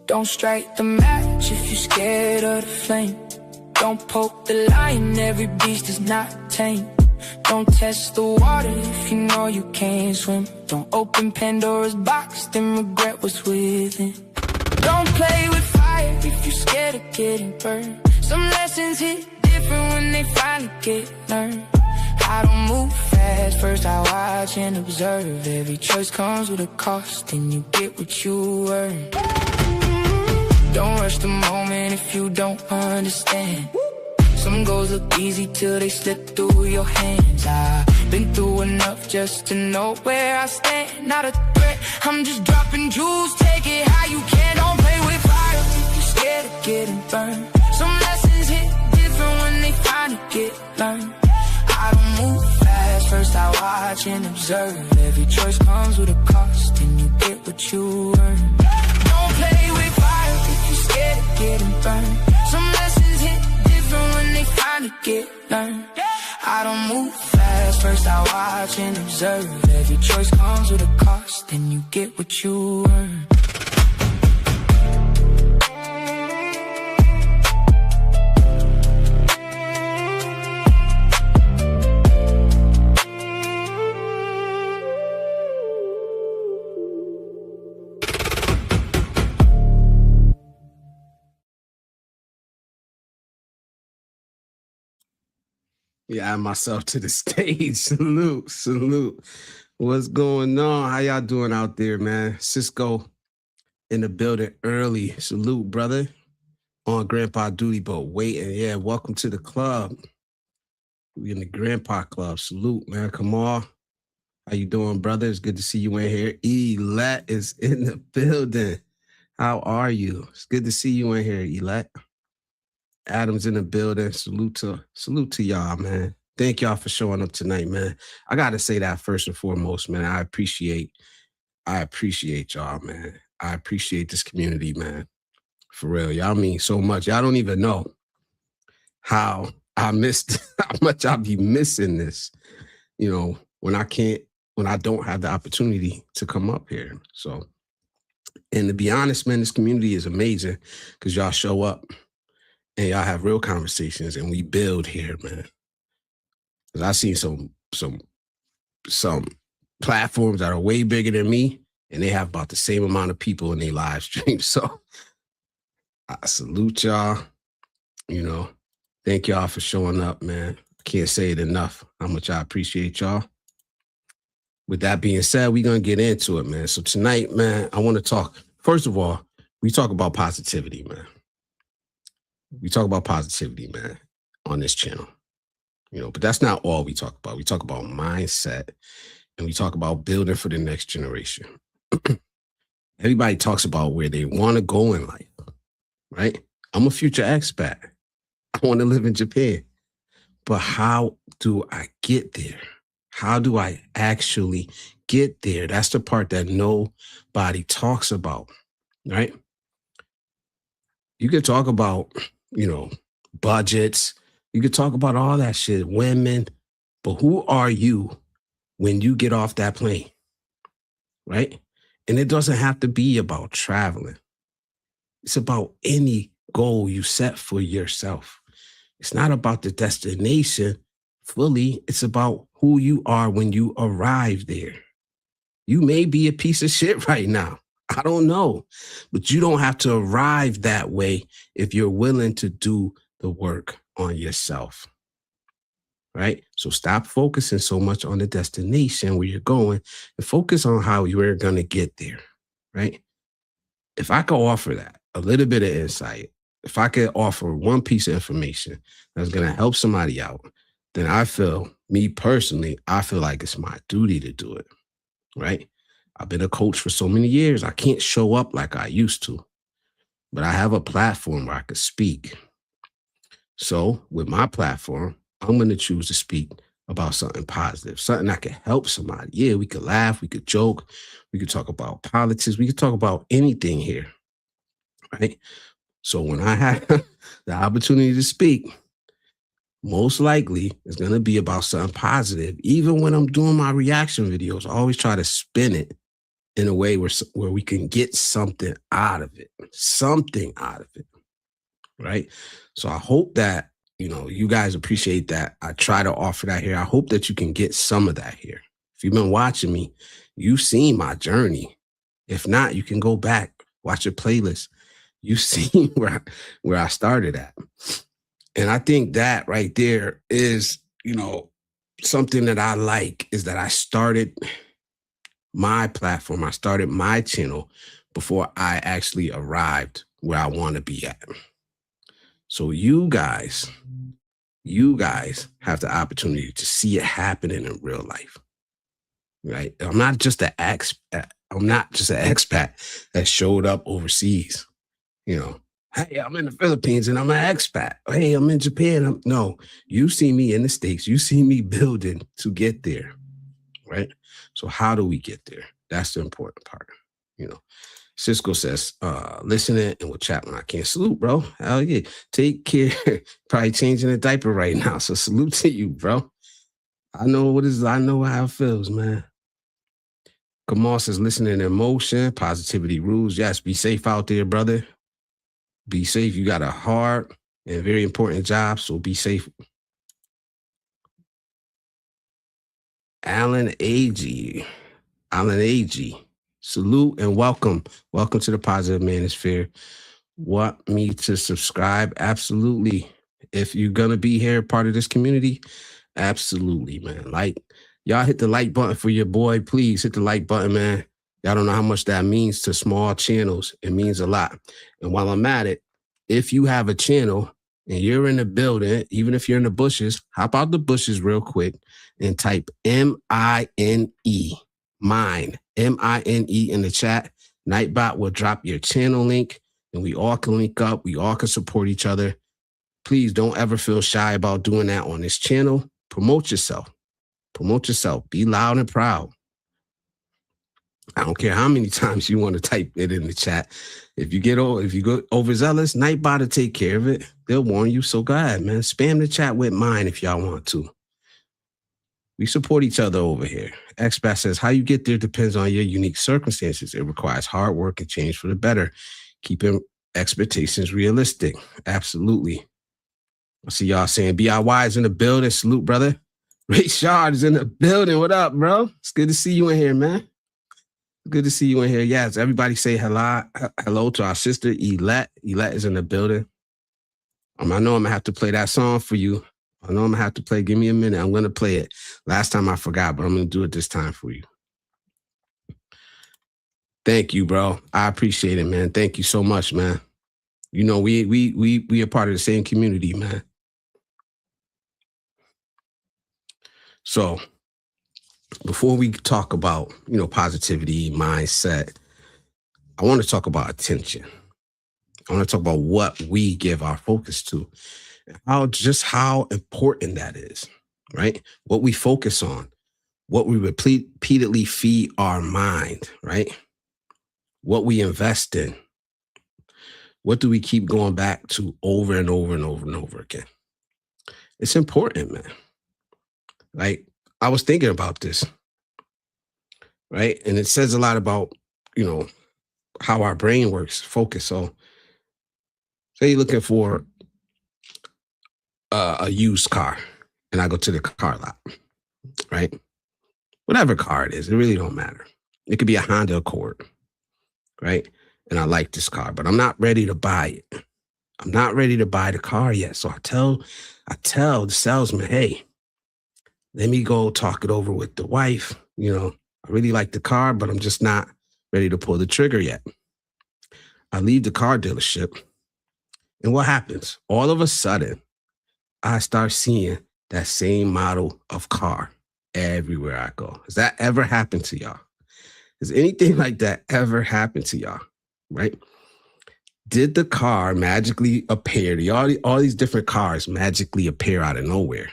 Don't strike the match if you're scared of the flame. Don't poke the lion, every beast is not tame. Don't test the water if you know you can't swim. Don't open Pandora's box, then regret what's within. Don't play with fire if you're scared of getting burned. Some lessons hit different when they finally get learned. I don't move fast, first I watch and observe. Every choice comes with a cost, and you get what you earn. Don't rush the moment if you don't understand. Some goals look easy till they slip through your hands. I've been through enough just to know where I stand. Not a threat, I'm just dropping jewels. Take it how you can, don't play with fire if you're scared of getting burned. Some lessons hit different when they finally get learned. I don't move fast, first I watch and observe. Every choice comes with a cost, and you get what you earn. Don't play with fire if you're scared of getting burned. Some lessons hit different when they finally get learned. I don't move fast, first I watch and observe. Every choice comes with a cost, and you get what you earn. Yeah, add myself to the stage. Salute. What's going on? How y'all doing out there, man? Cisco in the building early. Salute, brother. On grandpa duty, but waiting. Yeah, welcome to the club. We in the grandpa club. Salute, man. Come on. How you doing, brother? It's good to see you in here. Elat is in the building. How are you? It's good to see you in here, Elat. Adam's in the building. Salute to y'all, man. Thank y'all for showing up tonight, man. I gotta say that first and foremost, man. I appreciate y'all, man. I appreciate this community, man. For real. Y'all mean so much. Y'all don't even know how much I'll be missing this, you know, when I don't have the opportunity to come up here. So, and to be honest, man, this community is amazing because y'all show up and y'all have real conversations, and we build here, man. Because I've seen some platforms that are way bigger than me, and they have about the same amount of people in their live stream. So I salute y'all. You know, thank y'all for showing up, man. I can't say it enough how much I appreciate y'all. With that being said, we're going to get into it, man. So tonight, man, I want to talk. First of all, we talk about positivity, man. We talk about positivity, man, on this channel, you know, but that's not all we talk about. We talk about mindset, and we talk about building for the next generation. Everybody talks about where they want to go in life, right? I'm a future expat. I want to live in Japan, but how do I get there? How do I actually get there? That's the part that nobody talks about, right? You could talk about, you know, budgets. You could talk about all that shit, women, but who are you when you get off that plane, right? And it doesn't have to be about traveling. It's about any goal you set for yourself. It's not about the destination fully. It's about who you are when you arrive there. You may be a piece of shit right now. I don't know, but you don't have to arrive that way if you're willing to do the work on yourself, right? So stop focusing so much on the destination where you're going and focus on how you're going to get there, right? If I could offer that, a little bit of insight, if I could offer one piece of information that's going to help somebody out, then I feel like it's my duty to do it, right? I've been a coach for so many years. I can't show up like I used to, but I have a platform where I can speak. So with my platform, I'm going to choose to speak about something positive, something that can help somebody. Yeah, we could laugh, we could joke, we could talk about politics, we could talk about anything here, right? So when I have the opportunity to speak, most likely it's going to be about something positive. Even when I'm doing my reaction videos, I always try to spin it in a way where we can get something out of it, right? So I hope that, you guys appreciate that. I try to offer that here. I hope that you can get some of that here. If you've been watching me, you've seen my journey. If not, you can go back, watch your playlist. You've seen where I started at. And I think that right there is, something that I like, is that I started my platform, I started my channel before I actually arrived where I want to be at. So you guys have the opportunity to see it happening in real life, right? I'm not just an expat that showed up overseas. Hey, I'm in the Philippines and I'm an expat. Hey, I'm in Japan. No, you see me in the States. You see me building to get there, right? So how do we get there? That's the important part. Cisco says, listening and we'll chat when I can. Salute, bro. Hell yeah. Take care. Probably changing a diaper right now. So salute to you, bro. I know how it feels, man. Kamal says, listening in motion, positivity rules. Yes, be safe out there, brother. Be safe. You got a hard and very important job, so be safe. Alan Ag. Salute and welcome. Welcome to the Positive Manosphere. Want me to subscribe? Absolutely. If you're going to be here, part of this community, absolutely, man. Y'all hit the like button for your boy. Please hit the like button, man. Y'all don't know how much that means to small channels. It means a lot. And while I'm at it, if you have a channel and you're in the building, even if you're in the bushes, hop out the bushes real quick and type M-I-N-E, mine, M-I-N-E in the chat. Nightbot will drop your channel link and we all can link up. We all can support each other. Please don't ever feel shy about doing that on this channel. Promote yourself. Be loud and proud. I don't care how many times you want to type it in the chat. If you go overzealous, Nightbot will take care of it. They'll warn you. So go ahead, man. Spam the chat with mine if y'all want to. We support each other over here. Expat says, how you get there depends on your unique circumstances. It requires hard work and change for the better. Keeping expectations realistic. Absolutely. I see y'all saying BIY is in the building. Salute, brother. Ray Shard is in the building. What up, bro? It's good to see you in here, man. Good to see you in here. Yes, everybody say hello to our sister, Elette. Elette is in the building. I know I'm going to have to play that song for you. Give me a minute. I'm going to play it. Last time I forgot, but I'm going to do it this time for you. Thank you, bro. I appreciate it, man. Thank you so much, man. We are part of the same community, man. So before we talk about, positivity, mindset, I want to talk about attention. I want to talk about what we give our focus to, how important that is, right? What we focus on, what we repeatedly feed our mind, right? What we invest in. What do we keep going back to over and over and over and over again? It's important, man. I was thinking about this, right? And it says a lot about, how our brain works, focus. So say you're looking for a used car and I go to the car lot, right? Whatever car it is, it really don't matter. It could be a Honda Accord, right? And I like this car, but I'm not ready to buy it. I'm not ready to buy the car yet. So I tell the salesman, hey, let me go talk it over with the wife. I really like the car, but I'm just not ready to pull the trigger yet. I leave the car dealership. And what happens? All of a sudden, I start seeing that same model of car everywhere I go. Has that ever happened to y'all? Has anything like that ever happened to y'all? Right? Did the car magically appear? All these different cars magically appear out of nowhere?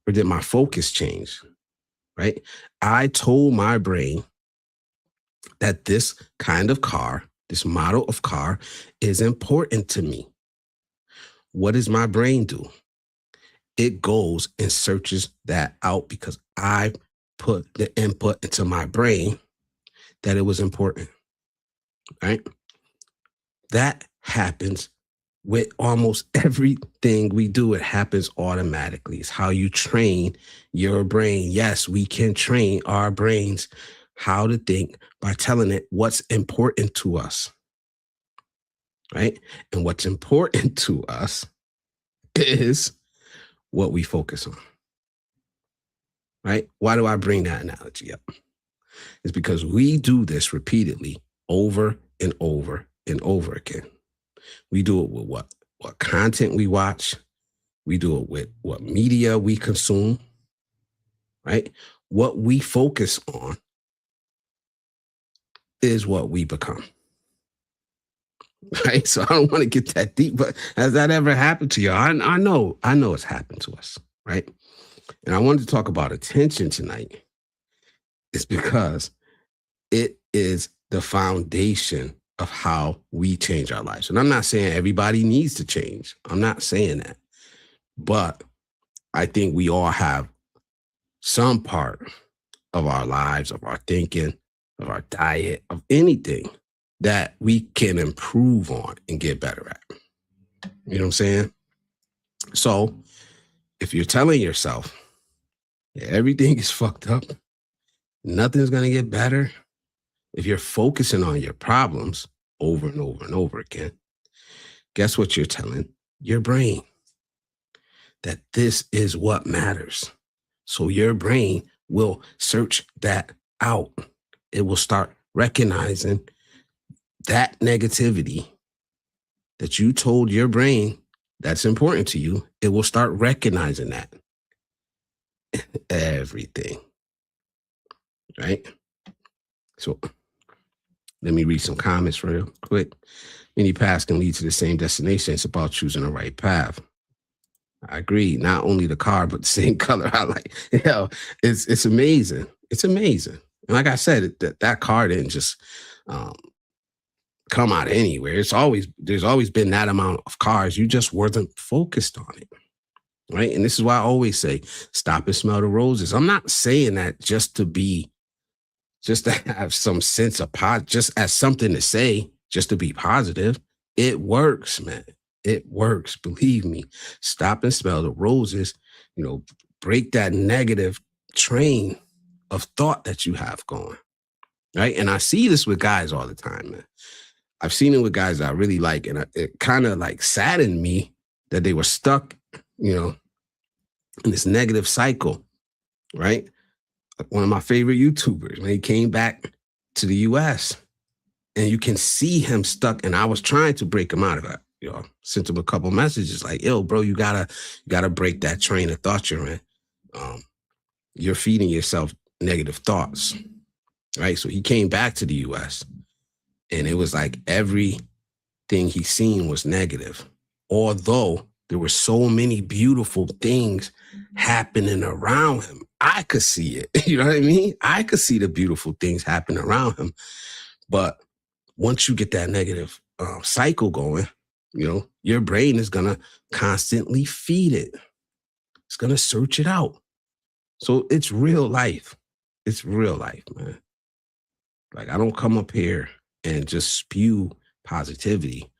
Or did my focus change? Right? I told my brain that this kind of car, this model of car is important to me. What does my brain do? It goes and searches that out because I put the input into my brain that it was important, right? That happens with almost everything we do. It happens automatically. It's how you train your brain. Yes, we can train our brains how to think by telling it what's important to us, right? And what's important to us is what we focus on, right? Why do I bring that analogy up? It's because we do this repeatedly over and over and over again. We do it with what content we watch. We do it with what media we consume, right? What we focus on is what we become, right? So I don't want to get that deep, but has that ever happened to you? I know it's happened to us, right? And I wanted to talk about attention tonight. It's because it is the foundation of how we change our lives. And I'm not saying everybody needs to change. I'm not saying that. But I think we all have some part of our lives, of our thinking, of our diet, of anything that we can improve on and get better at. You know what I'm saying? So if you're telling yourself everything is fucked up, nothing's going to get better, if you're focusing on your problems over and over and over again, guess what you're telling your brain? That this is what matters. So your brain will search that out. It will start recognizing that negativity that you told your brain that's important to you. It will start recognizing that. Everything. Right? So let me read some comments real quick. Many paths can lead to the same destination. It's about choosing the right path. I agree. Not only the car, but the same color. I like, it's amazing. It's amazing. And like I said, that car didn't just come out of anywhere. There's always been that amount of cars. You just wasn't focused on it. Right. And this is why I always say, stop and smell the roses. I'm not saying that just to have some sense of just as something to say, just to be positive. It works, man. It works. Believe me. Stop and smell the roses. Break that negative train of thought that you have going. Right. And I see this with guys all the time, man. I've seen it with guys that I really like. And it kind of like saddened me that they were stuck, in this negative cycle. Right. One of my favorite YouTubers, when he came back to the US, and you can see him stuck. And I was trying to break him out of that. Sent him a couple messages like, yo, bro, you gotta break that train of thought you're in. You're feeding yourself negative thoughts, right? So he came back to the US, and it was like everything he seen was negative. Although there were so many beautiful things happening around him. I could see it. You know what I mean? I could see the beautiful things happening around him. But once you get that negative cycle going, your brain is going to constantly feed it. It's going to search it out. So it's real life. It's real life, man. Like, I don't come up here and just spew positivity.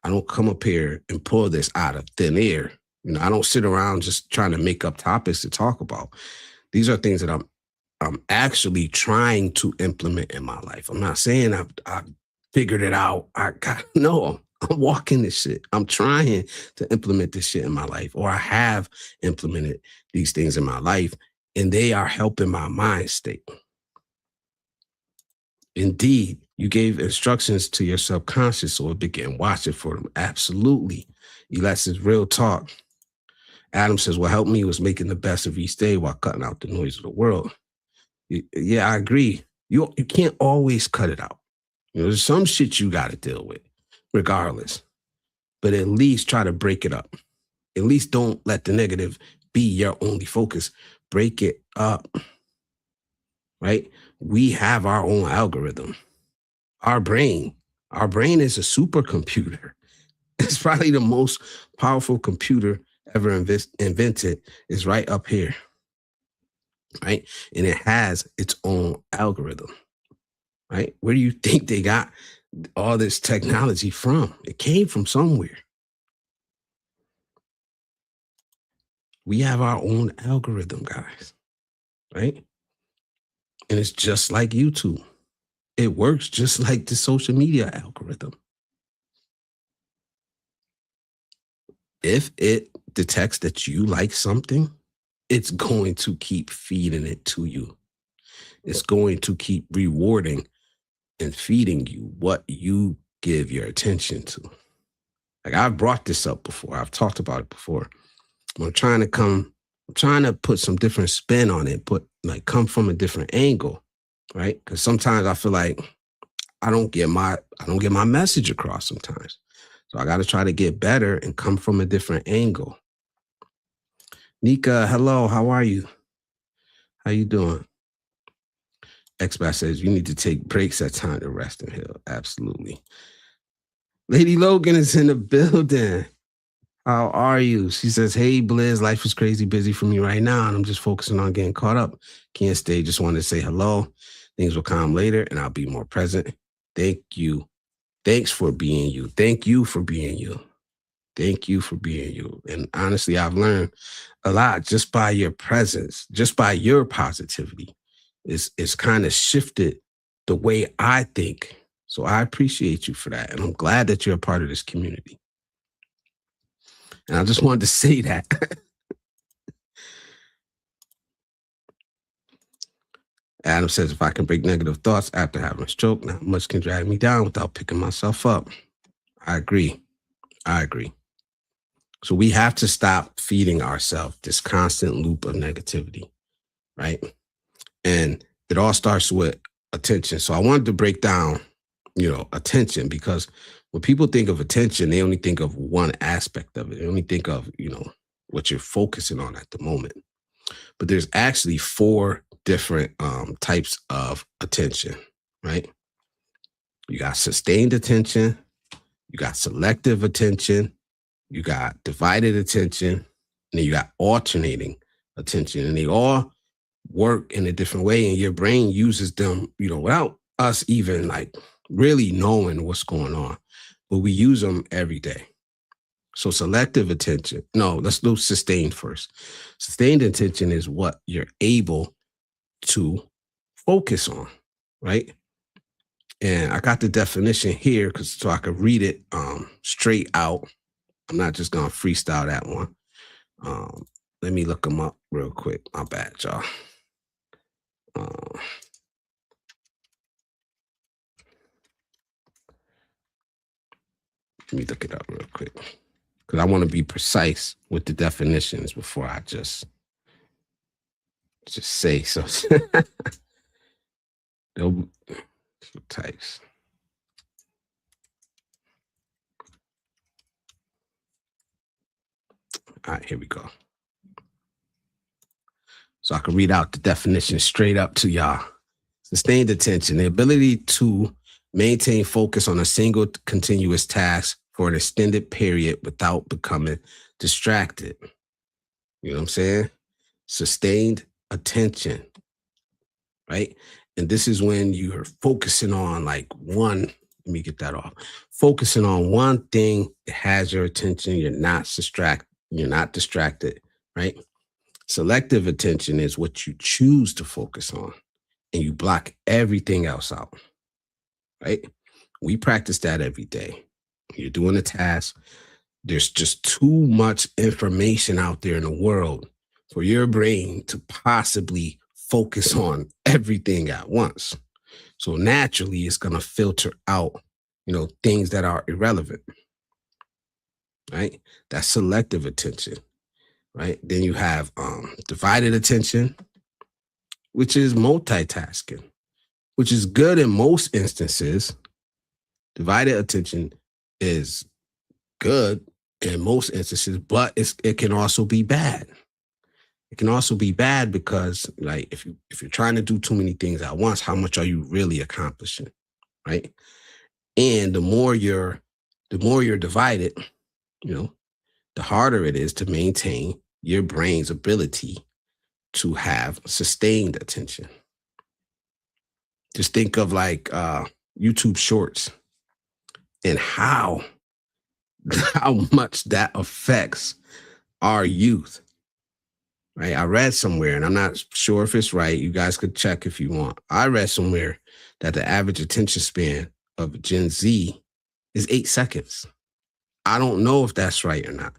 I don't come up here and pull this out of thin air. I don't sit around just trying to make up topics to talk about. These are things that I'm actually trying to implement in my life. I'm not saying I've figured it out. No, I'm walking this shit. I'm trying to implement this shit in my life, or I have implemented these things in my life, and they are helping my mind state. Indeed, you gave instructions to your subconscious so it began watching for them. Absolutely. Elias is real talk. Adam says, what helped me was making the best of each day while cutting out the noise of the world. Yeah, I agree. You can't always cut it out. There's some shit you got to deal with, regardless. But at least try to break it up. At least don't let the negative be your only focus. Break it up. Right? We have our own algorithm. Our brain is a supercomputer. It's probably the most powerful computer ever invented. Is right up here. Right? And it has its own algorithm. right? Where do you think they got all this technology from? It came from somewhere. We have our own algorithm, guys, right? And it's just like YouTube. It works just like the social media algorithm. If it detects that you like something, it's going to keep feeding it to you. It's going to keep rewarding and feeding you what you give your attention to. Like I've brought this up before. I've talked about it before. I'm trying to put some different spin on it, but like come from a different angle, right? Because sometimes I feel like I don't get my message across sometimes. So I got to try to get better and come from a different angle. Nika, hello, how are you? How you doing? Expat says you need to take breaks at time to rest and heal. Absolutely. Lady Logan is in the building. How are you? She says, hey, Blizz, life is crazy busy for me right now, and I'm just focusing on getting caught up. Can't stay. Just wanted to say hello. Things will calm later, and I'll be more present. Thank you. Thanks for being you. Thank you for being you. Thank you for being you. And honestly, I've learned a lot just by your presence, just by your positivity. It's kind of shifted the way I think. So I appreciate you for that. And I'm glad that you're a part of this community. And I just wanted to say that. Adam says, if I can break negative thoughts after having a stroke, not much can drag me down without picking myself up. I agree. So we have to stop feeding ourselves this constant loop of negativity, right? And it all starts with attention. So I wanted to break down, attention, because when people think of attention, they only think of one aspect of it. They only think of, what you're focusing on at the moment. But there's actually 4 different types of attention, right? You got sustained attention, you got selective attention, you got divided attention, and then you got alternating attention. And they all work in a different way, and your brain uses them, without us even like really knowing what's going on. But we use them every day. So selective attention, no, let's do sustained first. Sustained attention is what you're able to focus on, right? And I got the definition here so I could read it straight out. I'm not just gonna freestyle that one. Let me look them up real quick. My bad, y'all. Let me look it up real quick, because I want to be precise with the definitions before I just say so. Types. All right, here we go. So I can read out the definition straight up to y'all. Sustained attention, the ability to maintain focus on a single continuous task for an extended period without becoming distracted. You know what I'm saying? Sustained attention, right? And this is when you're focusing on like one, let me get that off. Focusing on one thing that has your attention, you're not distracted, right? Selective attention is what you choose to focus on, and you block everything else out, right? We practice that every day. You're doing a task. There's just too much information out there in the world for your brain to possibly focus on everything at once. So naturally, it's going to filter out, things that are irrelevant, right? That's selective attention, right? Then you have divided attention, which is multitasking, which is good in most instances. Divided attention is good in most instances, but it can also be bad. It can also be bad because, like, if you're trying to do too many things at once, how much are you really accomplishing, right? And the more you're divided, the harder it is to maintain your brain's ability to have sustained attention. Just think of like YouTube Shorts and how much that affects our youth. Right? I read somewhere, and I'm not sure if it's right. You guys could check if you want. I read somewhere that the average attention span of Gen Z is 8 seconds. I don't know if that's right or not.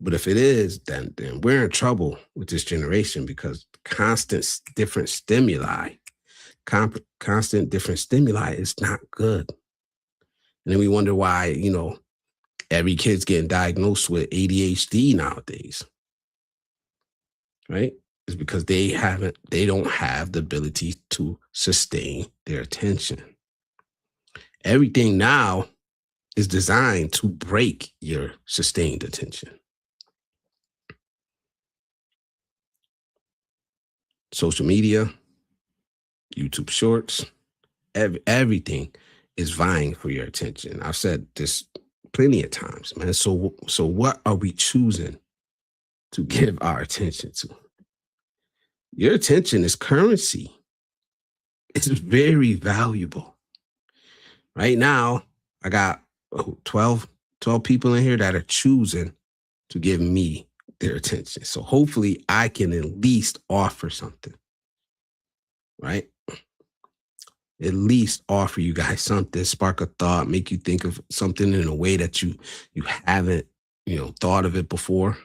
But if it is, then we're in trouble with this generation, because constant different stimuli is not good. And then we wonder why, every kid's getting diagnosed with ADHD nowadays. Right? It's because they don't have the ability to sustain their attention. Everything now is designed to break your sustained attention. Social media, YouTube Shorts, everything is vying for your attention. I've said this plenty of times, man. So what are we choosing to give our attention to? Your attention is currency. It's very valuable. Right now, I got 12 people in here that are choosing to give me their attention. So hopefully I can at least offer something, right? At least offer you guys something, spark a thought, make you think of something in a way that you haven't, thought of it before.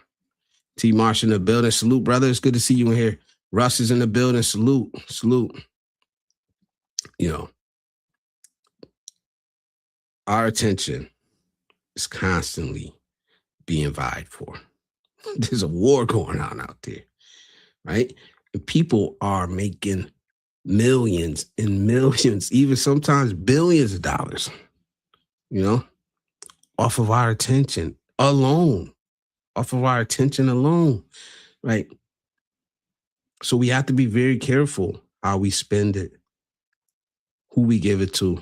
T. Marsh in the building. Salute, brother. It's good to see you in here. Russ is in the building. Salute. Our attention is constantly being vied for. There's a war going on out there, right? And people are making millions and millions, even sometimes billions of dollars, off of our attention alone, right? So we have to be very careful how we spend it, who we give it to,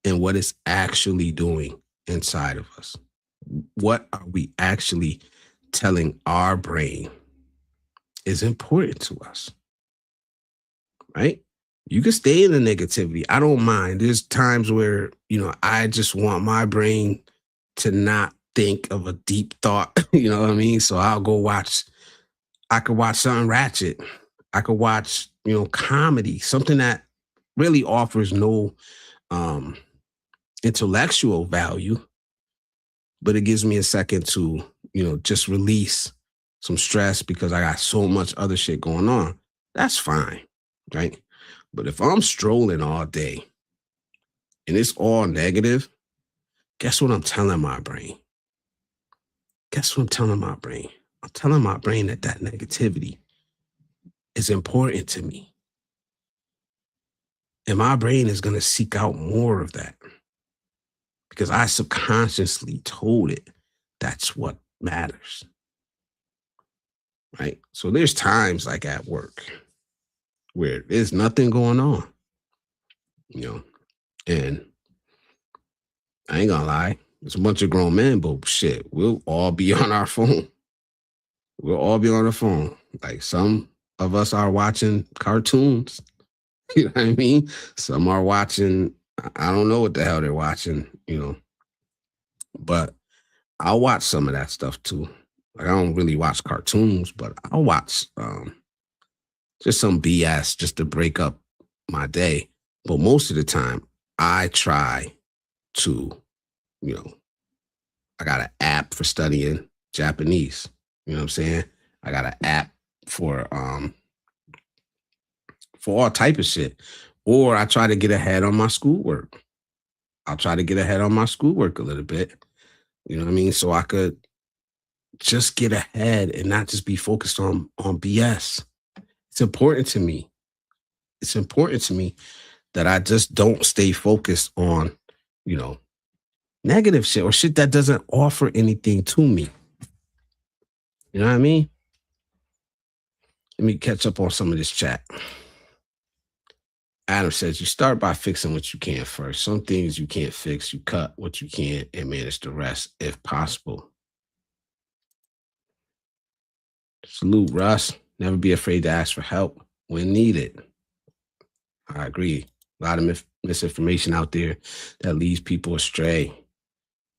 and what it's actually doing inside of us. What are we actually telling our brain is important to us, right? You can stay in the negativity. I don't mind. There's times where, I just want my brain to not think of a deep thought, you know what I mean? So I could watch something ratchet. I could watch, comedy, something that really offers no intellectual value, but it gives me a second to, just release some stress because I got so much other shit going on. That's fine, right? But if I'm strolling all day and it's all negative, guess what I'm telling my brain? I'm telling my brain that negativity is important to me. And my brain is going to seek out more of that because I subconsciously told it that's what matters. Right? So there's times like at work where there's nothing going on, and I ain't gonna lie, it's a bunch of grown men, but shit, we'll all be on our phone. We'll all be on the phone. Like some of us are watching cartoons. You know what I mean? Some are watching, I don't know what the hell they're watching, but I'll watch some of that stuff too. Like I don't really watch cartoons, but I'll watch just some BS just to break up my day. But most of the time, I try to, I got an app for studying Japanese. You know what I'm saying? I got an app for all type of shit. Or I try to get ahead on my schoolwork. I'll try to get ahead on my schoolwork a little bit. You know what I mean? So I could just get ahead and not just be focused on BS. It's important to me. It's important to me that I just don't stay focused on, negative shit or shit that doesn't offer anything to me. You know what I mean? Let me catch up on some of this chat. Adam says, you start by fixing what you can first. Some things you can't fix, you cut what you can and manage the rest if possible. Salute, Russ. Never be afraid to ask for help when needed. I agree. A lot of misinformation out there that leads people astray.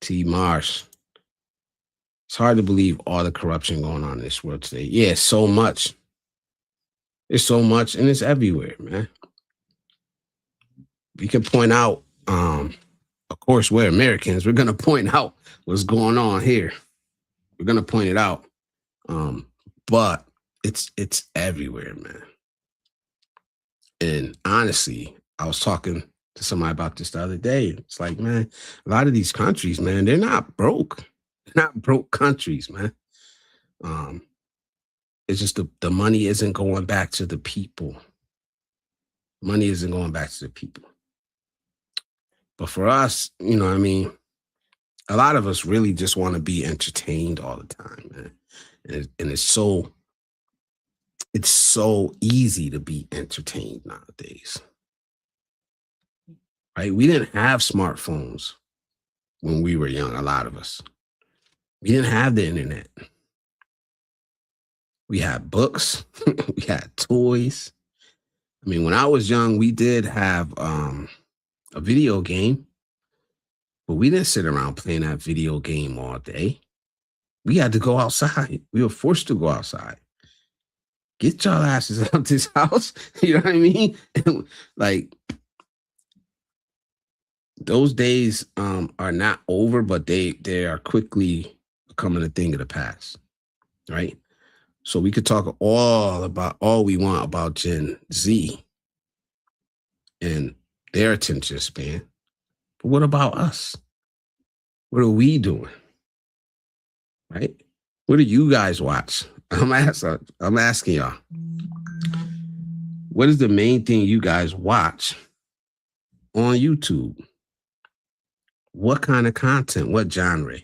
T. Marsh. It's hard to believe all the corruption going on in this world today. Yeah, so much. It's so much, and it's everywhere, man. We can point out, of course, we're Americans. We're gonna point out what's going on here. We're gonna point it out. But it's everywhere, man. And honestly, I was talking to somebody about this the other day. It's like, man, a lot of these countries, man, they're not broke. They're not broke countries, man. It's just the money isn't going back to the people. Money isn't going back to the people. But for us, you know what I mean? A lot of us really just want to be entertained all the time, man. And it's so easy to be entertained nowadays. Right? We didn't have smartphones when we were young, a lot of us. We didn't have the internet. We had books, we had toys. I mean, when I was young, we did have a video game, but we didn't sit around playing that video game all day. We had to go outside. We were forced to go outside. Get y'all asses out this house. You know what I mean? Like, those days are not over, but they are quickly becoming a thing of the past, right? So we could talk all we want about Gen Z and their attention span. But what about us? What are we doing? Right? What do you guys watch? I'm asking y'all. What is the main thing you guys watch on YouTube? What kind of content? What genre?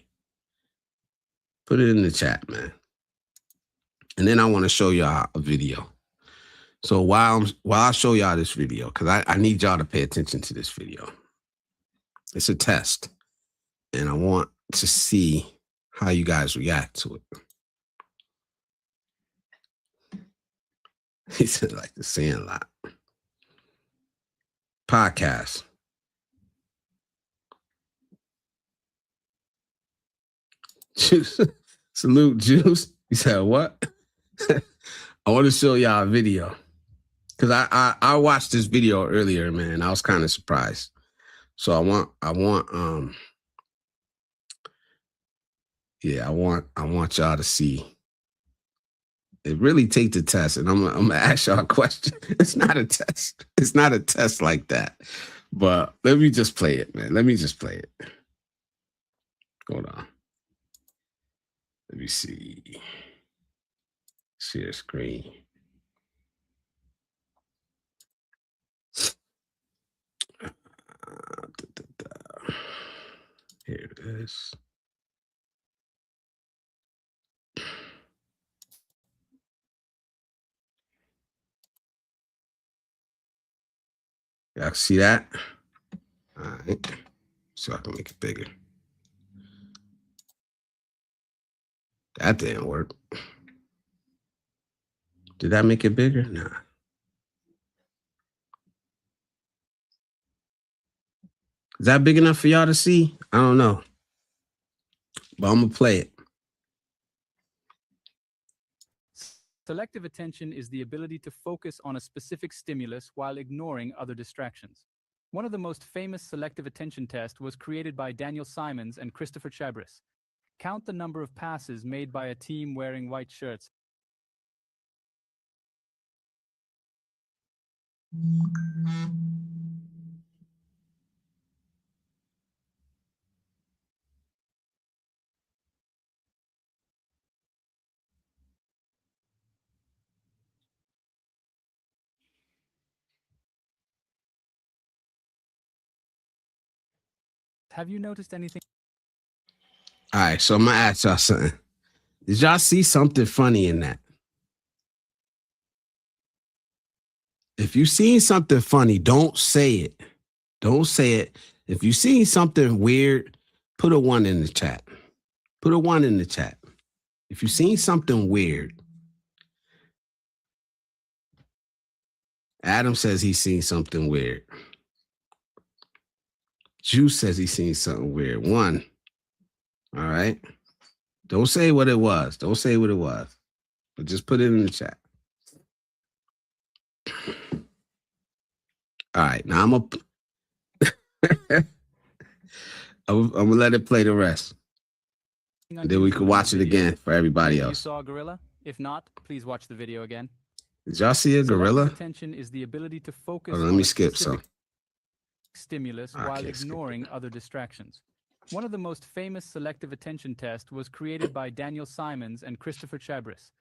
Put it in the chat, man. And then I want to show y'all a video. So while I show y'all this video, because I need y'all to pay attention to this video. It's a test. And I want to see how you guys react to it. He said, like the Sandlot. Podcast. Juice. Salute, Juice. He said, what? I want to show y'all a video. Because I watched this video earlier, man. I was kind of surprised. So I want y'all to see. It really take the test, and I'm gonna ask y'all a question. It's not a test. It's not a test like that. But let me just play it, man. Let me just play it. Hold on. Let me see. Share screen. Here it is. Y'all see that? All right. So I can make it bigger. That didn't work. Did that make it bigger? Nah. Is that big enough for y'all to see? I don't know. But I'm going to play it. Selective attention is the ability to focus on a specific stimulus while ignoring other distractions. One of the most famous selective attention tests was created by Daniel Simons and Christopher Chabris. Count the number of passes made by a team wearing white shirts. Have you noticed anything? All right, so I'm going to ask y'all something. Did y'all see something funny in that? If you seen something funny, don't say it. Don't say it. If you seen something weird, put a 1 in the chat. Put a 1 in the chat. If you seen something weird. Adam says he's seen something weird. Juice says he's seen something weird. One. All right. Don't say what it was. Don't say what it was. But just put it in the chat. All right. Now I'm gonna let it play the rest. And then we can watch it again for everybody else. You saw a gorilla? If not, please watch the video again. Did y'all see a gorilla? Attention is the ability to focus on let me skip some stimulus while ignoring other distractions. One of the most famous selective attention tests was created by Daniel Simons and Christopher Chabris.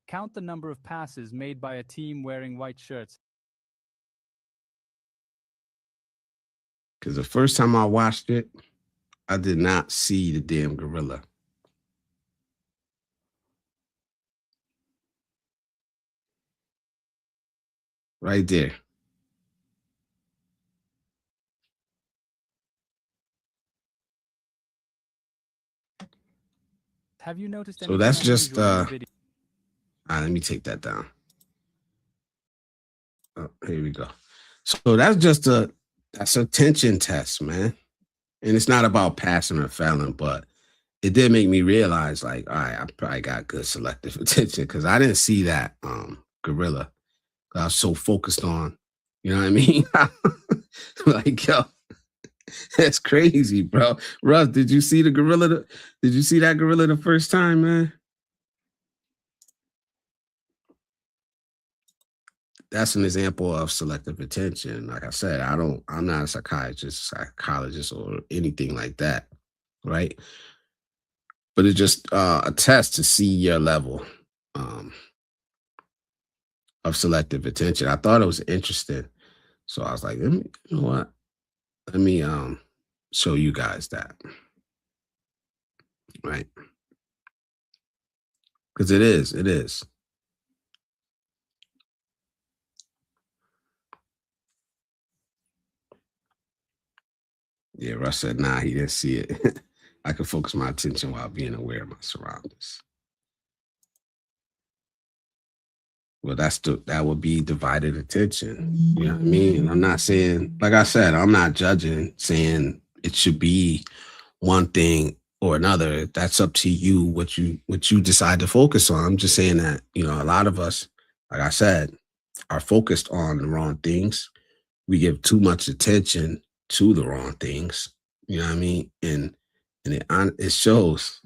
Count the number of passes made by a team wearing white shirts. Because the first time I watched it, I did not see the damn gorilla. Right there. Have you noticed? So that's just all right, let me take that down. Oh, here we go. So that's a attention test, man. And it's not about passing or failing, but it did make me realize, like, all right, I probably got good selective attention because I didn't see that gorilla. I was so focused on, you know what I mean? Like, yo, that's crazy, bro. Russ, did you see the gorilla? Did you see that gorilla the first time, man? That's an example of selective attention. Like I said, I'm not a psychologist or anything like that, right? But it's just a test to see your level of selective attention. I thought it was interesting. So I was like, you know what? Let me show you guys that. Right? Because it is. Yeah, Russ said, nah, he didn't see it. I could focus my attention while being aware of my surroundings. Well, that would be divided attention. You know what I mean? I'm not saying, like I said, I'm not judging, saying it should be one thing or another. That's up to you, what you decide to focus on. I'm just saying that, you know, a lot of us, like I said, are focused on the wrong things. We give too much attention to the wrong things. You know what I mean? And it shows.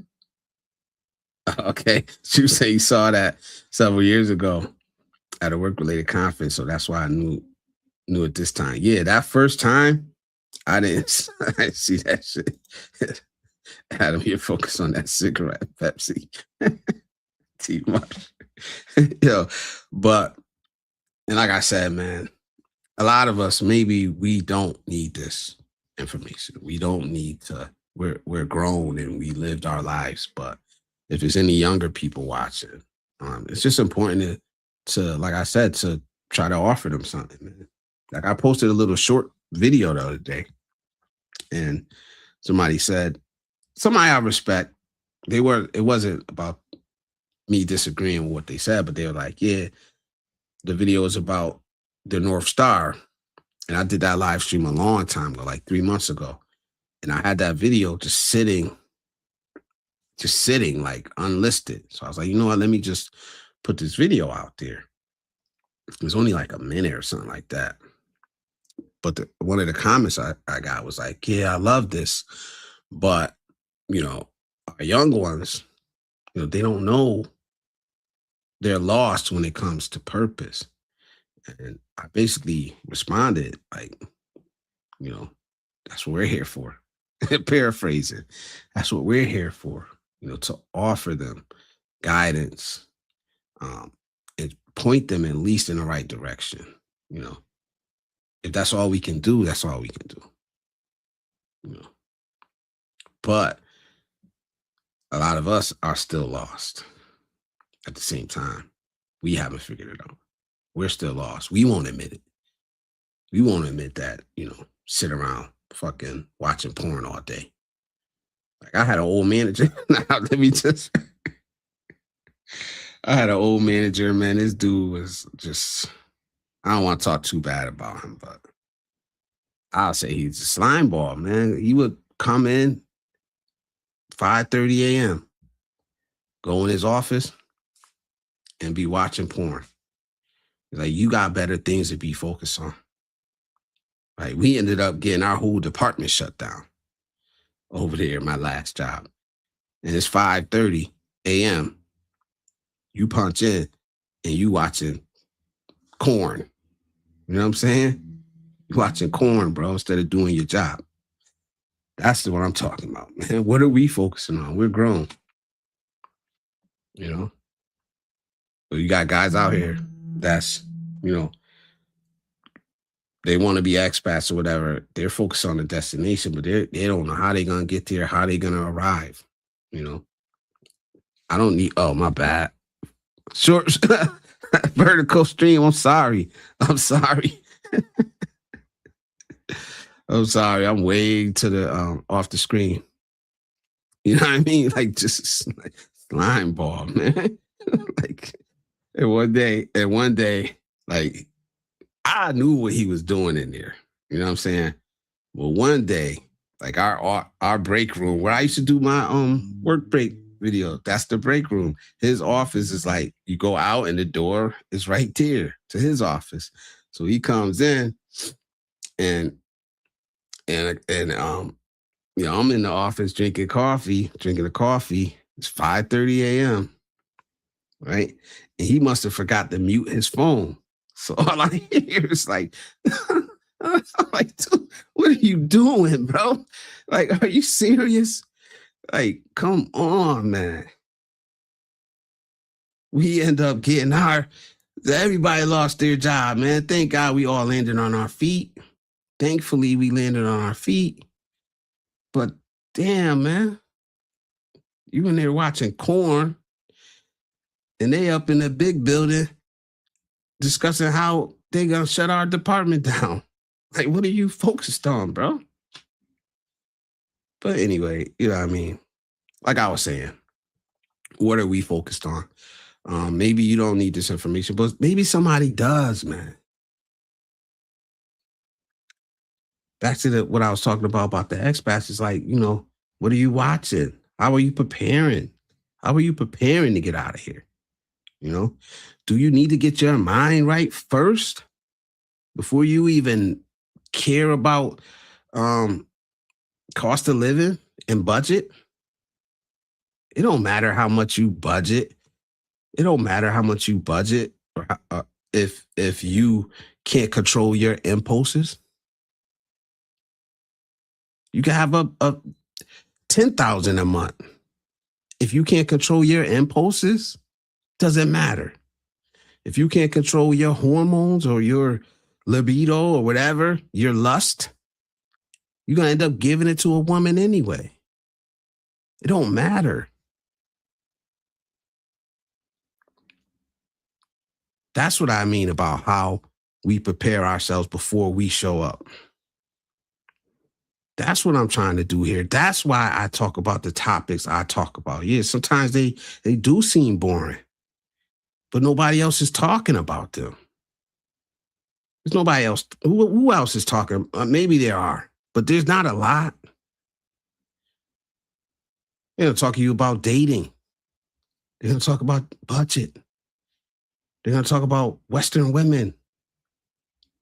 Okay. You say you saw that several years ago at a work-related conference, so that's why I knew it this time. Yeah, that first time, I didn't see that shit. Adam, you're focused on that cigarette, Pepsi. Too much. Yo, but, and like I said, man, a lot of us, maybe we don't need this information. We don't need to, we're grown and we lived our lives, but if there's any younger people watching, it's just important to, like I said, to try to offer them something, man. Like I posted a little short video the other day and somebody I respect, it wasn't about me disagreeing with what they said, but they were like, yeah, the video is about the North Star. And I did that live stream a long time ago, like 3 months ago. And I had that video just sitting like unlisted. So I was like, you know what, let me just put this video out there. It was only like a minute or something like that. But one of the comments I got was like, yeah, I love this. But, you know, our young ones, you know, they don't know. They're lost when it comes to purpose. And I basically responded like, you know, that's what we're here for. Paraphrasing. That's what we're here for, you know, to offer them guidance and point them at least in the right direction. You know, if that's all we can do, that's all we can do. You know, but a lot of us are still lost at the same time. We haven't figured it out. We're still lost. We won't admit it. We won't admit that, you know, sit around fucking watching porn all day. Like I had an old manager. Let me just I had an old manager, man. This dude was just, I don't want to talk too bad about him, but I'll say he's a slime ball, man. He would come in 5:30 a.m., go in his office, and be watching porn. Like, you got better things to be focused on. Like, we ended up getting our whole department shut down over there, my last job. And it's 5:30 a.m. You punch in and you watching corn. You know what I'm saying? You watching corn, bro, instead of doing your job. That's what I'm talking about, man. What are we focusing on? We're grown. You know? So you got guys out here that's, you know, they want to be expats or whatever. They're focused on the destination, but they don't know how they're going to get there, how they're going to arrive. You know? I don't need, oh, my bad. Short, vertical stream. I'm sorry. I'm sorry. I'm sorry. I'm way to the off the screen. You know what I mean? Like, just like slime ball, man. Like, and one day, like, I knew what he was doing in there. You know what I'm saying? Well, one day, like our break room where I used to do my work break video, that's the break room. His office is like, you go out and the door is right there to his office. So he comes in and you know, I'm in the office drinking a coffee. It's 5:30 a.m. Right? And he must have forgot to mute his phone. So all I hear is like, I'm like, dude, what are you doing, bro? Like, are you serious? Like, come on, man. We end up getting everybody lost their job, man. Thank God we all landed on our feet. Thankfully, we landed on our feet. But damn, man, you in there watching corn, and they up in the big building discussing how they gonna shut our department down. Like, what are you focused on, bro? But anyway, you know what I mean? Like I was saying, what are we focused on? Maybe you don't need this information, but maybe somebody does, man. Back to what I was talking about the expats is like, you know, what are you watching? How are you preparing? How are you preparing to get out of here? You know, do you need to get your mind right first before you even care about cost of living and budget? It don't matter how much you budget. It don't matter how much you budget if you can't control your impulses. You can have a 10,000 a month. If you can't control your impulses, doesn't matter. If you can't control your hormones or your libido or whatever, your lust, you're going to end up giving it to a woman anyway. It don't matter. That's what I mean about how we prepare ourselves before we show up. That's what I'm trying to do here. That's why I talk about the topics I talk about. Yeah, sometimes they do seem boring, but nobody else is talking about them. There's nobody else. Who else is talking? Maybe there are, but there's not a lot. They're going to talk to you about dating. They're going to talk about budget. They're going to talk about Western women.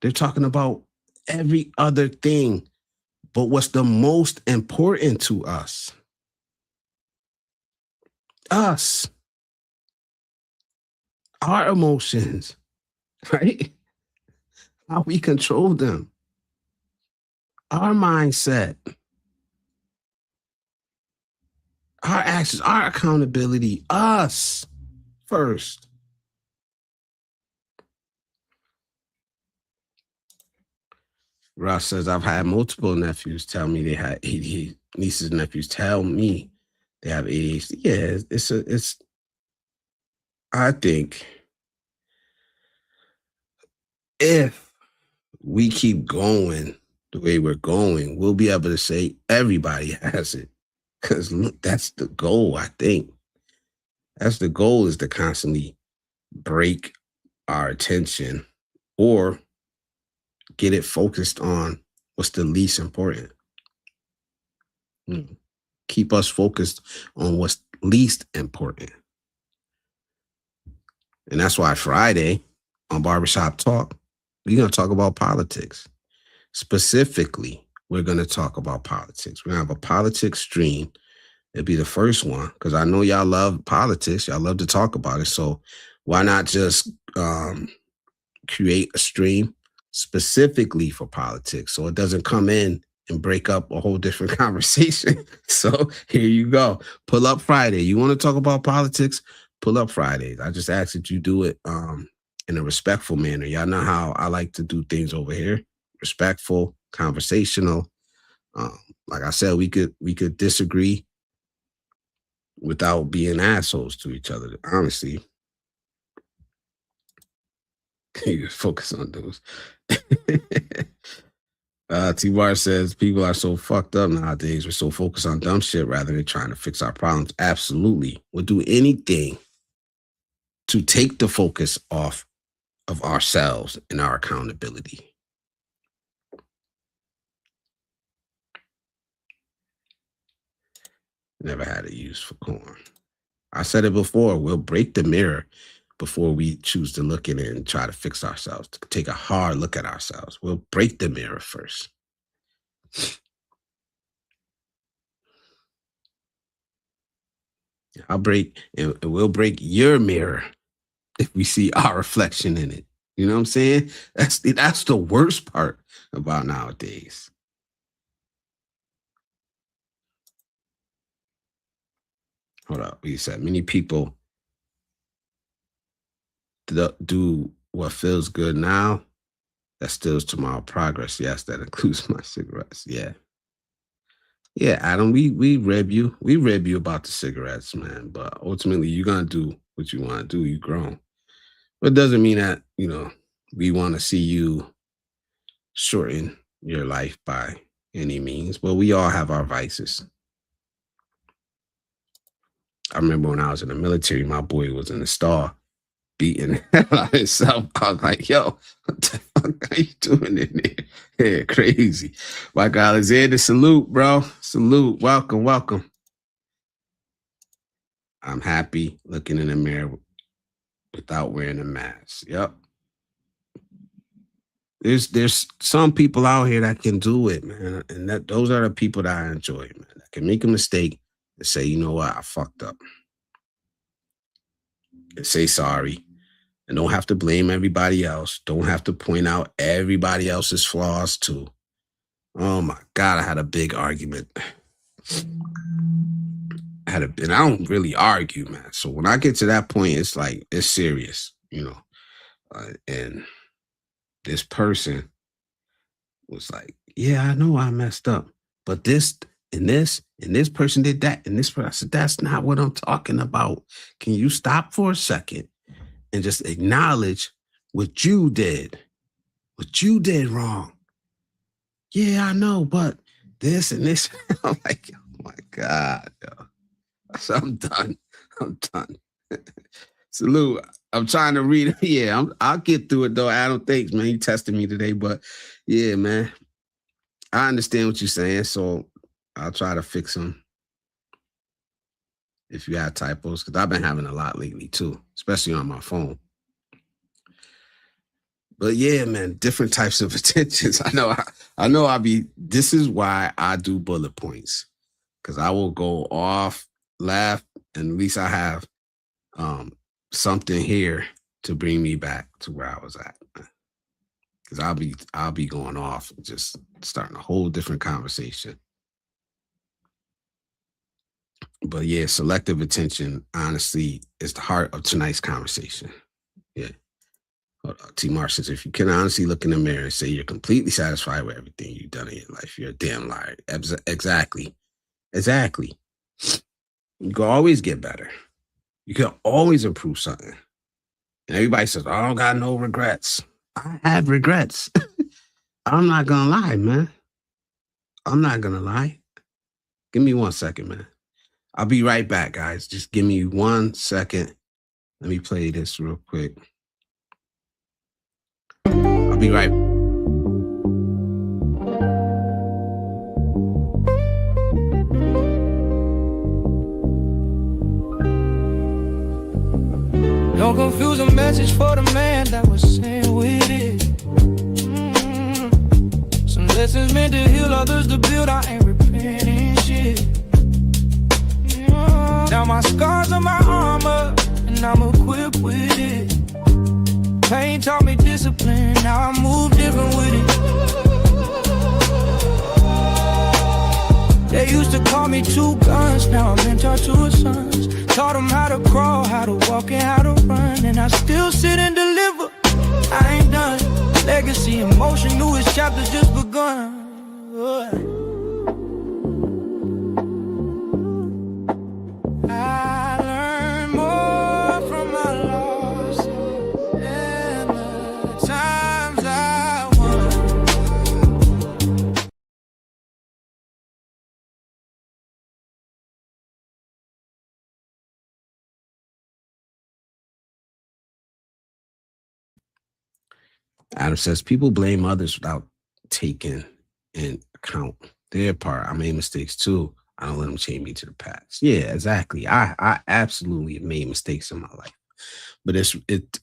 They're talking about every other thing. But what's the most important to us? Us. Our emotions, right? How we control them. Our mindset. Our actions, our accountability, us first. Ross says, I've had multiple nephews tell me they had ADHD. Nieces and nephews tell me they have ADHD. Yeah, I think if we keep going the way we're going, we'll be able to say everybody has it. Because that's the goal, I think. That's the goal, is to constantly break our attention or get it focused on what's the least important. Keep us focused on what's least important. And that's why Friday on Barbershop Talk, we're going to talk about politics. Specifically, we're going to talk about politics. We're going to have a politics stream. It'll be the first one because I know y'all love politics. Y'all love to talk about it. So why not just create a stream specifically for politics so it doesn't come in and break up a whole different conversation. So here you go. Pull up Friday. You want to talk about politics? Pull up Fridays. I just ask that you do it in a respectful manner. Y'all know how I like to do things over here. Respectful, conversational. Like I said, we could disagree without being assholes to each other. Honestly, you focus on those. T-Bar says people are so fucked up nowadays. We're so focused on dumb shit rather than trying to fix our problems. Absolutely. We'll do anything to take the focus off of ourselves and our accountability. Never had a use for corn. I said it before. We'll break the mirror before we choose to look in it and try to fix ourselves, to take a hard look at ourselves. We'll break the mirror first. We'll break your mirror if we see our reflection in it. You know what I'm saying? That's the worst part about nowadays. Hold up. You said many people do what feels good now that steals tomorrow progress. Yes, that includes my cigarettes. Yeah. Yeah, Adam, we rib you. We rib you about the cigarettes, man. But ultimately, you're going to do what you want to do. You've grown. But it doesn't mean that, we want to see you shorten your life by any means. But we all have our vices. I remember when I was in the military, my boy was in the stall beating the hell out of himself. I was like, yo, what the fuck are you doing in there? Yeah, crazy. Mike Alexander, salute, bro. Salute. Welcome. I'm happy looking in the mirror without wearing a mask. Yep. There's some people out here that can do it, man. And those are the people that I enjoy, man. That can make a mistake and say, you know what, I fucked up. And say sorry. And don't have to blame everybody else. Don't have to point out everybody else's flaws too. Oh my God, I had a big argument. And I don't really argue, man. So when I get to that point, it's like, it's serious, and this person was like, yeah, I know I messed up, but this person did that. And this person, I said, that's not what I'm talking about. Can you stop for a second and just acknowledge what you did wrong? Yeah, I know, but this and this. I'm like, oh my God, yo. So I'm done. Salute. I'm trying to read. Yeah, I'll get through it though. Adam, thanks, man. You tested me today, but yeah, man. I understand what you're saying, so I'll try to fix them if you have typos, because I've been having a lot lately too, especially on my phone. But yeah, man, different types of attentions. I know this is why I do bullet points, because I will go off, laugh, and at least I have something here to bring me back to where I was at. Because I'll be going off, just starting a whole different conversation. But yeah, selective attention, honestly, is the heart of tonight's conversation. Yeah. T. Mark says, if you can honestly look in the mirror and say you're completely satisfied with everything you've done in your life, you're a damn liar. Exactly. You can always get better. You can always improve something. And everybody says, I don't got no regrets. I have regrets. I'm not going to lie, man. I'm not going to lie. Give me 1 second, man. I'll be right back, guys. Just give me 1 second. Let me play this real quick. be right. Don't confuse a message for the man that was sent with it. Some lessons meant to heal, others to build. I ain't repenting shit. Now my scars are my armor, and I'm equipped with it. Pain taught me discipline, now I move different with it. They used to call me two guns, now I'm mentor to her sons. Taught them how to crawl, how to walk, and how to run. And I still sit and deliver, I ain't done. Legacy, emotion, newest chapters just begun. I learned more from my losses than the times I won. Adam says, people blame others without taking in account their part. I made mistakes too. I don't let them change me to the past. Yeah, exactly. I absolutely made mistakes in my life. But it's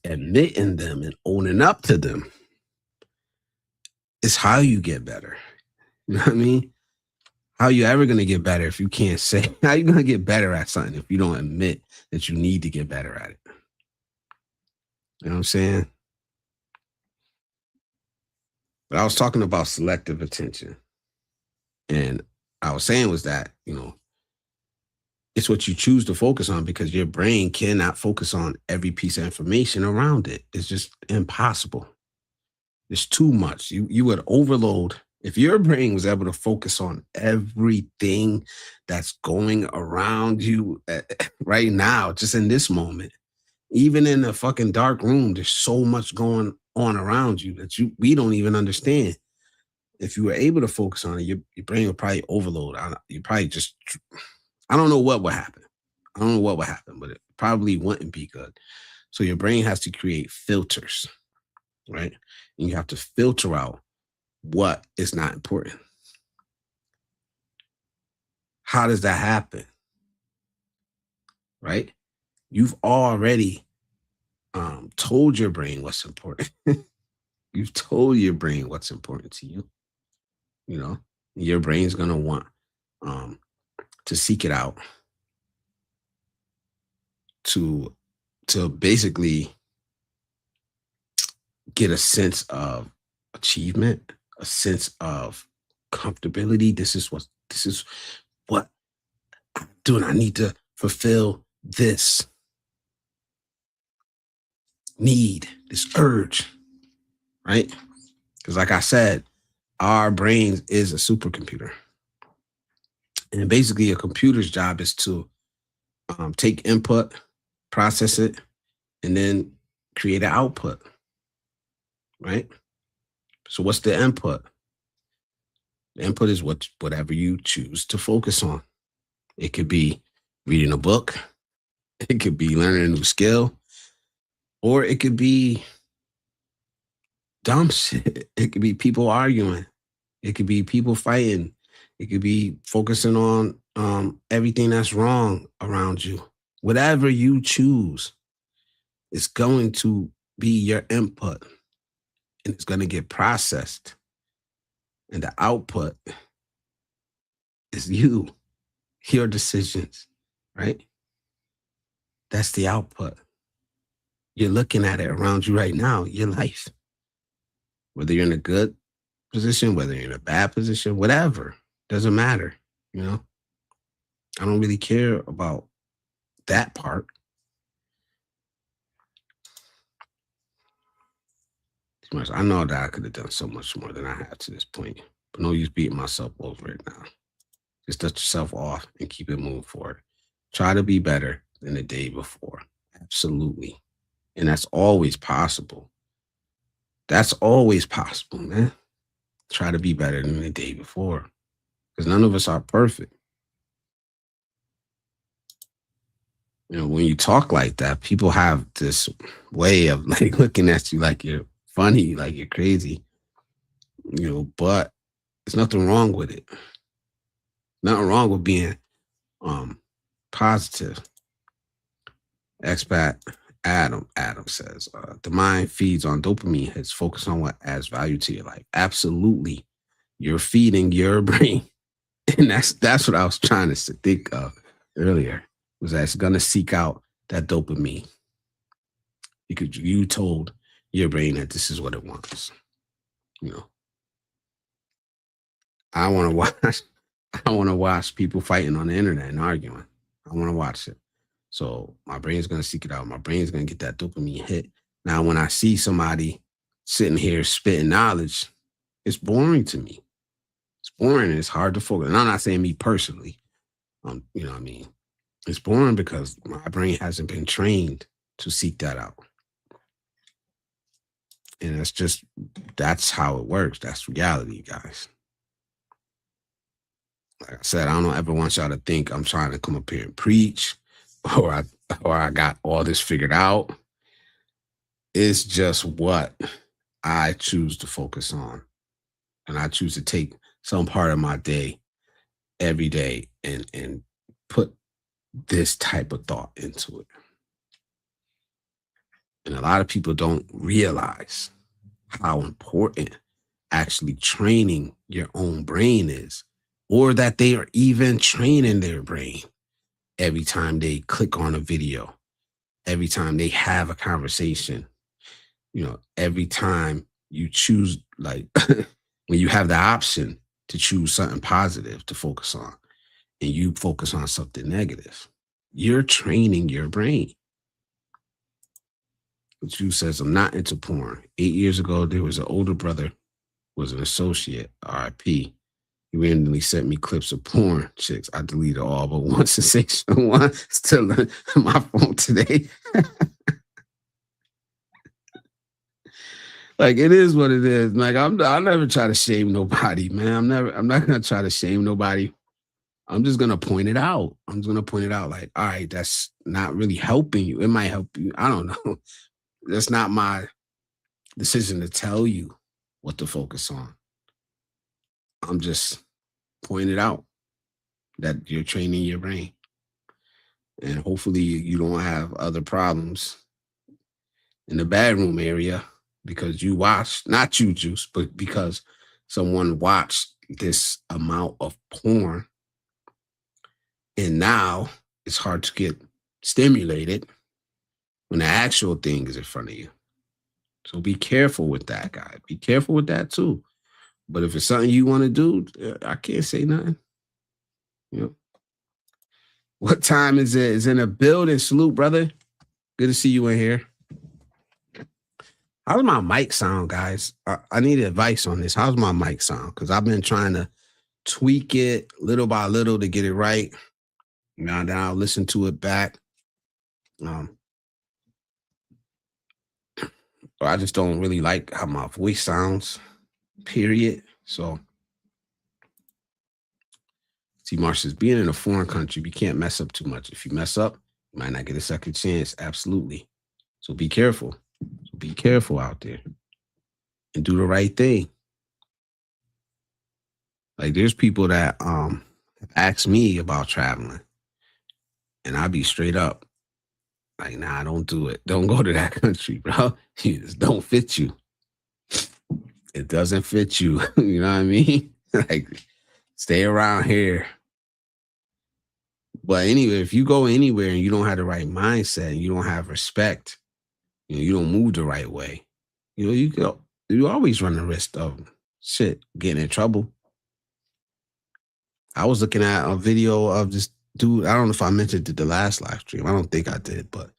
admitting them and owning up to them is how you get better. You know what I mean? How you ever going to get better if you can't say, how you going to get better at something if you don't admit that you need to get better at it? You know what I'm saying? But I was talking about selective attention. And I was saying was that, you know, it's what you choose to focus on because your brain cannot focus on every piece of information around it. It's just impossible. It's too much. You would overload. If your brain was able to focus on everything that's going around you right now, just in this moment, even in a fucking dark room, there's so much going on around you that we don't even understand. If you were able to focus on it, your brain would probably overload. You probably just, I don't know what would happen. I don't know what would happen, but it probably wouldn't be good. So your brain has to create filters, right? And you have to filter out what is not important. How does that happen? Right? You've already told your brain what's important. You've told your brain what's important to you. You know, your brain's gonna want to seek it out, to basically get a sense of achievement, a sense of comfortability. This is what I'm doing. I need to fulfill this need, this urge, right? Because like I said, our brains is a supercomputer. And basically a computer's job is to take input, process it, and then create an output, right? So what's the input? The input is whatever you choose to focus on. It could be reading a book. It could be learning a new skill. Or it could be dumb shit. It could be people arguing. It could be people fighting. It could be focusing on everything that's wrong around you. Whatever you choose, it's going to be your input. And it's going to get processed. And the output is you, your decisions, right? That's the output. You're looking at it around you right now, your life. Whether you're in a good position, whether you're in a bad position, whatever, doesn't matter, you know? I don't really care about that part. I know that I could have done so much more than I have to this point, but no use beating myself over it now. Just dust yourself off and keep it moving forward. Try to be better than the day before. Absolutely. And that's always possible. That's always possible, man. Try to be better than the day before. Because none of us are perfect. You know, when you talk like that, people have this way of like looking at you like you're funny, like you're crazy, but there's nothing wrong with it. Nothing wrong with being positive. Expat Adam says, the mind feeds on dopamine. It's focused on what adds value to your life. Absolutely. You're feeding your brain. And that's what I was trying to think of earlier, was that it's going to seek out that dopamine. Because you told your brain that this is what it wants. I want to watch people fighting on the internet and arguing. I want to watch it. So my brain's going to seek it out. My brain's going to get that dopamine hit. Now, when I see somebody sitting here spitting knowledge, it's boring to me. It's boring and it's hard to focus. And I'm not saying me personally. You know what I mean? It's boring because my brain hasn't been trained to seek that out. And that's how it works. That's reality, guys. Like I said, I don't ever want y'all to think I'm trying to come up here and preach or I got all this figured out. It's just what I choose to focus on. And I choose to take some part of my day every day and put this type of thought into it. And a lot of people don't realize how important actually training your own brain is, or that they are even training their brain every time they click on a video, every time they have a conversation, every time you choose, like when you have the option to choose something positive to focus on and you focus on something negative, you're training your brain. But you says, I'm not into porn. 8 years ago, there was an older brother, was an associate, RIP. He randomly sent me clips of porn chicks. I deleted all but one sensational one. Still on my phone today. Like, it is what it is. Like, I'll never try to shame nobody, man. I'm not gonna try to shame nobody. I'm just gonna point it out. Like, all right, that's not really helping you. It might help you. I don't know. That's not my decision to tell you what to focus on. I'm just pointing out that you're training your brain. And hopefully you don't have other problems in the bedroom area because you watched, not you, Juice, but because someone watched this amount of porn. And now it's hard to get stimulated when the actual thing is in front of you. So be careful with that, guy. Be careful with that too. But if it's something you want to do, I can't say nothing. What time is it? It's in a building. Salute, brother. Good to see you in here. How's my mic sound, guys? I need advice on this. How's my mic sound? Because I've been trying to tweak it little by little to get it right. Now then I'll listen to it back. I just don't really like how my voice sounds, period. So, T. Marsh says, being in a foreign country, you can't mess up too much. If you mess up, you might not get a second chance. Absolutely. So be careful. Be careful out there and do the right thing. Like, there's people that ask me about traveling, and I'll be straight up. Like, nah, don't do it. Don't go to that country, bro. It just don't fit you. It doesn't fit you. You know what I mean? Like, stay around here. But anyway, if you go anywhere and you don't have the right mindset and you don't have respect, you don't move the right way, you always run the risk of getting in trouble. I was looking at a video of this dude. I don't know if I mentioned it the last live stream. I don't think I did, but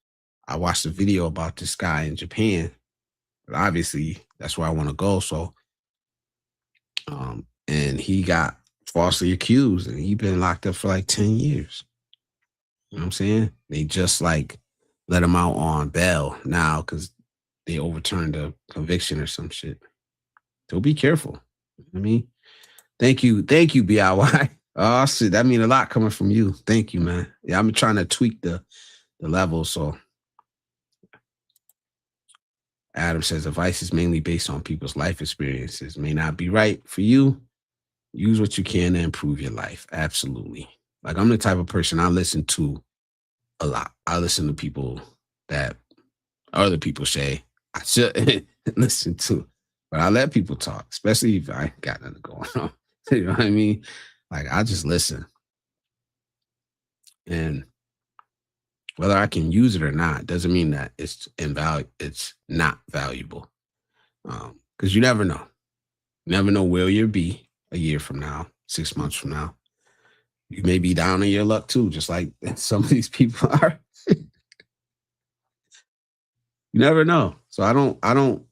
I watched a video about this guy in Japan. But obviously, that's where I want to go. So, and he got falsely accused, and he's been locked up for like 10 years. You know what I'm saying? They just like let him out on bail now because they overturned the conviction or some shit. So be careful. You know what I mean? Thank you, BIY. Oh, shit, that means a lot coming from you. Thank you, man. Yeah, I'm trying to tweak the level. So Adam says advice is mainly based on people's life experiences. May not be right for you. Use what you can to improve your life. Absolutely. Like I'm the type of person I listen to a lot. I listen to people that other people say I should listen to, but I let people talk, especially if I ain't got nothing going on. You know what I mean? Like I just listen, and whether I can use it or not doesn't mean that it's invaluable. It's not valuable, because you never know. You never know where you'll be a year from now, 6 months from now. You may be down in your luck too, just like some of these people are. You never know. So I don't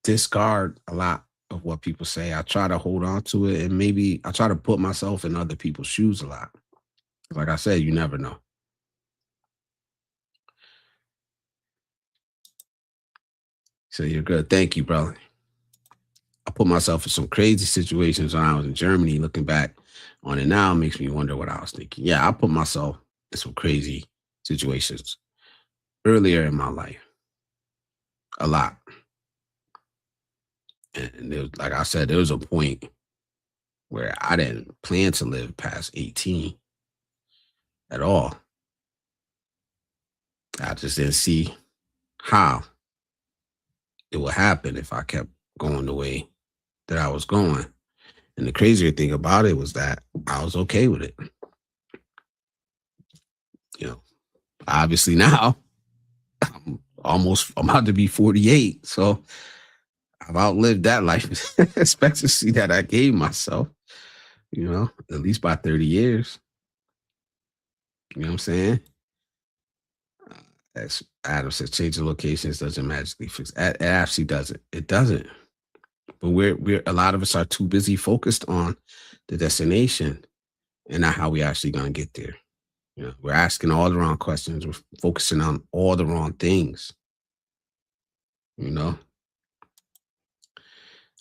discard a lot of what people say. I try to hold on to it, and maybe I try to put myself in other people's shoes a lot. Like I said, you never know. So you're good. Thank you, brother. I put myself in some crazy situations when I was in Germany. Looking back on it now makes me wonder what I was thinking. Yeah, I put myself in some crazy situations earlier in my life. A lot. And there was, like I said, there was a point where I didn't plan to live past 18 at all. I just didn't see how it would happen if I kept going the way that I was going. And the crazier thing about it was that I was okay with it. You know, obviously now I'm about to be 48. So I've outlived that life expectancy that I gave myself, at least by 30 years. You know what I'm saying? As Adam said, changing locations doesn't magically fix it. It actually doesn't. It doesn't. But we're a lot of us are too busy focused on the destination and not how we actually gonna get there. We're asking all the wrong questions. We're focusing on all the wrong things.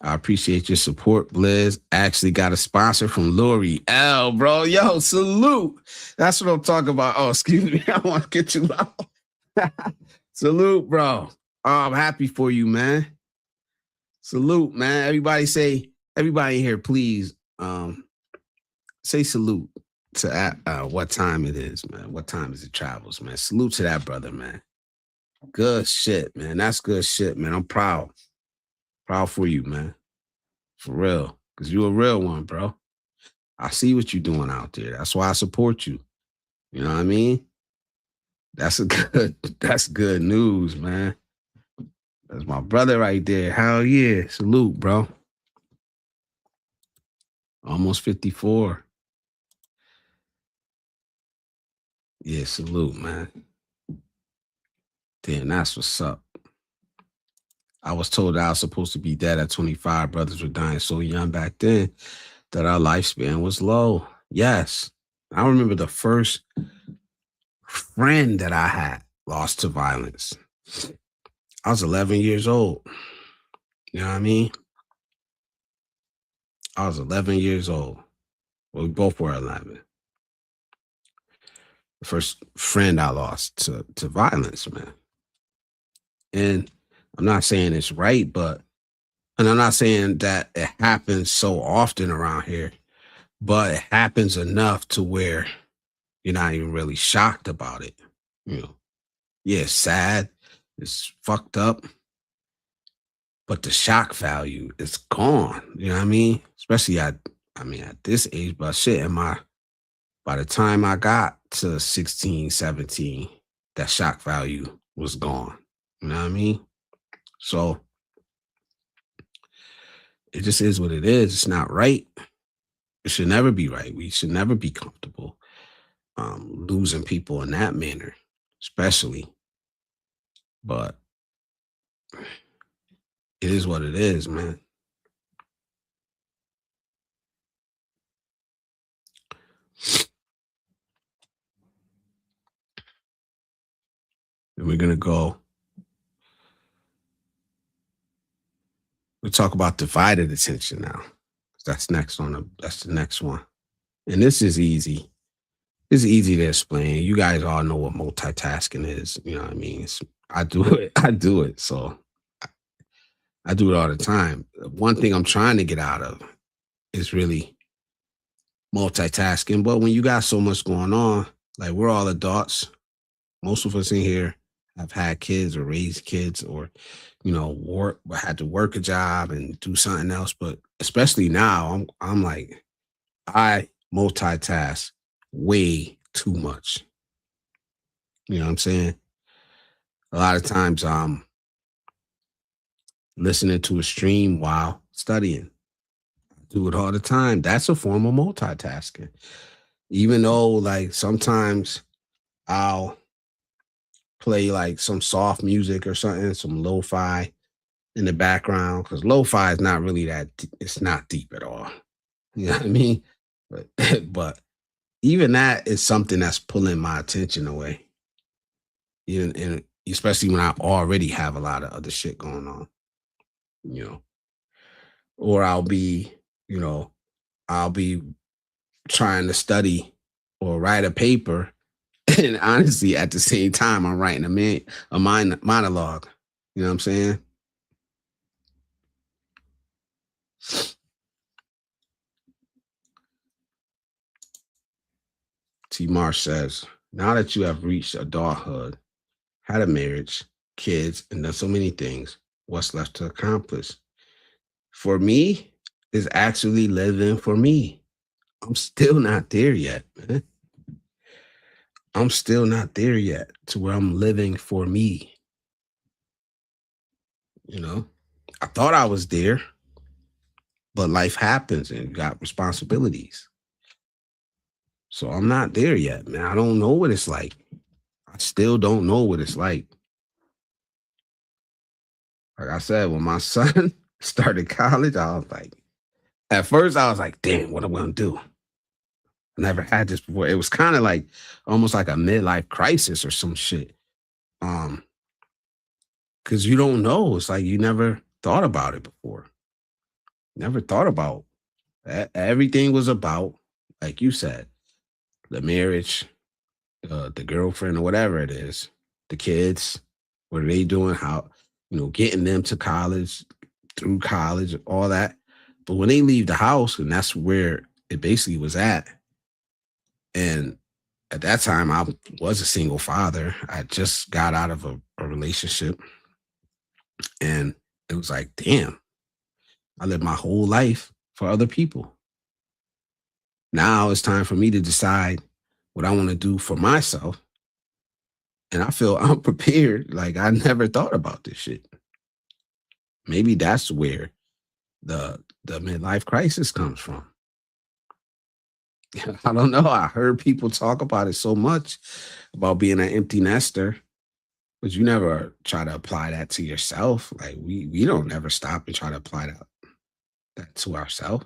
I appreciate your support, Blizz. Actually got a sponsor from Lori L, bro. Yo, salute. That's what I'm talking about. Oh, excuse me. I want to get you out. Salute, bro. Oh, I'm happy for you, man. Salute, man. Everybody here, please say salute to what time it is, man. What time is it travels, man? Salute to that brother, man. Good shit, man. That's good shit, man. I'm proud. Proud for you, man. For real. Because you're a real one, bro. I see what you're doing out there. That's why I support you. You know what I mean? That's good news, man. That's my brother right there. Hell yeah. Salute, bro. Almost 54. Yeah, salute, man. Damn, that's what's up. I was told that I was supposed to be dead at 25. Brothers were dying so young back then that our lifespan was low. Yes. I remember the first friend that I had lost to violence. I was 11 years old. You know what I mean? I was 11 years old. Well, we both were 11. The first friend I lost to violence, man. And I'm not saying it's right, and I'm not saying that it happens so often around here, but it happens enough to where you're not even really shocked about it. Yeah, it's sad, it's fucked up, but the shock value is gone. You know what I mean? Especially at this age, but shit, by the time I got to 16, 17, that shock value was gone. You know what I mean? So it just is what it is. It's not right. It should never be right. We should never be comfortable losing people in that manner, especially. But it is what it is, man. And we're going to go. We'll talk about divided attention now. That's that's the next one. And this is easy. It's easy to explain. You guys all know what multitasking is. You know what I mean? I do it. So I do it all the time. One thing I'm trying to get out of is really multitasking. But when you got so much going on, like we're all adults, most of us in here have had kids or raised kids or, work had to work a job and do something else. But especially now, I'm like, I multitask way too much. You know what I'm saying? A lot of times I'm listening to a stream while studying. I do it all the time. That's a form of multitasking. Even though like sometimes I'll play like some soft music or something, some lo-fi in the background, because lo-fi is not really it's not deep at all. You know what I mean? But but even that is something that's pulling my attention away. Even and especially when I already have a lot of other shit going on, you know. Or you know, I'll be trying to study or write a paper. And honestly, at the same time, I'm writing monologue. You know what I'm saying? T. Marsh says, now that you have reached adulthood, had a marriage, kids, and done so many things, what's left to accomplish? For me, is actually living for me. I'm still not there yet, man. I'm still not there yet to where I'm living for me. You know, I thought I was there, but life happens and you got responsibilities. So I'm not there yet, man. I don't know what it's like. I still don't know what it's like. Like I said, when my son started college, I was like, at first I was like, damn, what am I gonna do? I never had this before. It was kind of like almost like a midlife crisis or some shit. Um, because you don't know. It's like you never thought about it before. Never thought about everything was about, like you said, the marriage, the girlfriend or whatever it is, the kids, what are they doing? How, getting them to college, through college, all that. But when they leave the house, and that's where it basically was at. And at that time, I was a single father. I just got out of a relationship. And it was like, damn, I lived my whole life for other people. Now it's time for me to decide what I want to do for myself. And I feel I'm prepared. Like I never thought about this shit. Maybe that's where the midlife crisis comes from. I don't know. I heard people talk about it so much about being an empty nester, but you never try to apply that to yourself. Like we don't ever stop and try to apply that to ourselves.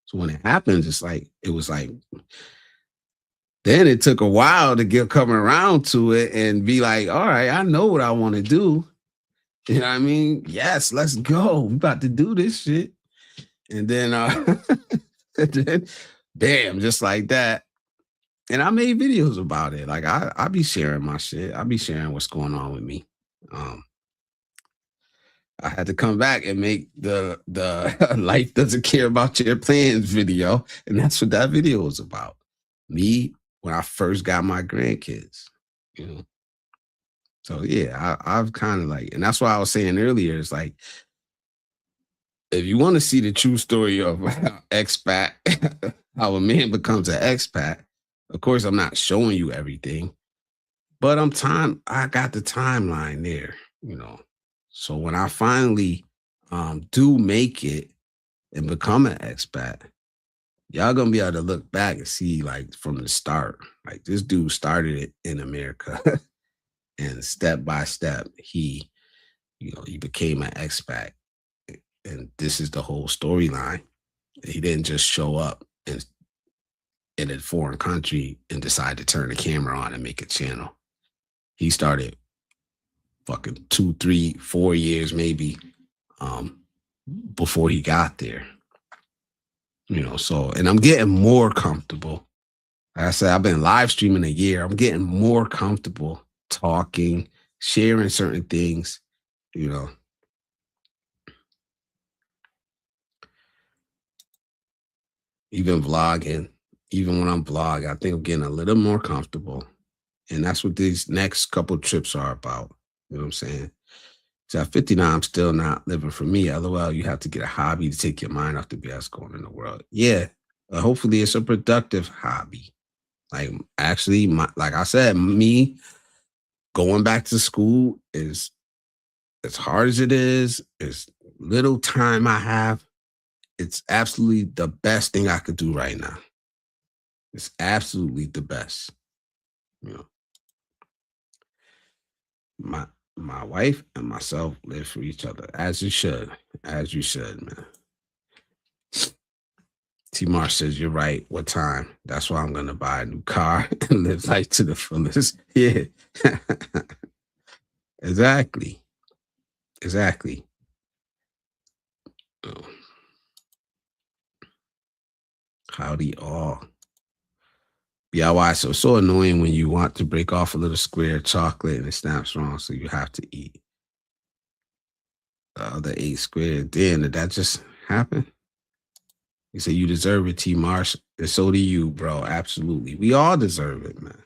So when it happens, it was like then it took a while to get coming around to it and be like, all right, I know what I want to do. You know what I mean? Yes, let's go. We about to do this shit. And then and then bam, just like that. And I made videos about it. Like I be sharing my shit. I be sharing what's going on with me. I had to come back and make the life doesn't care about your plans video. And that's what that video was about. Me when I first got my grandkids, you know. So yeah, I've kind of like, and that's why I was saying earlier, it's like, if you want to see the true story of expat, how a man becomes an expat, of course, I'm not showing you everything, but I got the timeline there, you know. So when I finally do make it and become an expat, y'all gonna be able to look back and see like from the start, like this dude started it in America and step by step, he became an expat. And this is the whole storyline. He didn't just show up in a foreign country and decide to turn the camera on and make a channel. He started fucking 2, 3, 4 years maybe before he got there. So, and I'm getting more comfortable. Like I said, I've been live streaming a year. I'm getting more comfortable talking, sharing certain things, you know. even vlogging, even when I'm vlogging, I think I'm getting a little more comfortable. And that's what these next couple trips are about. You know what I'm saying? So at 59, I'm still not living for me. LOL, you have to get a hobby to take your mind off the BS going in the world. Yeah. Hopefully it's a productive hobby. Like actually, like I said, me going back to school is as hard as it is, as little time I have, it's absolutely the best thing I could do right now. It's absolutely the best. You know, my my wife and myself live for each other, as you should, man. T Mars says you're right. What time? That's why I'm gonna buy a new car and live life to the fullest. Yeah, exactly, exactly. Oh, howdy all. Yeah, why? So it's so annoying when you want to break off a little square of chocolate and it snaps wrong, so you have to eat the other 8 squares. Then did that just happen? You say you deserve it, T Marsh, and so do you, bro. Absolutely. We all deserve it, man.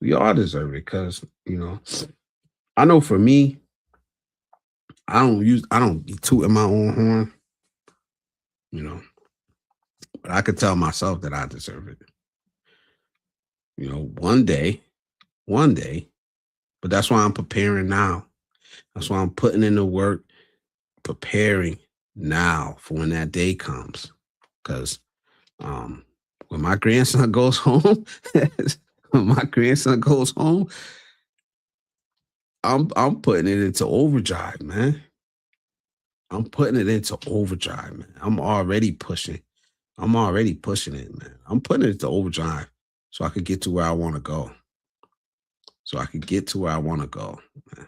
We all deserve it because, I know for me, I don't be tooting my own horn, you know, but I could tell myself that I deserve it. One day, but that's why I'm preparing now. That's why I'm putting in the work, preparing now for when that day comes. Because when my grandson goes home, I'm putting it into overdrive, man. I'm putting it into overdrive, man. I'm already pushing it, man. I'm putting it into overdrive so I could get to where I want to go. Man.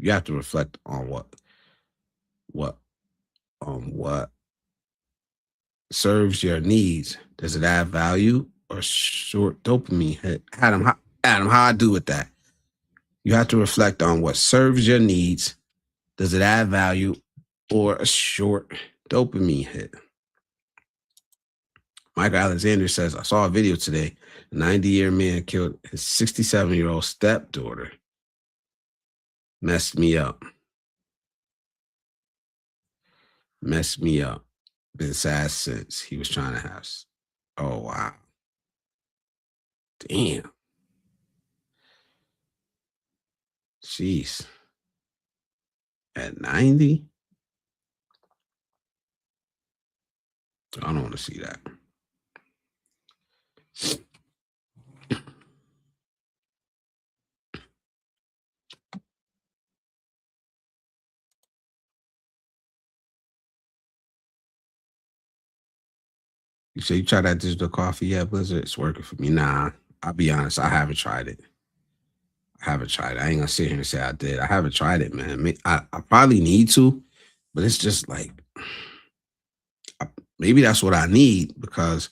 You have to reflect on what serves your needs. Does it add value or short dopamine hit? Adam, how I do with that? You have to reflect on what serves your needs. Does it add value or a short dopamine hit? Mike Alexander says, I saw a video today. A 90-year man killed his 67-year-old stepdaughter. Messed me up. Been sad since. He was trying to have. Oh, wow. Damn. Jeez. At 90? I don't want to see that. You say you tried that digital coffee? Yeah, Blizzard, it's working for me. Nah, I'll be honest, I haven't tried it. I ain't gonna sit here and say I did. I haven't tried it, man. I probably need to, but it's just like, maybe that's what I need because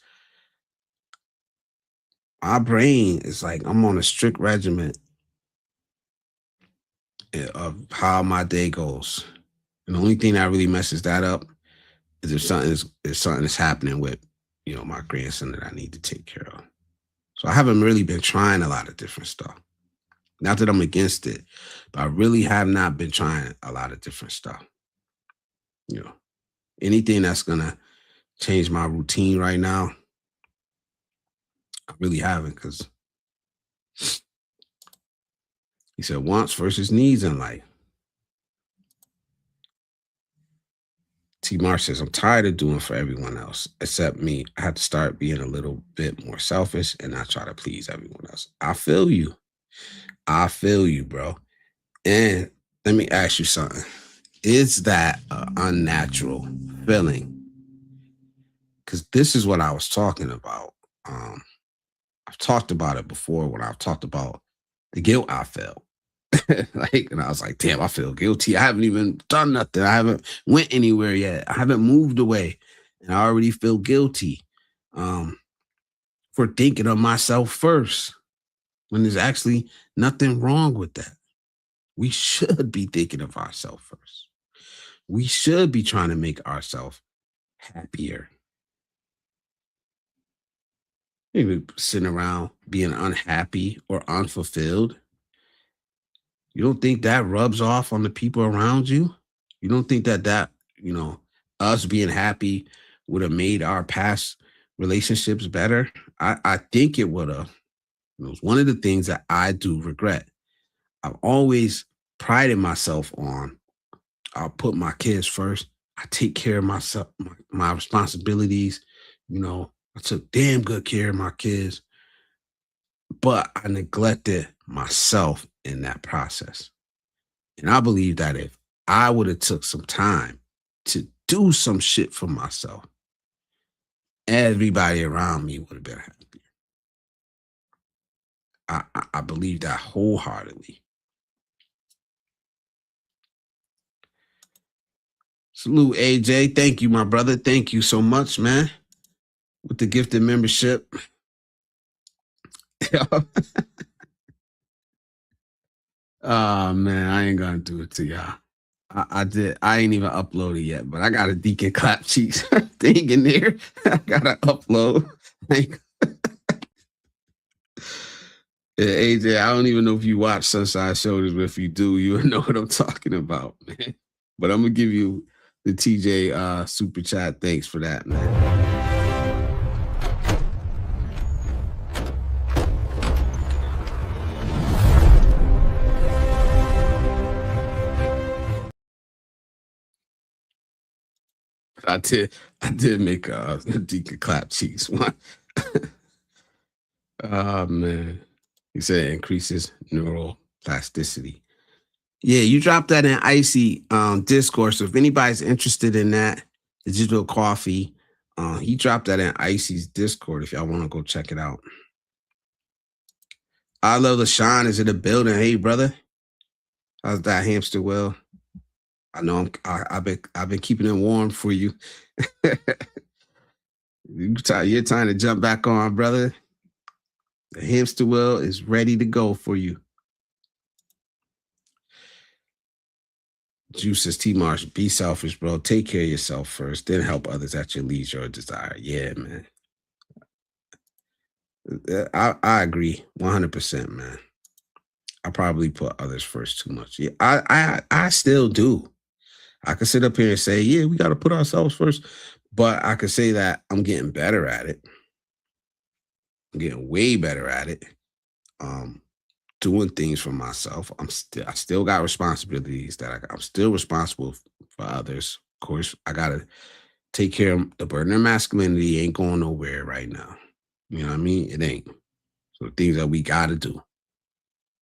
my brain is like, I'm on a strict regimen of how my day goes. And the only thing that really messes that up is if something is happening with, my grandson that I need to take care of. So I haven't really been trying a lot of different stuff. Not that I'm against it, but I really have not been trying a lot of different stuff. Anything that's gonna change my routine right now, I really haven't, because he said wants versus needs in life. T. Marsh says, I'm tired of doing for everyone else except me. I have to start being a little bit more selfish and not try to please everyone else. I feel you, bro. And let me ask you something. Is that an unnatural feeling? Because this is what I was talking about. I've talked about it before when I've talked about the guilt I felt. And I was like, damn, I feel guilty. I haven't even done nothing. I haven't went anywhere yet. I haven't moved away. And I already feel guilty for thinking of myself first when there's actually nothing wrong with that. We should be thinking of ourselves first. we should be trying to make ourselves happier. Maybe sitting around being unhappy or unfulfilled. You don't think that rubs off on the people around you? You don't think that, you know, us being happy would have made our past relationships better? I think it would have. It was one of the things that I do regret. I've always prided myself on I'll put my kids first. I take care of myself, my responsibilities. You know, I took damn good care of my kids, but I neglected myself in that process. And I believe that if I would have took some time to do some shit for myself, everybody around me would have been happy. I believe that wholeheartedly. Salute, AJ. Thank you, my brother. Thank you so much, man. With the gifted membership. Oh man, I ain't gonna do it to y'all. I did. I ain't even uploaded yet, but I got a Deacon Clap Cheeks thing in there. I gotta upload. Yeah, AJ, I don't even know if you watch Sunshine Shoulders, but if you do, you know what I'm talking about, man. But I'm gonna give you the TJ super chat. Thanks for that, man. I did make a Deacon Clap Cheeks one. Oh man. He said it increases neural plasticity. Yeah, you dropped that in Icy Discord. So if anybody's interested in that, digital coffee, he dropped that in Icy's Discord if y'all want to go check it out. I love the shine is in the building. Hey brother. How's that hamster well? I know I've been keeping it warm for you. You're trying to jump back on, brother. The hamster wheel is ready to go for you. Juice says T Marsh, be selfish, bro. Take care of yourself first, then help others at your leisure or desire. Yeah, man. I agree 100%, man. I probably put others first too much. Yeah, I still do. I could sit up here and say, yeah, we got to put ourselves first, but I could say that I'm getting better at it. I'm getting way better at it. Doing things for myself. I still got responsibilities that I'm still responsible for others. Of course, I gotta take care of the burden of masculinity. Ain't going nowhere right now. You know what I mean? It ain't. So things that we gotta do.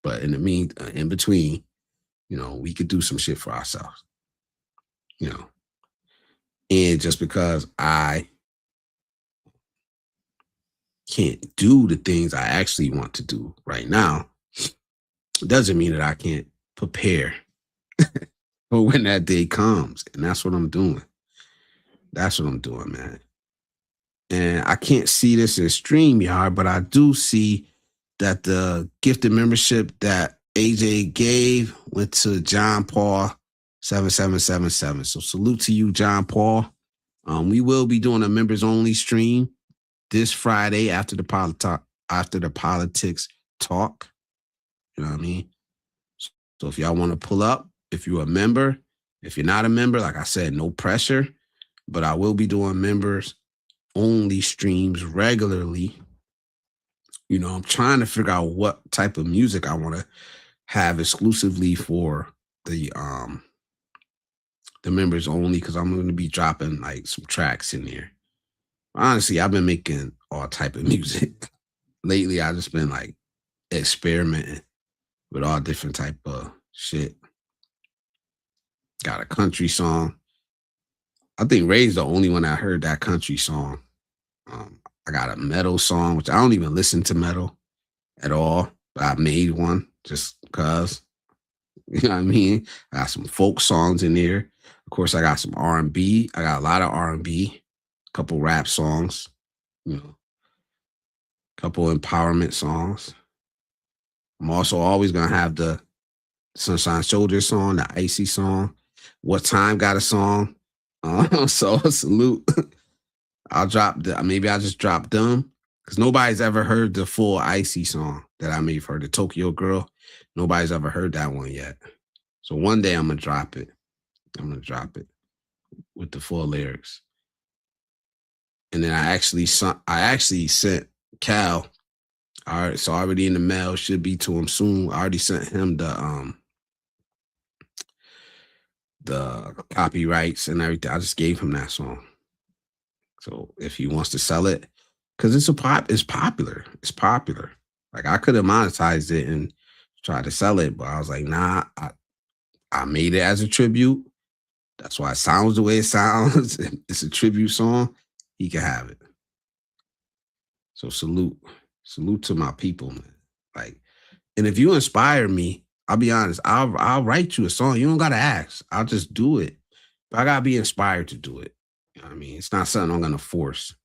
But in between, you know, we could do some shit for ourselves. You know, and just because I can't do the things I actually want to do right now doesn't mean that I can't prepare for when that day comes. And that's what I'm doing. That's what I'm doing, man. And I can't see this in StreamYard, but I do see that the gifted membership that AJ gave went to John Paul 7777. So salute to you, John Paul. We will be doing a members only stream this Friday after the politics talk. You know what I mean? So if y'all want to pull up, if you're a member, if you're not a member, like I said, no pressure, but I will be doing members only streams regularly. You know, I'm trying to figure out what type of music I want to have exclusively for the members only, because I'm going to be dropping like some tracks in there. Honestly, I've been making all type of music. Lately, I've just been like experimenting with all different type of shit. Got a country song. I think Ray's the only one I heard that country song. I got a metal song, which I don't even listen to metal at all, but I made one just because. You know what I mean? I got some folk songs in there. Of course, I got some R&B. I got a lot of R&B, a couple rap songs, you know, a couple empowerment songs. I'm also always going to have the Sunshine Shoulders song, the Icy song. What Time got a song. So salute. Maybe I'll just drop them because nobody's ever heard the full Icy song that I made for her, the Tokyo Girl. Nobody's ever heard that one yet. So one day I'm gonna drop it. I'm gonna drop it with the full lyrics. And then I actually sent Cal. All right, so already in the mail, should be to him soon. I already sent him the copyrights and everything. I just gave him that song. So if he wants to sell it, because it's popular. It's popular. Like I could have monetized it and tried to sell it, but I was like, nah, I made it as a tribute. That's why it sounds the way it sounds. It's a tribute song. He can have it. So salute to my people, man. Like, and if you inspire me, I'll be honest, I'll write you a song. You don't gotta ask. I'll just do it. But I gotta be inspired to do it. You know what I mean? It's not something I'm gonna force.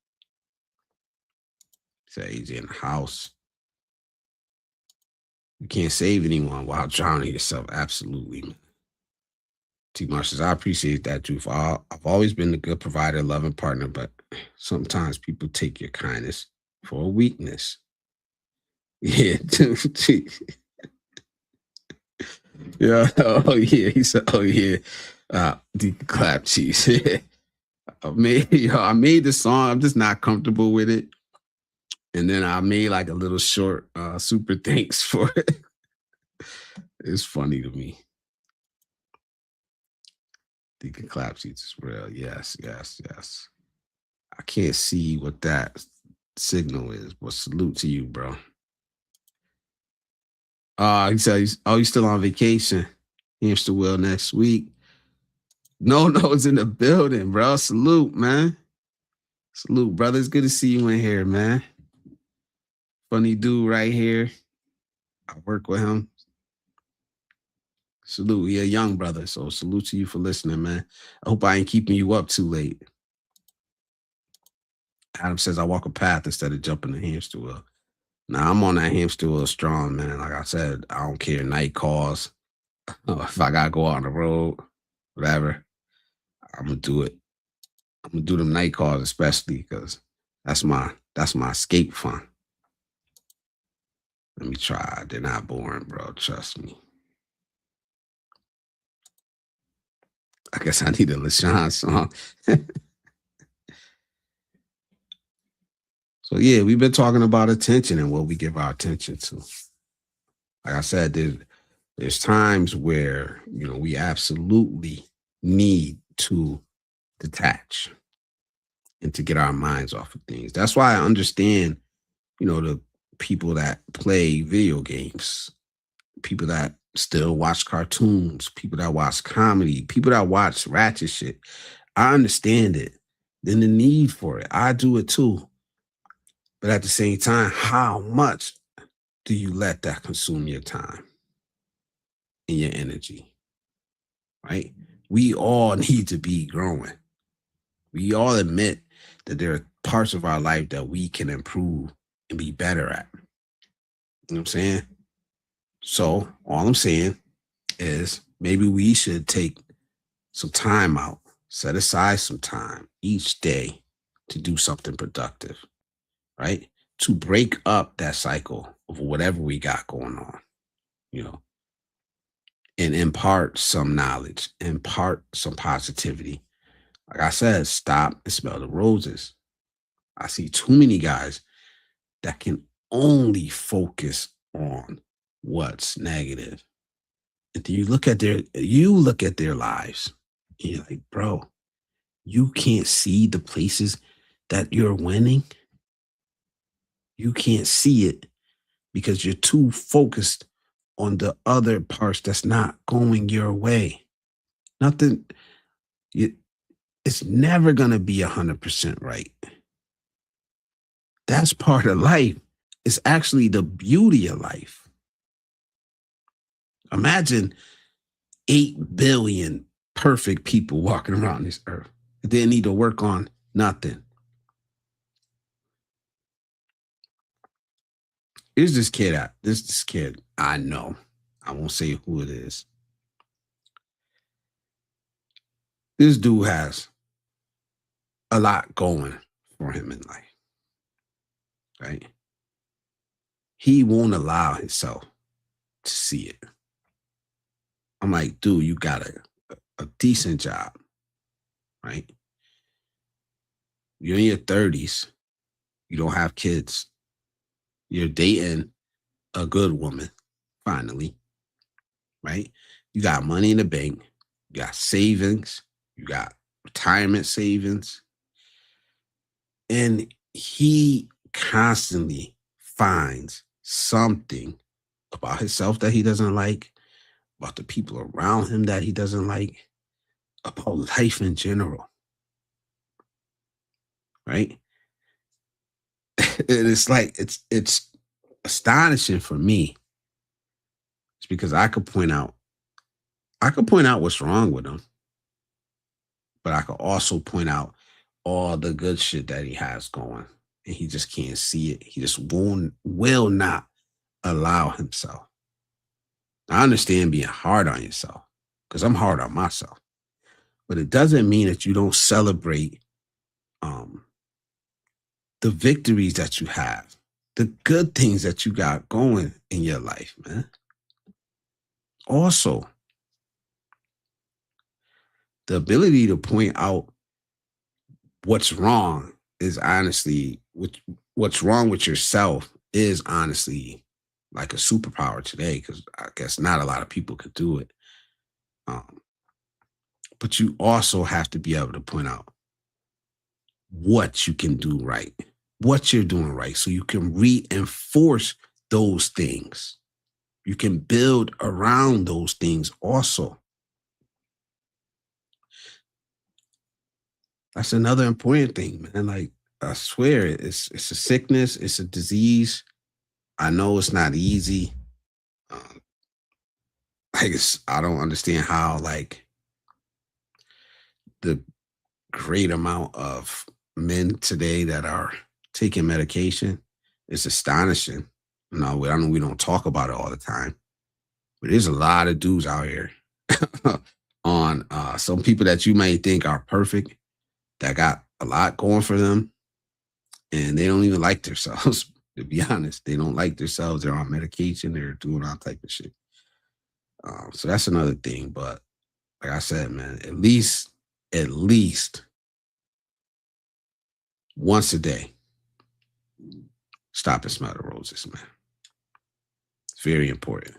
Say he's in the house. You can't save anyone while drowning yourself. Absolutely, man. T. Marshalls, I appreciate that, Juice. I've always been a good provider, loving partner, but sometimes people take your kindness for a weakness. Yeah, yeah. Oh yeah. He said, "Oh yeah." The clap cheese. I made the song. I'm just not comfortable with it, and then I made like a little short super thanks for it. It's funny to me. The clap cheese is real. Yes. I can't see what that signal is, but salute to you, bro. He said he's still on vacation. Hamster Wheel next week. No, it's in the building, bro. Salute, man. Salute, brother. It's good to see you in here, man. Funny dude right here. I work with him. Salute. He a young brother, so salute to you for listening, man. I hope I ain't keeping you up too late. Adam says I walk a path instead of jumping the hamster wheel. Now I'm on that hamster wheel strong, man. Like I said, I don't care. Night calls. If I gotta go out on the road, whatever, I'm gonna do it. I'm gonna do them night calls, especially because that's my escape fun. Let me try. They're not boring, bro. Trust me. I guess I need a LaShawn song. So yeah, we've been talking about attention and what we give our attention to. Like I said, there's times where we absolutely need to detach and to get our minds off of things. That's why I understand, the people that play video games, people that still watch cartoons, people that watch comedy, people that watch ratchet shit. I understand it. Then the need for it. I do it too. But at the same time, how much do you let that consume your time and your energy? Right? We all need to be growing. We all admit that there are parts of our life that we can improve and be better at. You know what I'm saying? So all I'm saying is maybe we should take some time out, set aside some time each day to do something productive, right? To break up that cycle of whatever we got going on, and impart some knowledge, impart some positivity. Like I said, stop and smell the roses. I see too many guys that can only focus on what's negative. And then you look at their lives, and you're like, bro, you can't see the places that you're winning. You can't see it because you're too focused on the other parts that's not going your way. It's never going to be 100% right. That's part of life. It's actually the beauty of life. Imagine 8 billion perfect people walking around this earth. They didn't need to work on nothing. Here's this kid I know. I won't say who it is. This dude has a lot going for him in life, right? He won't allow himself to see it. I'm like, dude, you got a decent job, right? You're in your 30s. You don't have kids. You're dating a good woman, finally, right? You got money in the bank. You got savings. You got retirement savings. And he constantly finds something about himself that he doesn't like, about the people around him that he doesn't like, about life in general, right? And it's like it's astonishing for me. It's because I could point out what's wrong with him, but I could also point out all the good shit that he has going. And he just can't see it. He just will not allow himself. I understand being hard on yourself because I'm hard on myself. But it doesn't mean that you don't celebrate um, the victories that you have, the good things that you got going in your life, man. Also, the ability to point out what's wrong is honestly what's wrong with yourself is honestly like a superpower today because I guess not a lot of people could do it. Um, but you also have to be able to point out what you can do right, what you're doing right, so you can reinforce those things. You can build around those things also. That's another important thing, man. Like I swear, it's a sickness, it's a disease. I know it's not easy. Um, I don't understand how like the great amount of men today that are taking medication is astonishing. I know we don't talk about it all the time, but there's a lot of dudes out here on some people that you may think are perfect that got a lot going for them and they don't even like themselves. To be honest, they don't like themselves. They're on medication. They're doing all type of shit. So that's another thing. But like I said, man, at least once a day, stop and smell the roses, man. It's very important.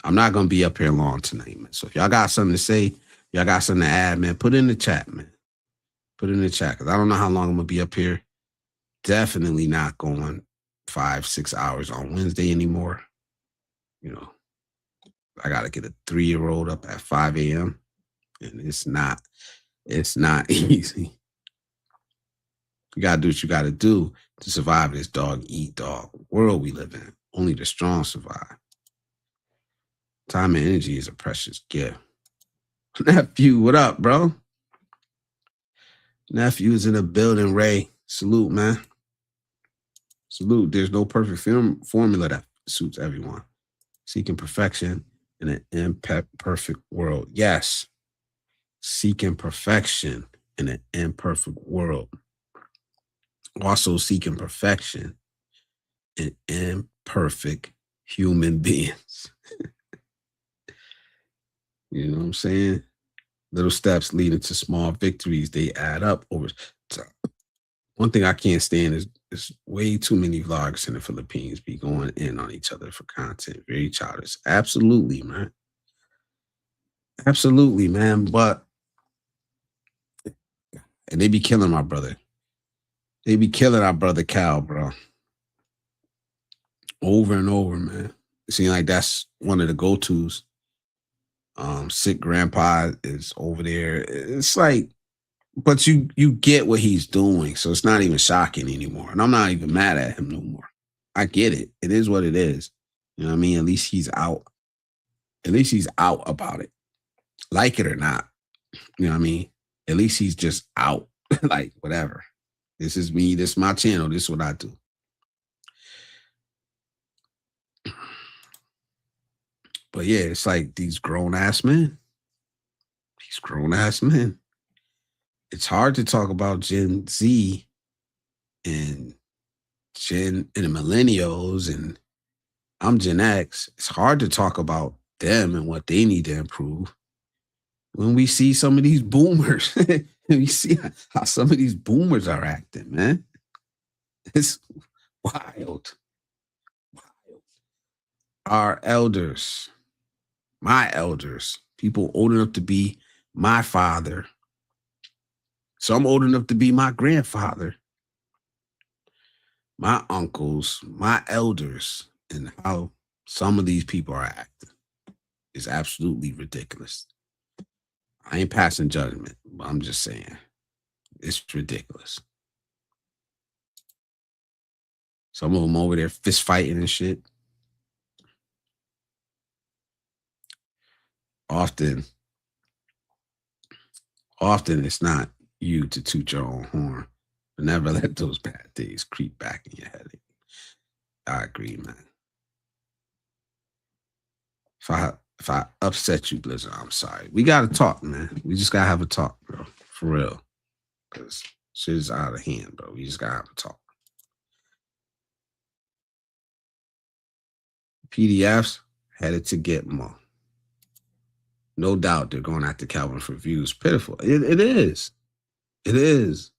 I'm not gonna be up here long tonight, man. So if y'all got something to say, y'all got something to add, man, put it in the chat, man. Put it in the chat because I don't know how long I'm gonna be up here. Definitely not going 5-6 hours on Wednesday anymore. You know, I gotta get a 3-year-old up at 5 a.m. and it's not easy. You gotta do what you gotta do to survive this dog eat dog world we live in. Only the strong survive. Time and energy is a precious gift. Nephew, what up, bro? Nephew's in the building, Ray. Salute, man. Salute. There's no perfect formula that suits everyone. Seeking perfection in an imperfect world. Yes. Seeking perfection in an imperfect world. Also seeking perfection in imperfect human beings. You know what I'm saying? Little steps leading to small victories. They add up over time. One thing I can't stand is way too many vloggers in the Philippines be going in on each other for content. Very childish. Absolutely, man. Absolutely, man. And they be killing my brother. They be killing our brother Cal, bro. Over and over, man. It seems like that's one of the go-tos. Sick grandpa is over there. It's like, but you get what he's doing, so it's not even shocking anymore. And I'm not even mad at him no more. I get it. It is what it is. You know what I mean? At least he's out. At least he's out about it. Like it or not. You know what I mean? At least he's just out. Like, whatever. This is me. This is my channel. This is what I do. But yeah, it's like these grown ass men. These grown ass men. it's hard to talk about Gen Z and the millennials, and I'm Gen X. It's hard to talk about them and what they need to improve when we see some of these boomers. We see how some of these boomers are acting, man. It's wild. Our elders, my elders, people old enough to be my father, some old enough to be my grandfather, my uncles, my elders, and how some of these people are acting is absolutely ridiculous. I ain't passing judgment, but I'm just saying it's ridiculous. Some of them over there fist fighting and shit. Often it's not you to toot your own horn, but never let those bad days creep back in your head. I agree, man. If I upset you, Blizzard, I'm sorry. We gotta talk, man. We just gotta have a talk, bro. For real. Because shit is out of hand, bro. We just gotta have a talk. PDFs headed to Gitmo. No doubt they're going after Calvin for views. Pitiful. It is. It is.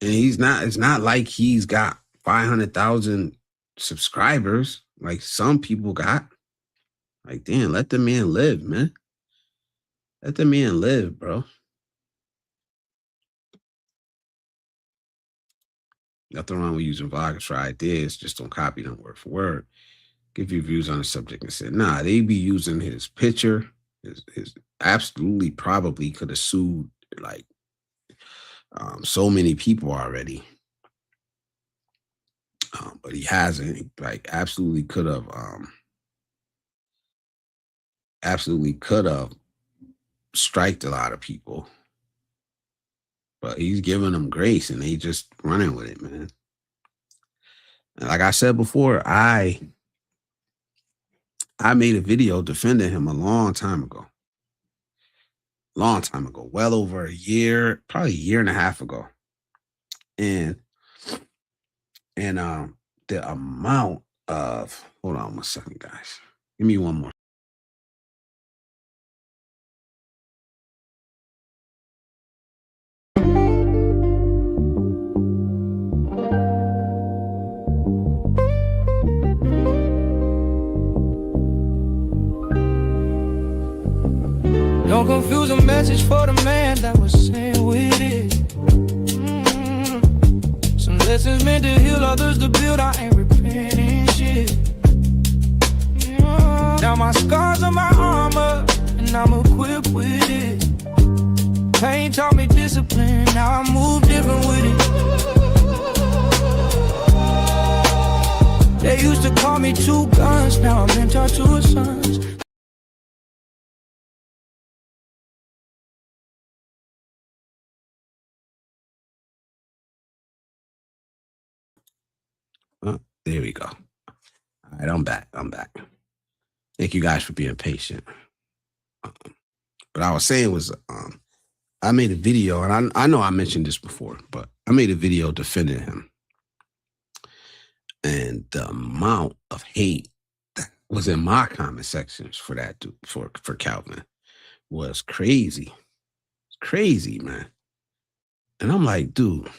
And it's not like he's got 500,000 subscribers like some people got. Like, damn, let the man live, man. Let the man live, bro. Nothing wrong with using vloggers for ideas. Just don't copy them word for word. Give you views on the subject and say, nah, they be using his picture. His absolutely probably could have sued like so many people already. But he hasn't. He, like, absolutely could have striked a lot of people. But he's giving them grace and they just running with it, man. And like I said before, I made a video defending him a long time ago. Well over a year, probably a year and a half ago. And the amount of, hold on 1 second, guys. Give me one more. Don't confuse a message for the man that was saying with it. Some lessons meant to heal, others to build. I ain't repenting shit. Now my scars are my armor, and I'm equipped with it. Pain taught me discipline, now I move different with it. They used to call me two guns, now I'm mentor to a sons. Oh, there we go. All right, I'm back. Thank you guys for being patient. What I was saying was, I made a video, and I know I mentioned this before, but I made a video defending him. And the amount of hate that was in my comment sections for that dude, for Calvin, was crazy. It's crazy, man. And I'm like, dude,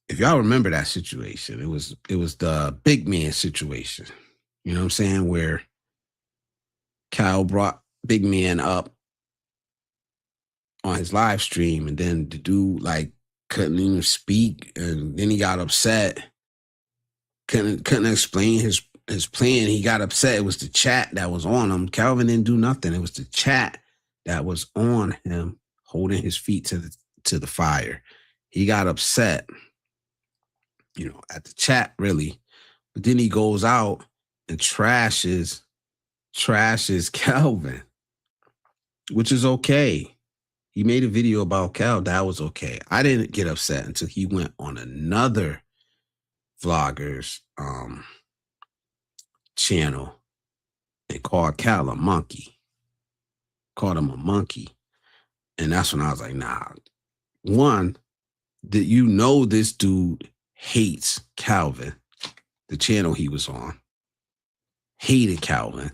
if y'all remember that situation, it was the big man situation. You know what I'm saying? Where Kyle brought big man up on his live stream, and then the dude like couldn't even speak, and then he got upset. Couldn't explain his plan. He got upset. It was the chat that was on him. Calvin didn't do nothing. It was the chat that was on him, holding his feet to the fire. He got upset, you know, at the chat, really. But then he goes out and trashes Calvin, which is okay. He made a video about Cal. That was okay. I didn't get upset until he went on another vlogger's channel and called Cal a monkey. Called him a monkey. And that's when I was like, nah. One, that you know this dude hates Calvin, the channel he was on. Hated Calvin.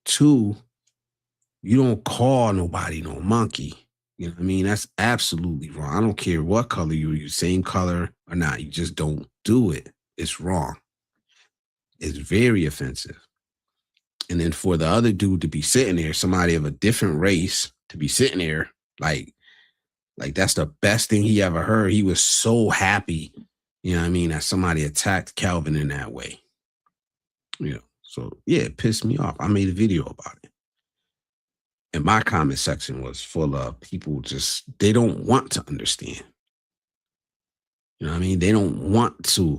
Two, you don't call nobody no monkey. You know what I mean? That's absolutely wrong. I don't care what color you same color or not. You just don't do it. It's wrong. It's very offensive. And then for the other dude to be sitting there, somebody of a different race, to be sitting there, like that's the best thing he ever heard. He was so happy, you know what I mean, that somebody attacked Calvin in that way. You know, so yeah, it pissed me off. I made a video about it. And my comment section was full of people they don't want to understand. You know what I mean? They don't want to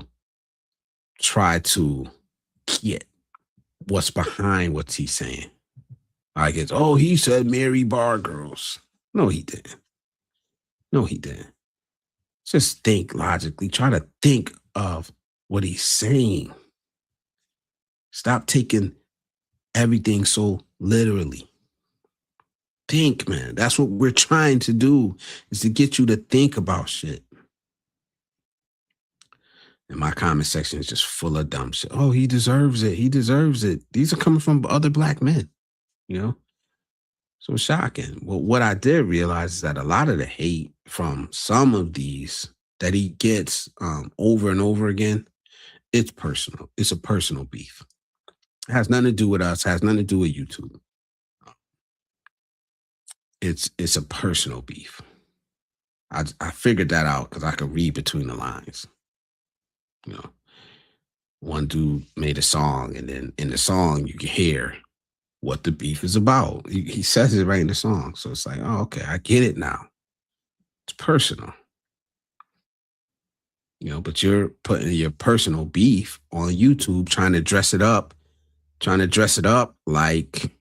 try to get what's behind what he's saying. Like it's, oh, he said marry bar girls. No, he didn't. No, he didn't. Just think logically. Try to think of what he's saying. Stop taking everything so literally. Think, man. That's what we're trying to do, is to get you to think about shit. And my comment section is just full of dumb shit. Oh, he deserves it. He deserves it. These are coming from other black men, you know? So shocking. Well, what I did realize is that a lot of the hate from some of these that he gets over and over again, it's personal. It's a personal beef. It has nothing to do with us. It has nothing to do with YouTube. It's a personal beef. I figured that out because I could read between the lines. You know, one dude made a song, and then in the song you can hear what the beef is about. He says it right in the song. So it's like, oh, okay, I get it now. It's personal. You know, but you're putting your personal beef on YouTube, trying to dress it up like,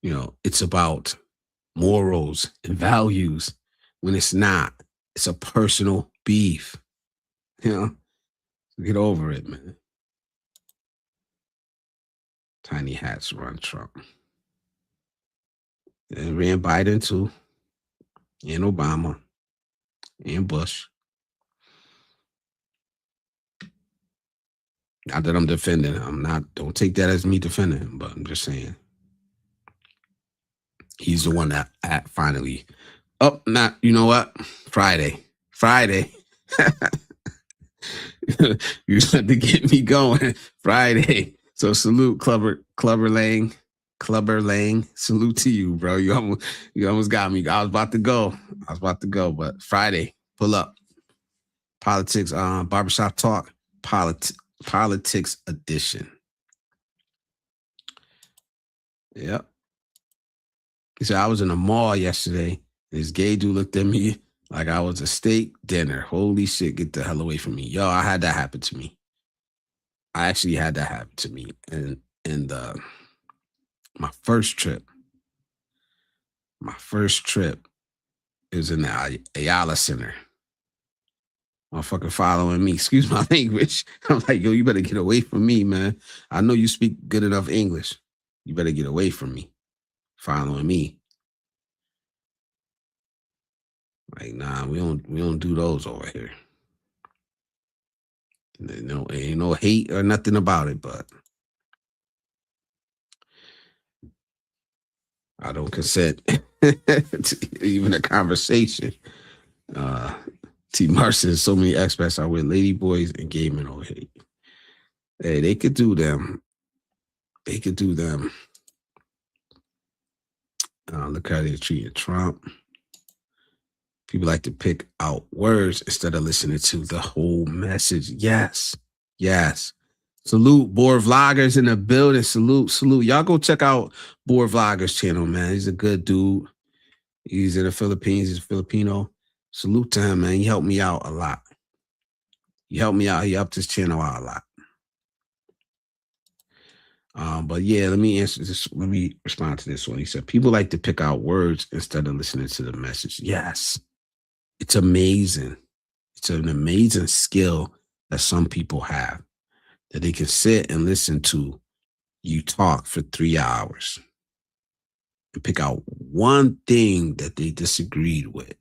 you know, it's about morals and values, when it's not. It's a personal beef. You know, get over it, man. Tiny hats run Trump. And ran Biden too, and Obama, and Bush. Not that I'm defending him. Don't take that as me defending him, but I'm just saying. He's the one that finally, you know what? Friday. You had to get me going. Friday. So salute Clubber Lang. Salute to you, bro. You almost got me. I was about to go, but Friday, pull up. Politics, barbershop talk, politics edition. Yep. He said, I was in the mall yesterday, and this gay dude looked at me like I was a steak dinner. Holy shit, get the hell away from me. Yo, I had that happen to me. I actually had that happen to me. And my first trip is in the Ayala Center. Motherfucker following me. Excuse my language. I'm like, yo, you better get away from me, man. I know you speak good enough English. You better get away from me. Following me. Like, nah, we don't do those over here. Ain't no hate or nothing about it, but I don't consent to even a conversation. T. Marson, so many experts are with lady boys and gay men over here. Hey, they could do them. Look how they're treating Trump. People like to pick out words instead of listening to the whole message. Yes. Salute Boar Vloggers in the building. Salute. Y'all go check out Boar Vloggers channel, man. He's a good dude. He's in the Philippines. He's Filipino. Salute to him, man. He helped me out a lot. He helped his channel out a lot. But yeah, let me answer this. Let me respond to this one. He said, people like to pick out words instead of listening to the message. Yes. It's amazing. It's an amazing skill that some people have, that they can sit and listen to you talk for 3 hours and pick out one thing that they disagreed with.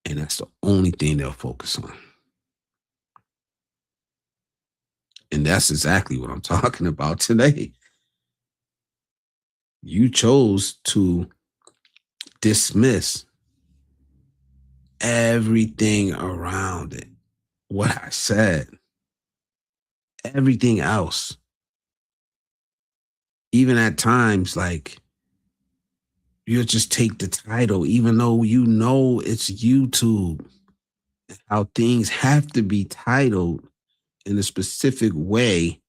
And that's the only thing they'll focus on. And that's exactly what I'm talking about today. You chose to dismiss everything around it. What I said, everything else. Even at times, like, you'll just take the title, even though you know it's YouTube, how things have to be titled in a specific way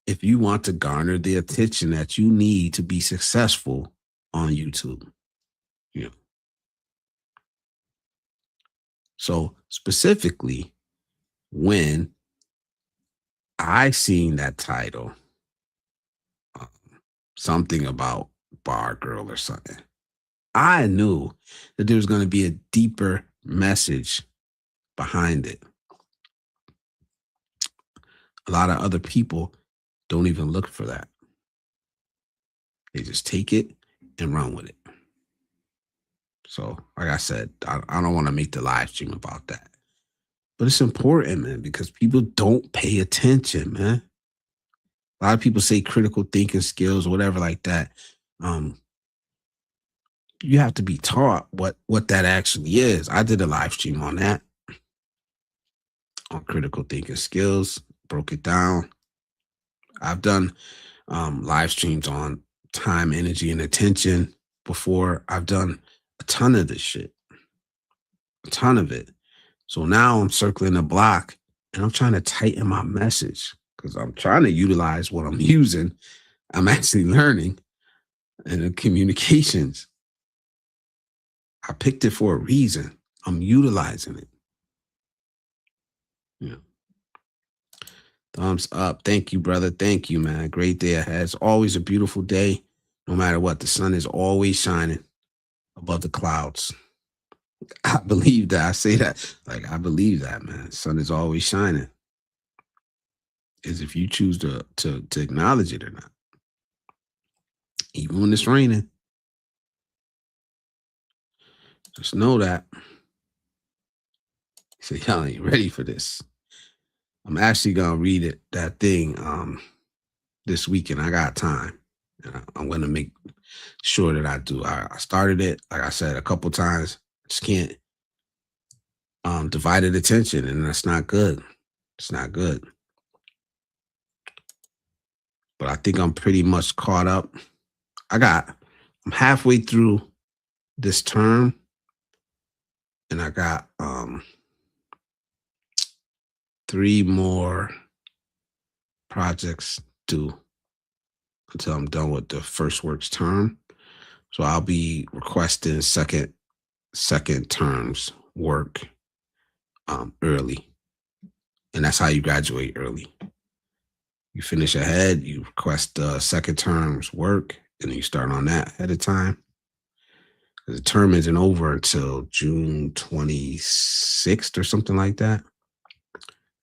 if you want to garner the attention that you need to be successful on YouTube. You know. So specifically, when I seen that title, um, something about bar girl or something, I knew that there was going to be a deeper message behind it. A lot of other people don't even look for that. They just take it and run with it. So, like I said, I don't want to make the live stream about that. But it's important, man, because people don't pay attention, man. A lot of people say critical thinking skills or whatever like that. You have to be taught what that actually is. I did a live stream on that, on critical thinking skills, broke it down. I've done live streams on time, energy, and attention before. I've done a ton of this shit, a ton of it. So now I'm circling the block and I'm trying to tighten my message because I'm trying to utilize what I'm using. I'm actually learning in the communications. I picked it for a reason. I'm utilizing it. Yeah. Thumbs up. Thank you, brother. Thank you, man. Great day ahead. It's always a beautiful day. No matter what, the sun is always shining above the clouds. I believe that. I say that. Like, I believe that, man. The sun is always shining. Is if you choose to acknowledge it or not. Even when it's raining. Just know that. So y'all ain't ready for this. I'm actually gonna read it, that thing, this weekend. I got time. And I'm gonna make sure that I do. I started it, like I said, a couple times. Just can't divided attention, and that's not good. It's not good. But I think I'm pretty much caught up. I'm halfway through this term, and I got 3 more projects due until I'm done with the first works term. So I'll be requesting second terms work early. And that's how you graduate early. You finish ahead, you request second terms work, and you start on that ahead of time. The term isn't over until June 26th or something like that.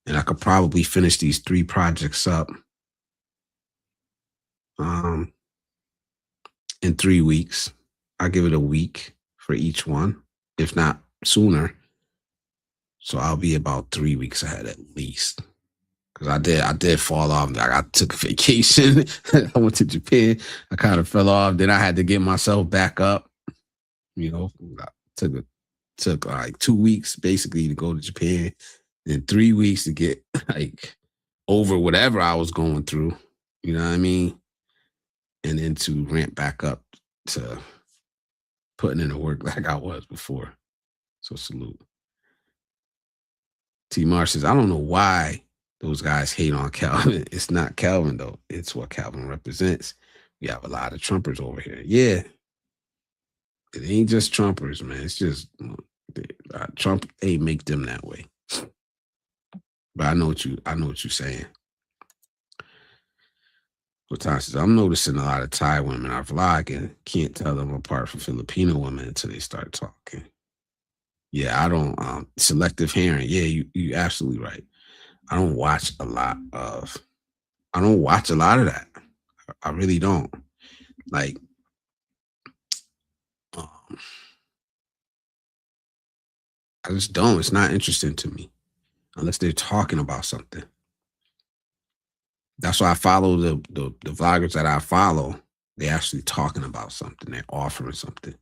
And I could probably finish these 3 projects up in 3 weeks. I'll give it a week for each one, if not sooner. So I'll be about 3 weeks ahead at least. Because I did fall off. I took a vacation. I went to Japan. I kind of fell off. Then I had to get myself back up. You know, I took like 2 weeks basically to go to Japan, and 3 weeks to get like over whatever I was going through. You know what I mean? And then to ramp back up to putting in the work like I was before. So salute. T. Marsh says, I don't know why those guys hate on Calvin. It's not Calvin, though. It's what Calvin represents. We have a lot of Trumpers over here. Yeah. It ain't just Trumpers, man. It's just Trump ain't make them that way. But I know what you're saying. Latasha says, I'm noticing a lot of Thai women are vlogging. Can't tell them apart from Filipino women until they start talking. Yeah, I don't selective hearing. Yeah, you absolutely right. I don't watch a lot of that. I really don't. Like, I just don't. It's not interesting to me unless they're talking about something. That's why I follow the vloggers that I follow. They actually talking about something. They're offering something.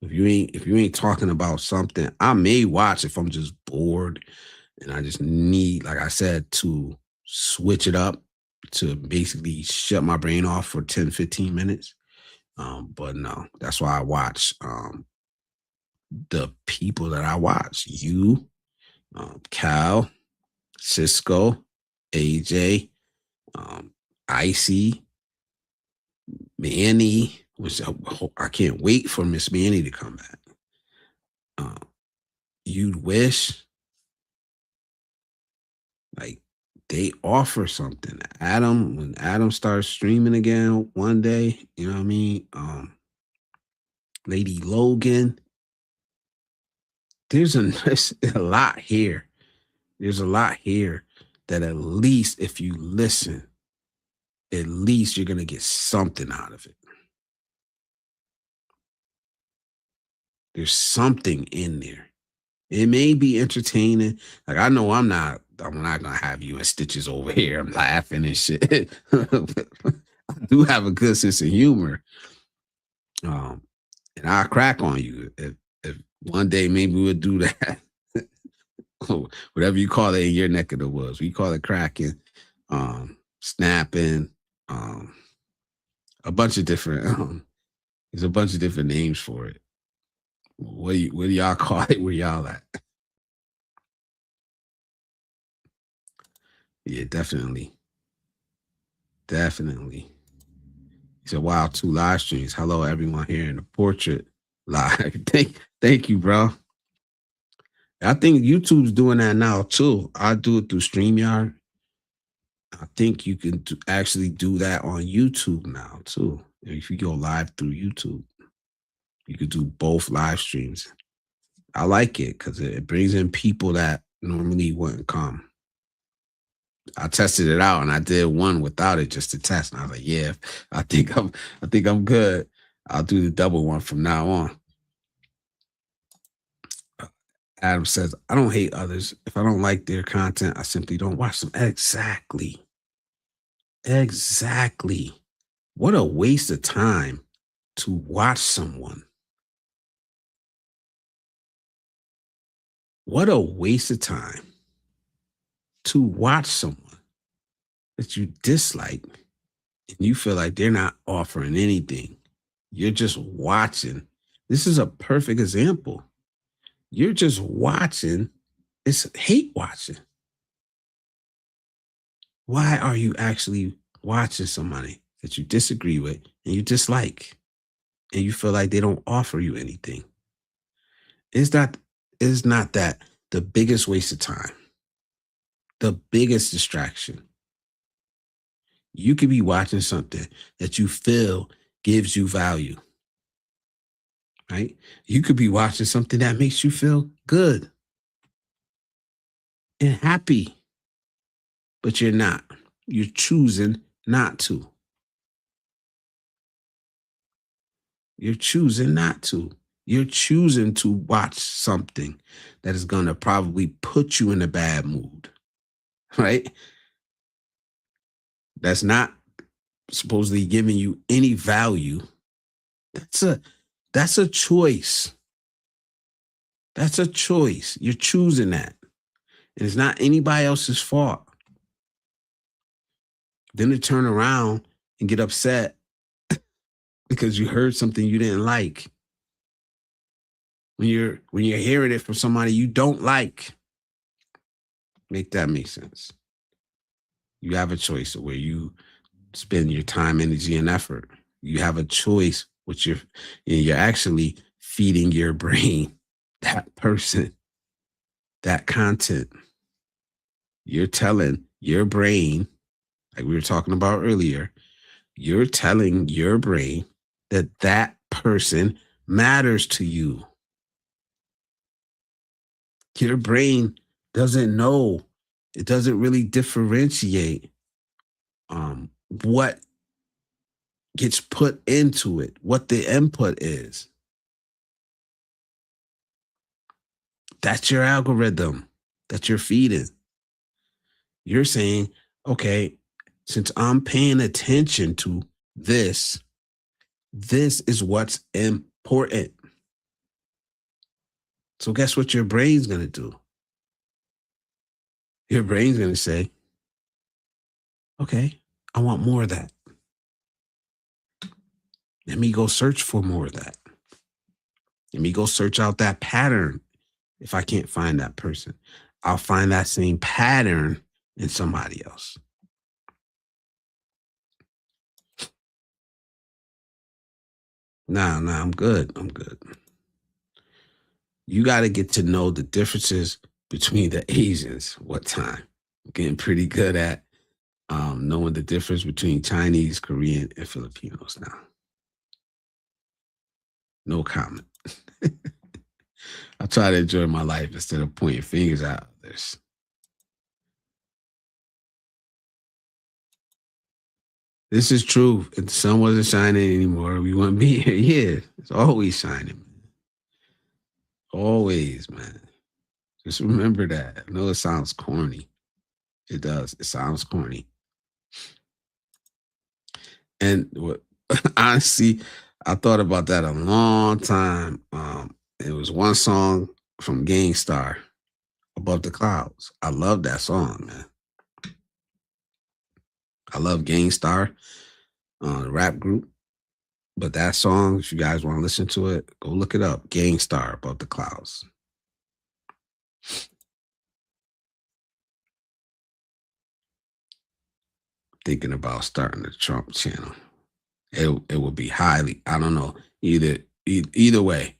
If you ain't talking about something, I may watch if I'm just bored and I just need, like I said, to switch it up to basically shut my brain off for 10, 15 minutes. But no, that's why I watch the people that I watch. You, Cal, Cisco, AJ, Icy, Manny, which I can't wait for Miss Manny to come back. You'd wish, like, they offer something. Adam, when Adam starts streaming again one day, you know what I mean? Lady Logan, there's a lot here. There's a lot here that at least if you listen, at least you're gonna get something out of it. There's something in there. It may be entertaining. Like I'm not gonna have you in stitches over here. I'm laughing and shit. I do have a good sense of humor. And I'll crack on you if one day maybe we'll do that. Whatever you call it in your neck of the woods. We call it cracking, snapping, a bunch of different there's a bunch of different names for it. What do y'all call it? Where y'all at? Yeah, definitely. Definitely. He said, wow, 2 live streams. Hello, everyone here in the portrait live. Thank you, bro. I think YouTube's doing that now too. I do it through StreamYard. I think you can actually do that on YouTube now too. If you go live through YouTube, you could do both live streams. I like it because it brings in people that normally wouldn't come. I tested it out and I did one without it just to test. And I was like, yeah, I think I'm good. I'll do the double one from now on. Adam says, I don't hate others. If I don't like their content, I simply don't watch them. Exactly. What a waste of time to watch someone. What a waste of time to watch someone that you dislike and you feel like they're not offering anything. You're just watching. This is a perfect example. You're just watching. It's hate watching. Why are you actually watching somebody that you disagree with and you dislike and you feel like they don't offer you anything? Is not that the biggest waste of time? The biggest distraction? You could be watching something that you feel gives you value, right? You could be watching something that makes you feel good and happy, but you're not. You're choosing not to. You're choosing not to. You're choosing to watch something that is going to probably put you in a bad mood, right? That's not supposedly giving you any value. That's a choice. That's a choice. You're choosing that. And it's not anybody else's fault. Then to turn around and get upset because you heard something you didn't like. When you're hearing it from somebody you don't like. Make that make sense. You have a choice of where you spend your time, energy, and effort. You have a choice which you're actually feeding your brain that person, that content. You're telling your brain, like we were talking about earlier, you're telling your brain that that person matters to you. Your brain doesn't know. It doesn't really differentiate what gets put into it, what the input is. That's your algorithm that you're feeding. You're saying, okay, since I'm paying attention to this, this is what's important. So guess what your brain's going to do? Your brain's going to say, okay, I want more of that. Let me go search for more of that. Let me go search out that pattern. If I can't find that person, I'll find that same pattern in somebody else. Nah, I'm good. I'm good. You got to get to know the differences between the Asians. What time? I'm getting pretty good at knowing the difference between Chinese, Korean, and Filipinos now. No comment. I try to enjoy my life instead of pointing fingers at others. This is true. If the sun wasn't shining anymore, we wouldn't be here. Yeah, it's always shining, man. Always, man. Just remember that. I know it sounds corny. It does. It sounds corny. And honestly, I thought about that a long time. It was one song from Gangstar, Above the Clouds. I love that song, man. I love Gangstar, the rap group. But that song, if you guys want to listen to it, go look it up. Gangstar, Above the Clouds. Thinking about starting the Trump channel. It would be highly, I don't know, either way,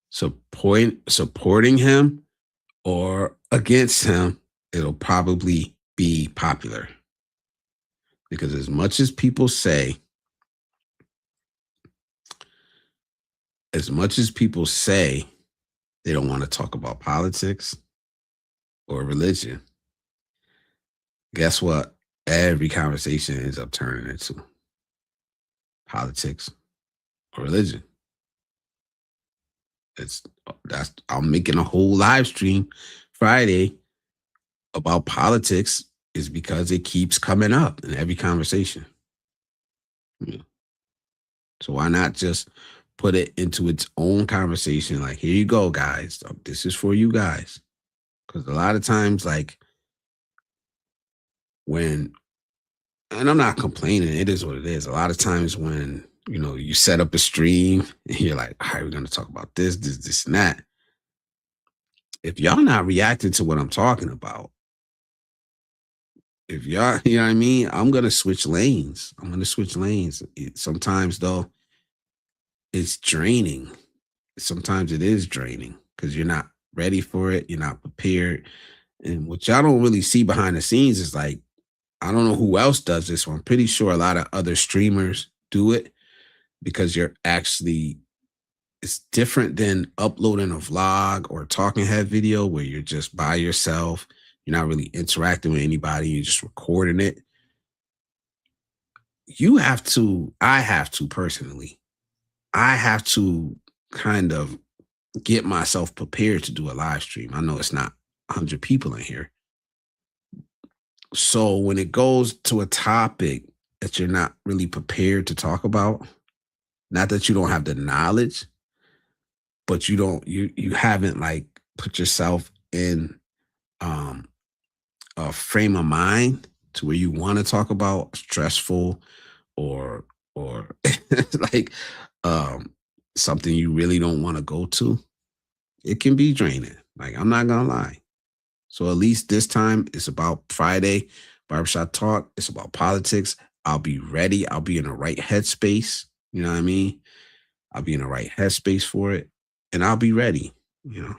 supporting him or against him, it'll probably be popular. Because as much as people say they don't want to talk about politics or religion, guess what? Every conversation ends up turning into politics or religion. I'm making a whole live stream Friday about politics is because it keeps coming up in every conversation. Yeah. So why not just put it into its own conversation? Like, here you go, guys. This is for you guys. Because a lot of times, like, and I'm not complaining, it is what it is. A lot of times when, you set up a stream and you're like, all right, we're going to talk about this, and that. If y'all not reacting to what I'm talking about, if y'all, you know what I mean? I'm going to switch lanes. Sometimes, though, it's draining. Sometimes it is draining because you're not ready for it. You're not prepared. And what y'all don't really see behind the scenes is like, I don't know who else does this. I'm pretty sure a lot of other streamers do it because it's different than uploading a vlog or a talking head video where you're just by yourself. You're not really interacting with anybody. You're just recording it. I have to personally, kind of get myself prepared to do a live stream. I know it's not 100 people in here. So when it goes to a topic that you're not really prepared to talk about, not that you don't have the knowledge, but you haven't like put yourself in a frame of mind to where you want to talk about stressful or like something you really don't want to go to, it can be draining. Like, I'm not gonna lie. So at least this time it's about Friday Barbershop Talk. It's about politics. I'll be ready. I'll be in the right headspace. You know what I mean? I'll be in the right headspace for it. And I'll be ready, because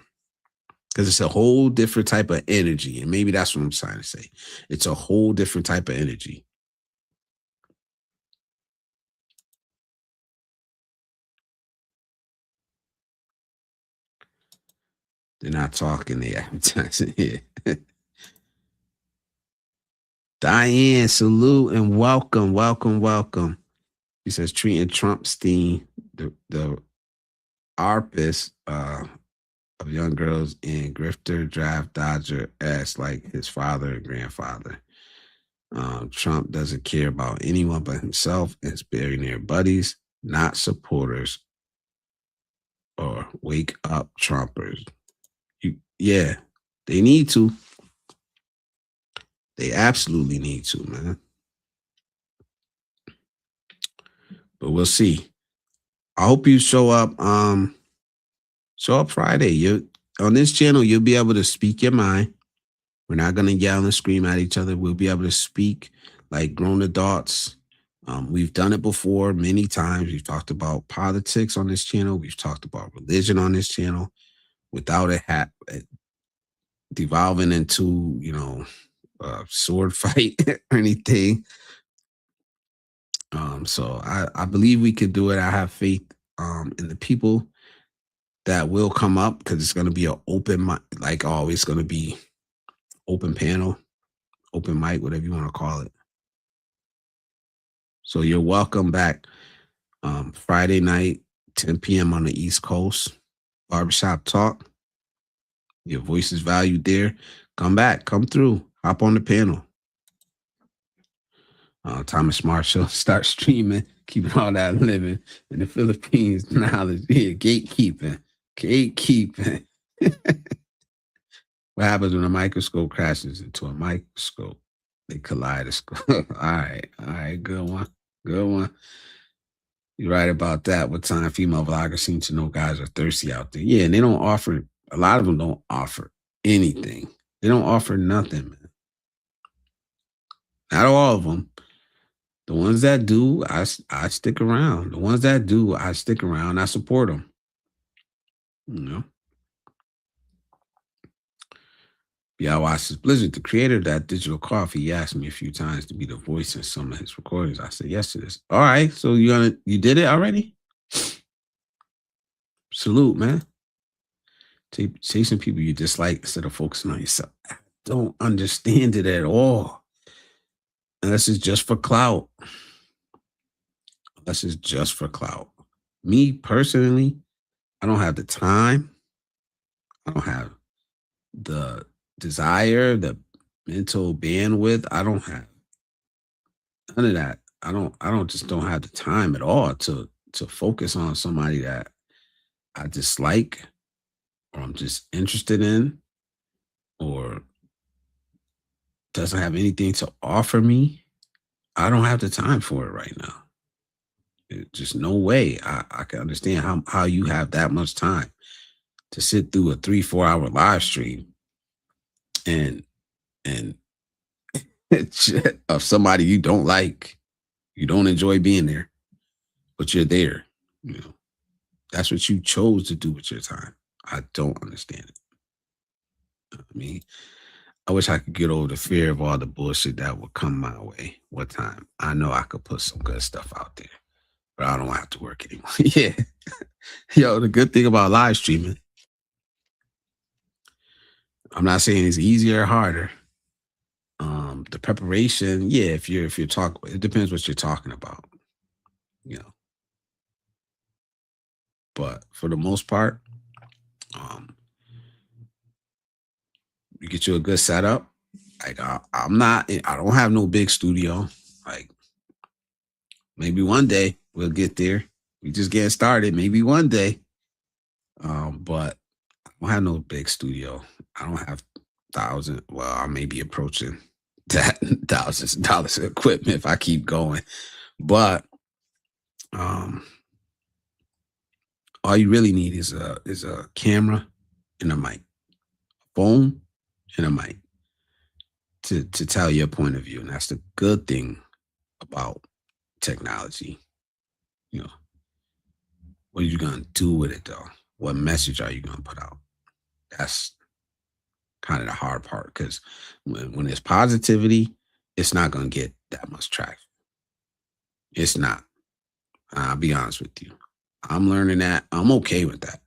it's a whole different type of energy. And maybe that's what I'm trying to say. It's a whole different type of energy. They're not talking, they advertising here. Diane, salute and welcome. He says treating Trumpstein, the ARPist, of young girls in grifter, draft dodger, ass like his father and grandfather. Trump doesn't care about anyone but himself and his billionaire buddies, not supporters or wake up Trumpers. Yeah, they need to. They absolutely need to, man. But we'll see. I hope you show up. Show up Friday. You on this channel, you'll be able to speak your mind. We're not gonna yell and scream at each other. We'll be able to speak like grown adults. We've done it before many times. We've talked about politics on this channel. We've talked about religion on this channel without it devolving into, a sword fight or anything. So I believe we could do it. I have faith in the people that will come up because it's going to be an open mic, like always, going to be open panel, open mic, whatever you want to call it. So you're welcome back Friday night, 10 p.m. on the East Coast, Barbershop Talk. Your voice is valued there. Come back, come through, hop on the panel. Thomas Marshall, start streaming, keeping all that living in the Philippines. Knowledge here, gatekeeping. What happens when a microscope crashes into a microscope? They kaleidoscope. All right, good one. You're right about that. What time female vloggers seem to know guys are thirsty out there. Yeah, and they don't offer, a lot of them don't offer anything. They don't offer nothing, man. Not all of them. The ones that do, I stick around. The ones that do, I stick around. I support them. Yeah, I watched this Blizzard, the creator of that digital coffee. He asked me a few times to be the voice in some of his recordings. I said yes to this. All right, so you did it already? Salute, man. Say some people you dislike instead of focusing on yourself. I don't understand it at all. Unless it's just for clout. Me personally, I don't have the time. I don't have the desire, the mental bandwidth. I don't have none of that. I don't have the time at all to focus on somebody that I dislike or I'm just interested in or doesn't have anything to offer me. I don't have the time for it right now. Just no way I can understand how you have that much time to sit through a 3-4 hour live stream and of somebody you don't like, you don't enjoy being there, but you're there. That's what you chose to do with your time. I don't understand it. I mean, I wish I could get over the fear of all the bullshit that would come my way. What time? I know I could put some good stuff out there, but I don't have to work anymore. Yeah. Yo, the good thing about live streaming, I'm not saying it's easier or harder. The preparation, yeah, if you're talking, it depends what you're talking about, But for the most part, you get you a good setup. Like I don't have no big studio. Like maybe one day we'll get there. We just getting started. Maybe one day. But I don't have no big studio. I don't have I may be approaching that thousands of dollars of equipment if I keep going. But all you really need is a camera and a mic, phone and a mic to tell your point of view. And that's the good thing about technology. What are you going to do with it though? What message are you going to put out? That's kind of the hard part because when there's positivity, it's not going to get that much traction. It's not. I'll be honest with you. I'm learning that. I'm okay with that.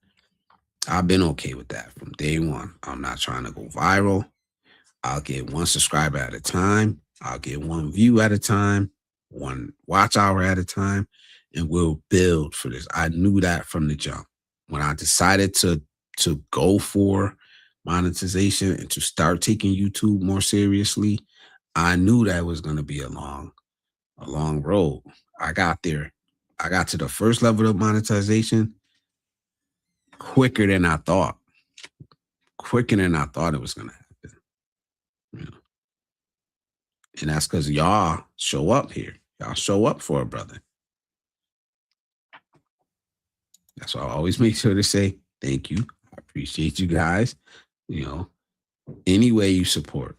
I've been okay with that from day one. I'm not trying to go viral. I'll get one subscriber at a time. I'll get one view at a time, one watch hour at a time, and we'll build for this. I knew that from the jump. When I decided to to go for monetization and to start taking YouTube more seriously, I knew that was going to be a long road. I got there. I got to the first level of monetization quicker than I thought. Quicker than I thought it was going to happen. You know? And that's because y'all show up here. Y'all show up for a brother. That's why I always make sure to say thank you. I appreciate you guys. You know, any way you support,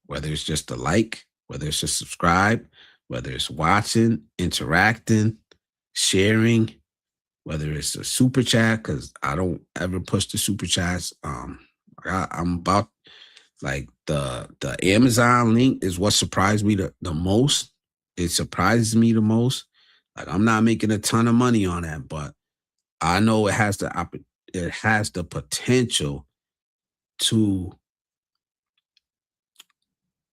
whether it's just a like, whether it's just subscribe, whether it's watching, interacting, sharing, whether it's a super chat, because I don't ever push the super chats. I'm about like the Amazon link is what surprised me the most. It surprises me the most. Like, I'm not making a ton of money on that, but I know it has the potential to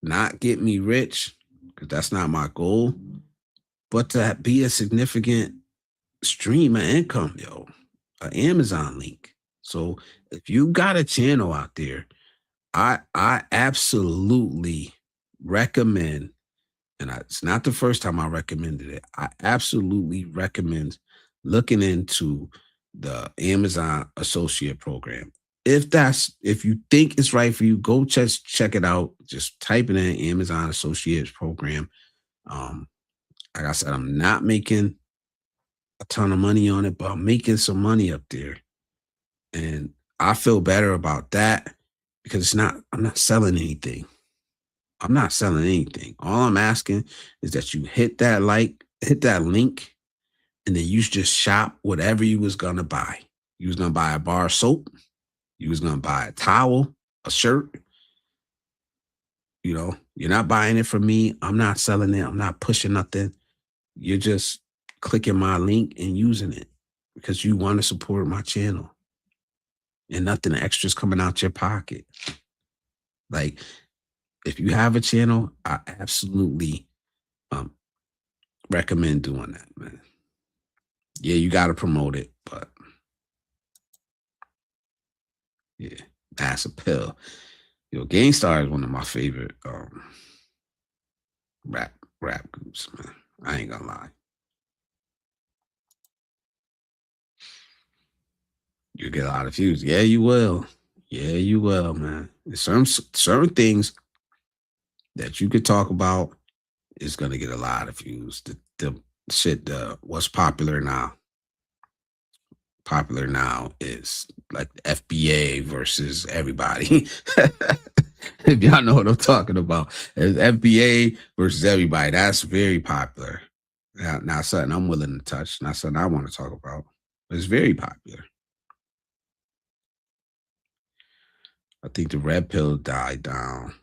not get me rich, because that's not my goal, but to be a significant stream of income, yo, an Amazon link. So if you got a channel out there, I absolutely recommend, and it's not the first time I recommended it, I absolutely recommend looking into the Amazon Associate Program. If you think it's right for you, go check it out. Just type it in, Amazon Associates Program. Like I said, I'm not making a ton of money on it, but I'm making some money up there. And I feel better about that because I'm not selling anything. I'm not selling anything. All I'm asking is that you hit that link, and then you just shop whatever you was gonna buy. You was gonna buy a bar of soap. You was gonna buy a towel, a shirt. You know, you're not buying it from me. I'm not selling it. I'm not pushing nothing. You're just clicking my link and using it because you want to support my channel. And nothing extra is coming out your pocket. Like, if you have a channel, I absolutely recommend doing that, man. Yeah, you got to promote it, but yeah, that's a pill. Gangstar is one of my favorite rap groups, man. I ain't gonna lie. You get a lot of views. Yeah, you will. Yeah, you will, man. There's certain things that you could talk about is gonna get a lot of views. The shit, what's popular now? Popular now is like the FBA versus everybody. If y'all know what I'm talking about, it's FBA versus everybody. That's very popular. Not something I'm willing to touch. Not something I want to talk about. But it's very popular. I think the red pill died down,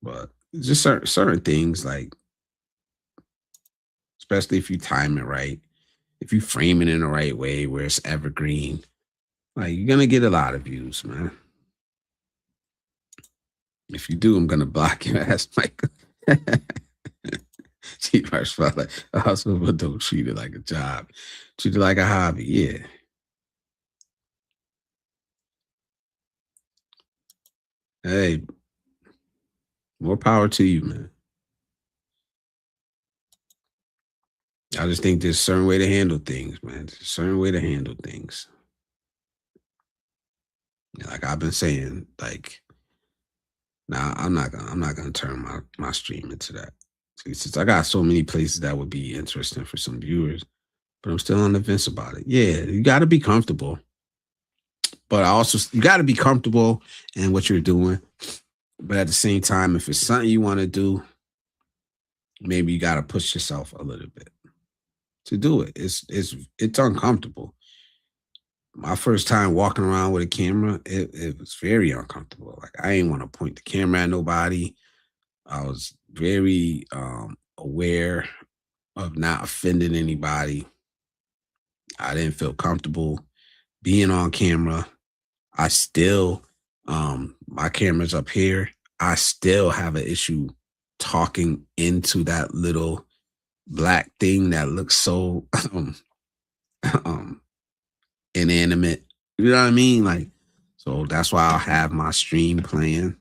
but just certain things, like, especially if you time it right, if you frame it in the right way where it's evergreen, like, you're gonna get a lot of views, man. If you do, I'm gonna block your ass, Michael. She first felt like a hustle, but don't treat it like a job. Treat it like a hobby. Yeah. Hey, more power to you, man. I just think there's a certain way to handle things, man. There's a certain way to handle things. Like I've been saying, like, now I'm not gonna turn my stream into that. See, since I got so many places that would be interesting for some viewers, but I'm still on the fence about it. Yeah, you got to be comfortable, but you got to be comfortable in what you're doing. But at the same time, if it's something you want to do, maybe you got to push yourself a little bit to do it. It's uncomfortable. My first time walking around with a camera, it was very uncomfortable. Like, I didn't want to point the camera at nobody. I was very aware of not offending anybody. I didn't feel comfortable being on camera. I still, my camera's up here. I still have an issue talking into that little black thing that looks so inanimate. You know what I mean? Like, So that's why I'll have my stream playing,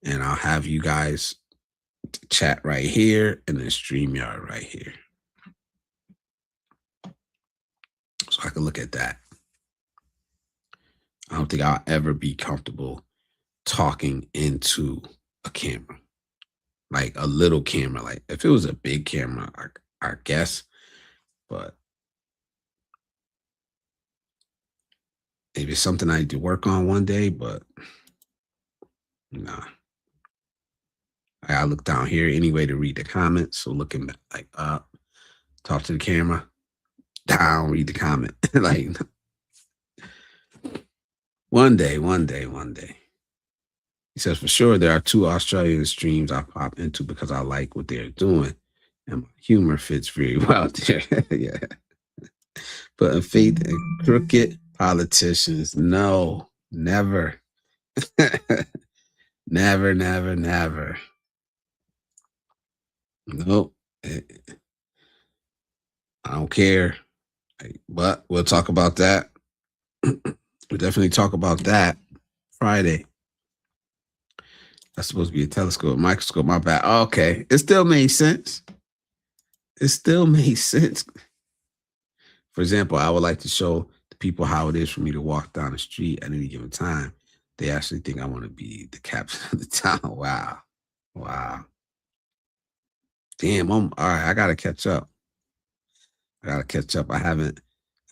and I'll have you guys chat right here and then StreamYard right here. So I can look at that. I don't think I'll ever be comfortable talking into a camera, like a little camera. Like if it was a big camera, I guess, but maybe it's something I need to work on one day, but nah. I gotta look down here anyway to read the comments. So looking like up, talk to the camera, down, read the comment. Like one day. He says, for sure, there are 2 Australian streams I pop into because I like what they're doing. And my humor fits very well there. Yeah. Putting faith in crooked politicians. No, never. Never. Nope. I don't care. But we'll talk about that. We'll definitely talk about that Friday. That's supposed to be a telescope, microscope. My bad. Oh, okay. It still made sense. For example, I would like to show the people how it is for me to walk down the street at any given time. They actually think I want to be the captain of the town. Wow. Damn, all right. I gotta catch up. I haven't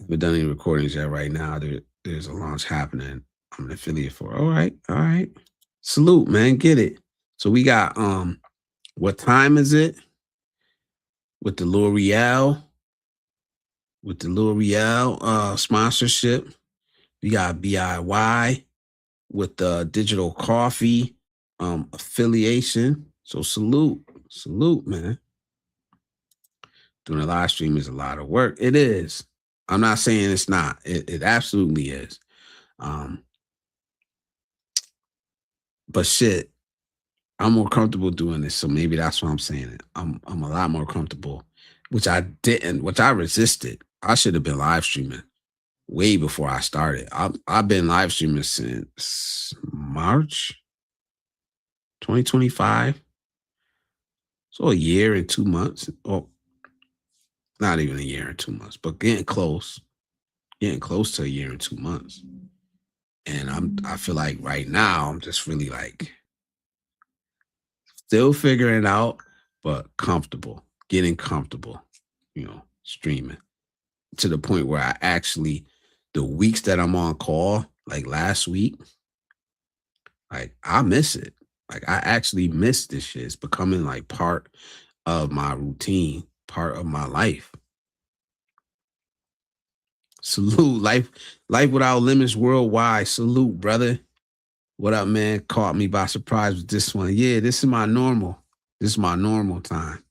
done any recordings yet right now. There's a launch happening. I'm an affiliate for. All right. Salute, man. Get it. So we got what time is it? With the L'Oreal sponsorship. We got BIY with the digital coffee affiliation. So salute, man. Doing a live stream is a lot of work. It is. I'm not saying it's not. It absolutely is. But shit, I'm more comfortable doing this. So maybe that's why I'm saying it. I'm a lot more comfortable, which I resisted. I should have been live streaming way before I started. I've been live streaming since March 2025. So a year and 2 months. Well, not even a year and 2 months, but getting close to a year and 2 months. And I feel like right now I'm just really like still figuring it out, but getting comfortable, streaming to the point where I actually, the weeks that I'm on call, like last week, like I miss it. Like I actually miss this shit. It's becoming like part of my routine, part of my life. Salute, life without limits worldwide. Salute, brother. What up, man? Caught me by surprise with this one. Yeah, this is my normal. This is my normal time.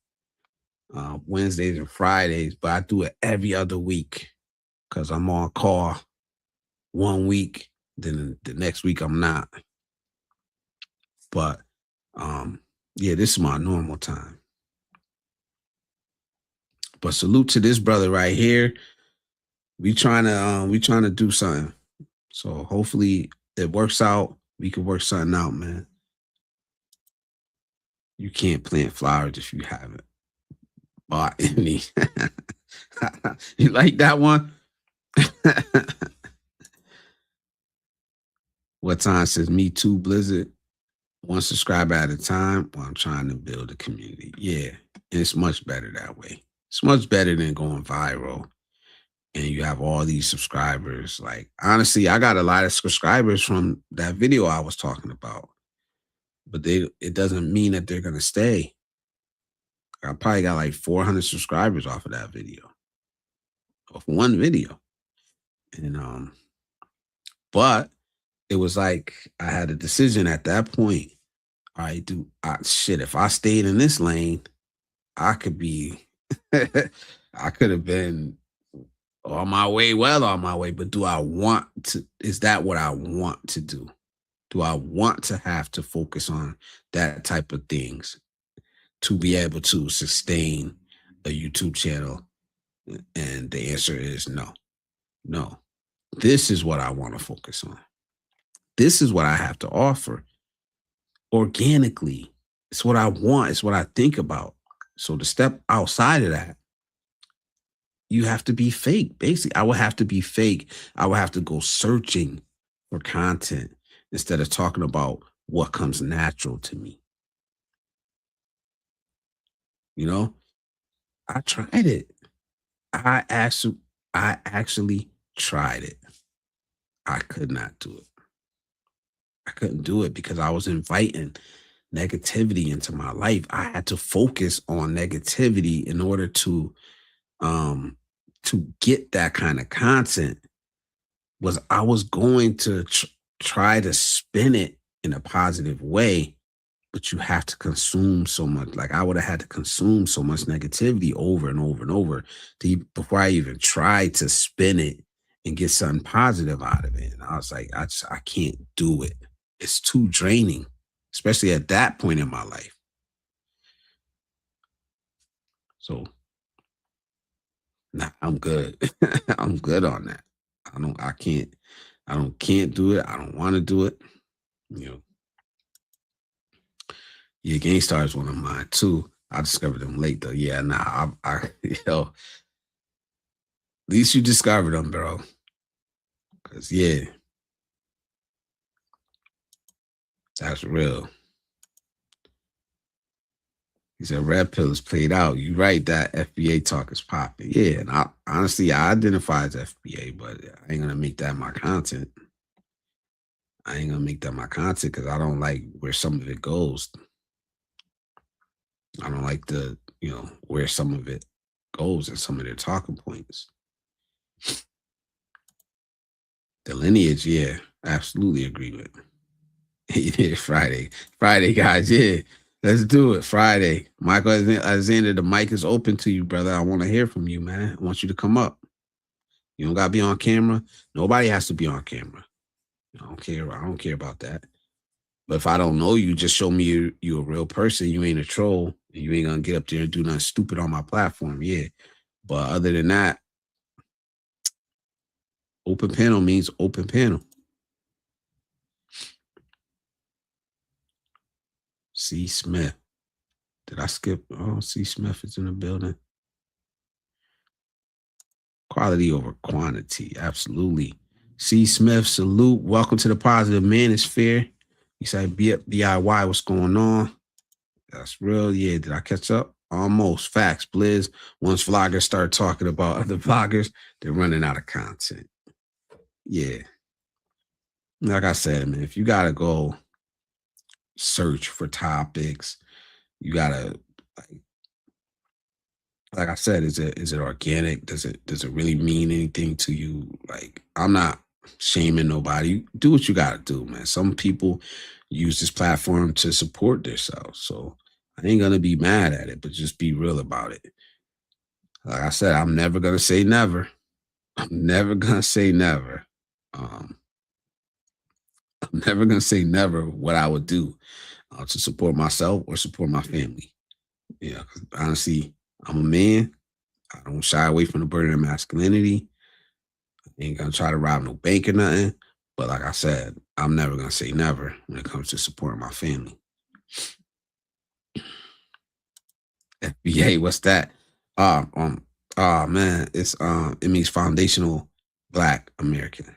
Wednesdays and Fridays, but I do it every other week because I'm on call 1 week, then the next week I'm not. But yeah, this is my normal time. But salute to this brother right here. We trying to do something. So hopefully it works out. We can work something out, man. You can't plant flowers if you haven't bought any. You like that one? What time says me too, Blizzard? 1 subscriber at a time while I'm trying to build a community. Yeah, and it's much better that way. It's much better than going viral and you have all these subscribers. Like, honestly, I got a lot of subscribers from that video I was talking about, but it doesn't mean that they're going to stay. I probably got like 400 subscribers off of that video, off one video. And, but it was like, I had a decision at that point. All right, dude, shit, if I stayed in this lane, I could have been on my way, but do I want to, is that what I want to do? Do I want to have to focus on that type of things to be able to sustain a YouTube channel? And the answer is no. This is what I want to focus on. This is what I have to offer organically. It's what I want. It's what I think about. So to step outside of that, you have to be fake. Basically, I would have to be fake. I would have to go searching for content instead of talking about what comes natural to me. You know, I tried it. I actually, I actually tried it. I could not do it. I couldn't do it because I was inviting negativity into my life. I had to focus on negativity in order um to get that kind of content. Was I was going to try to spin it in a positive way, but you have to consume so much. Like I would have had to consume so much negativity over and over and over before I even tried to spin it and get something positive out of it. And I was like, I can't do it. It's too draining, especially at that point in my life. So nah, I'm good. I'm good on that. I can't do it. I don't want to do it. You know, yeah, Gangstar is one of mine too. I discovered them late though. Yeah, nah, at least you discovered them, bro. Cause yeah, that's real. He said red pill is played out. You right, that FBA talk is popping. Yeah, and I honestly I identify as FBA, but I ain't gonna make that my content. I ain't gonna make that my content because I don't like where some of it goes. I don't like where some of it goes and some of their talking points. The lineage, yeah, absolutely agree with. Yeah, Friday, guys, yeah, let's do it. Friday, Michael Alexander, the mic is open to you, brother. I want to hear from you, man. I want you to come up. You don't gotta be on camera. Nobody has to be on camera. I don't care. I don't care about that. But if I don't know you, just show me you a real person. You ain't a troll. And you ain't gonna get up there and do nothing stupid on my platform. Yeah. But other than that, open panel means open panel. C. Smith. Did I skip? Oh, C. Smith is in the building. Quality over quantity. Absolutely. C. Smith, salute. Welcome to the Positive Manosphere. You said DIY, what's going on? That's real. Yeah. Did I catch up? Almost. Facts. Blizz. Once vloggers start talking about other vloggers, they're running out of content. Yeah. Like I said, man, if you got to go search for topics, you got to, like I said, is it organic? Does it really mean anything to you? Like, I'm not shaming nobody. Do what you gotta do, man. Some people use this platform to support themselves. So I ain't gonna be mad at it, but just be real about it. Like I said, I'm never gonna say never. I'm never gonna say never. I'm never gonna say never what I would do to support myself or support my family. Yeah, 'cause honestly, I'm a man. I don't shy away from the burden of masculinity. I ain't gonna try to rob no bank or nothing. But like I said, I'm never gonna say never when it comes to supporting my family. FBA, what's that? Man, it means foundational Black American.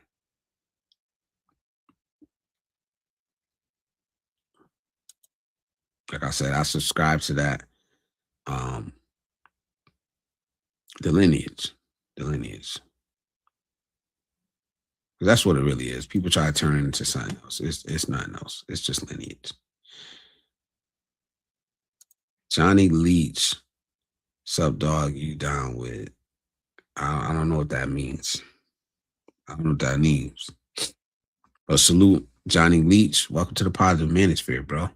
Like I said, I subscribe to that. Um, the lineage. The lineage. That's what it really is. People try to turn it into something else. It's nothing else. It's just lineage. Johnny Leach, sub dog, you down with? I don't know what that means. I don't know what that means. But salute, Johnny Leach. Welcome to the Positive Manosphere, bro.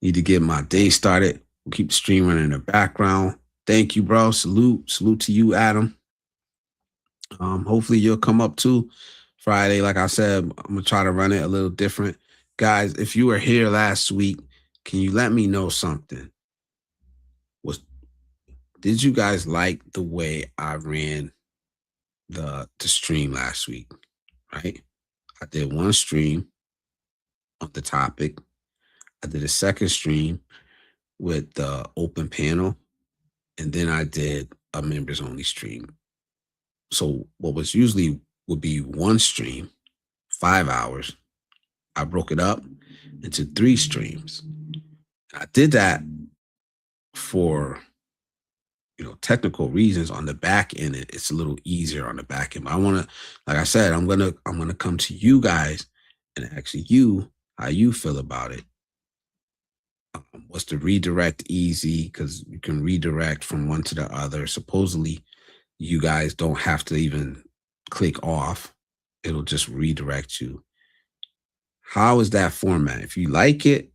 Need to get my day started. We'll keep the stream running in the background. Thank you, bro. Salute to you, Adam. Hopefully you'll come up too Friday. Like I said, I'm gonna try to run it a little different. Guys, if you were here last week, can you let me know something? Did you guys like the way I ran the stream last week? Right? I did one stream on the topic. I did a second stream with the open panel, and then I did a members only stream. So what was usually would be one stream, 5 hours, I broke it up into 3 streams. I did that for technical reasons. On the back end, it's a little easier on the back end. But I want to, like I said, I'm gonna come to you guys and ask you how you feel about it. Was the redirect easy? Because you can redirect from one to the other. Supposedly, you guys don't have to even click off. It'll just redirect you. How is that format? If you like it,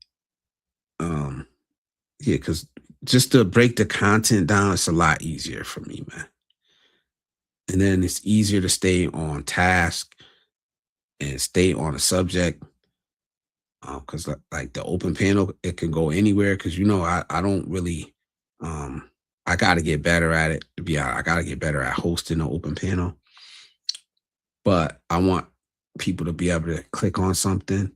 yeah, because just to break the content down, it's a lot easier for me, man. And then it's easier to stay on task and stay on a subject. Because like the open panel, it can go anywhere. Because I don't really, I got to get better at it. To be honest, I got to get better at hosting an open panel. But I want people to be able to click on something,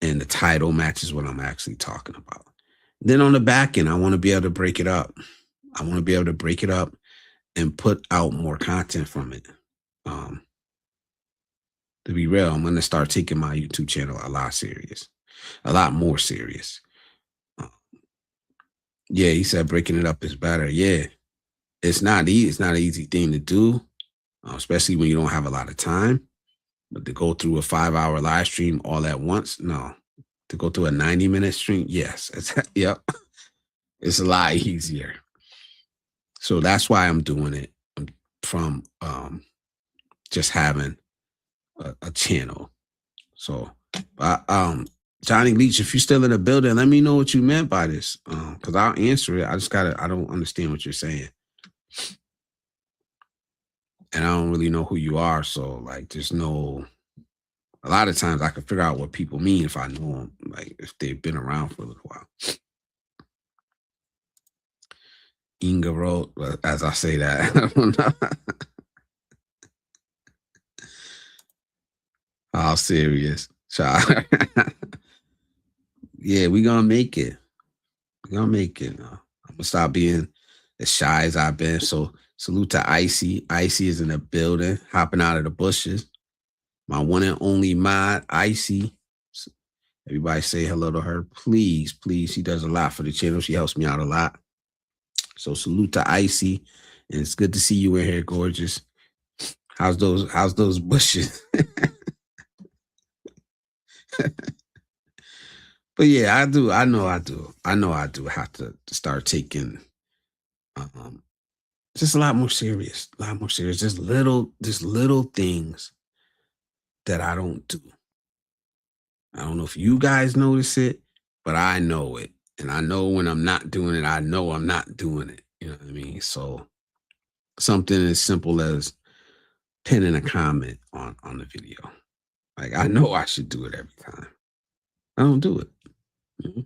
and the title matches what I'm actually talking about. Then on the back end, I want to be able to break it up. I want to be able to break it up and put out more content from it. To be real, I'm going to start taking my YouTube channel a lot more serious. Yeah, he said breaking it up is better. Yeah, it's not easy. It's not an easy thing to do, especially when you don't have a lot of time. But to go through a 5-hour live stream all at once, no. To go through a 90-minute stream, yes. Yep. It's a lot easier. So that's why I'm doing it from just having a channel. So, Johnny Leach, if you're still in the building, let me know what you meant by this, because I'll answer it. I don't understand what you're saying. And I don't really know who you are. So, like, a lot of times I can figure out what people mean if I know them, like if they've been around for a little while. Inga wrote, as I say that, I don't know. How serious, child. Yeah, we're gonna make it. We're gonna make it. I'm gonna stop being as shy as I've been. So salute to Icy. Icy is in the building, hopping out of the bushes. My one and only mod, Icy. Everybody say hello to her, please, please. She does a lot for the channel. She helps me out a lot. So salute to Icy, and it's good to see you in here, gorgeous. How's those bushes? But yeah, I do. I know I do have to start taking just a lot more serious. Just little things that I don't do. I don't know if you guys notice it, but I know it. And I know when I'm not doing it, I know I'm not doing it. You know what I mean? So something as simple as pinning a comment on the video. Like, I know I should do it every time. I don't do it. Mm-hmm.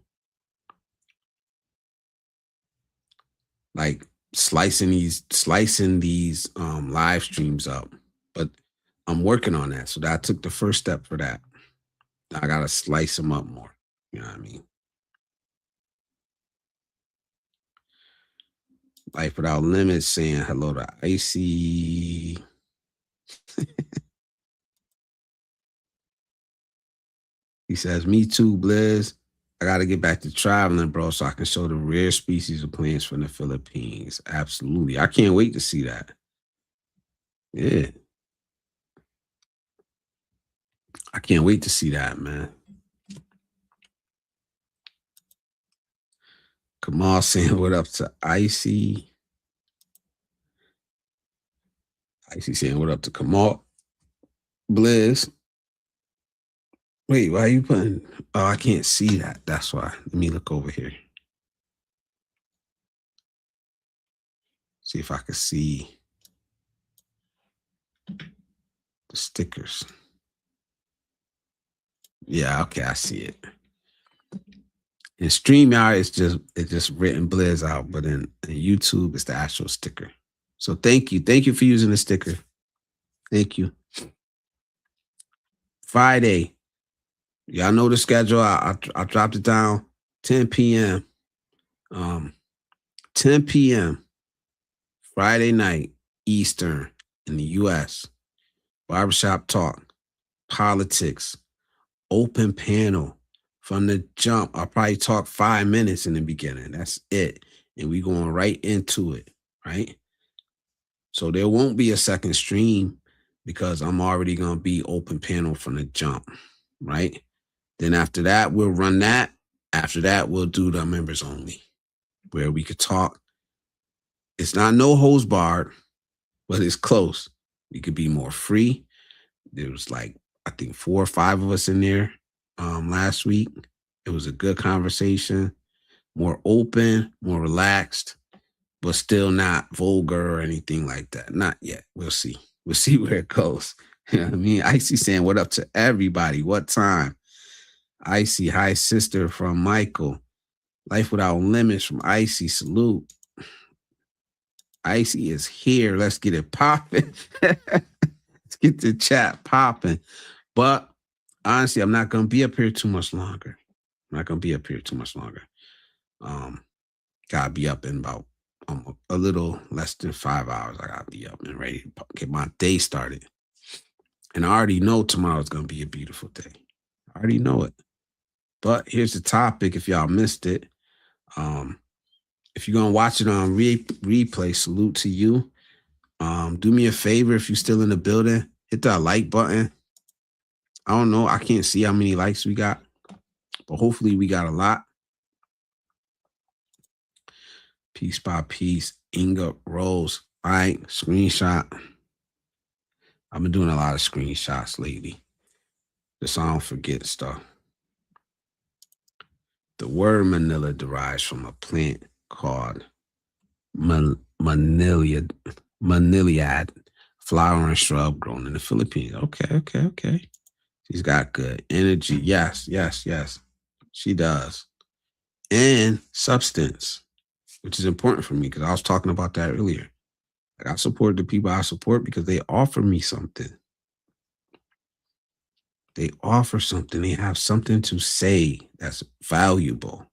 Like slicing these live streams up. But I'm working on that. So I took the first step for that. I gotta slice them up more. You know what I mean? Life Without Limits saying hello to Icy. He says, me too, Blizz. I got to get back to traveling, bro, so I can show the rare species of plants from the Philippines. Absolutely. I can't wait to see that. Yeah. I can't wait to see that, man. Kamal saying what up to Icy. Icy saying what up to Kamal. Blizz. Wait, why are you putting? Oh, I can't see that. That's why. Let me look over here. See if I can see the stickers. Yeah, okay, I see it. In StreamYard, it's just written Blizz out, but in YouTube, it's the actual sticker. So thank you for using the sticker. Thank you. Friday. Y'all know the schedule. I dropped it down. 10 p.m. 10 p.m. Friday night Eastern in the U.S. Barbershop talk, politics, open panel. From the jump, I'll probably talk 5 minutes in the beginning. That's it. And we going right into it, right? So there won't be a second stream because I'm already going to be open panel from the jump, right? Then after that, we'll run that. After that, we'll do the members only, where we could talk. It's not no holds barred, but it's close. We could be more free. There was like, I think 4 or 5 of us in there last week. It was a good conversation, more open, more relaxed, but still not vulgar or anything like that. Not yet. We'll see. We'll see where it goes. You know what I mean? Icy saying, what up to everybody? What time? Icy, hi sister from Michael. Life Without Limits from Icy. Salute. Icy is here. Let's get it popping. Let's get the chat popping. But honestly, I'm not going to be up here too much longer. Gotta be up in about a little less than 5 hours. I gotta be up and ready to get my day started. And I already know tomorrow's gonna be a beautiful day. I already know it. But here's the topic if y'all missed it. If you're gonna watch it on replay, salute to you. Do me a favor if you're still in the building, hit that like button. I don't know. I can't see how many likes we got, but hopefully we got a lot. Piece by piece, Inga Rose. All right, screenshot. I've been doing a lot of screenshots lately, just so I don't forget stuff. The word Manila derives from a plant called Maniliad, flowering shrub grown in the Philippines. Okay. She's got good energy. Yes. She does. And substance, which is important for me because I was talking about that earlier. Like I support the people I support because they offer me something. They offer something. They have something to say that's valuable.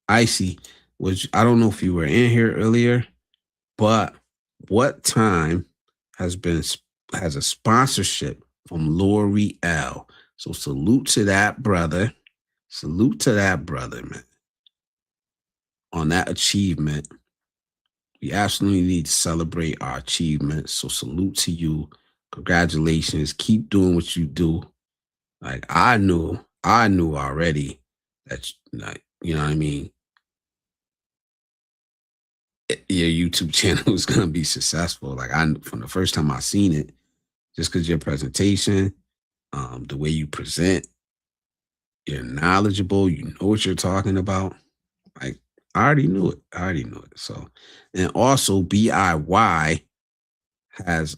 Icy, which I don't know if you were in here earlier, but what time has a sponsorship from L'Oreal? So salute to that brother. Man. On that achievement. We absolutely need to celebrate our achievements. So salute to you. Congratulations. Keep doing what you do. Like I knew already that, like, you know what I mean? Your YouTube channel is going to be successful. Like from the first time I seen it, just because your presentation, the way you present, you're knowledgeable, you know what you're talking about. Like I already knew it. So, and also BIY has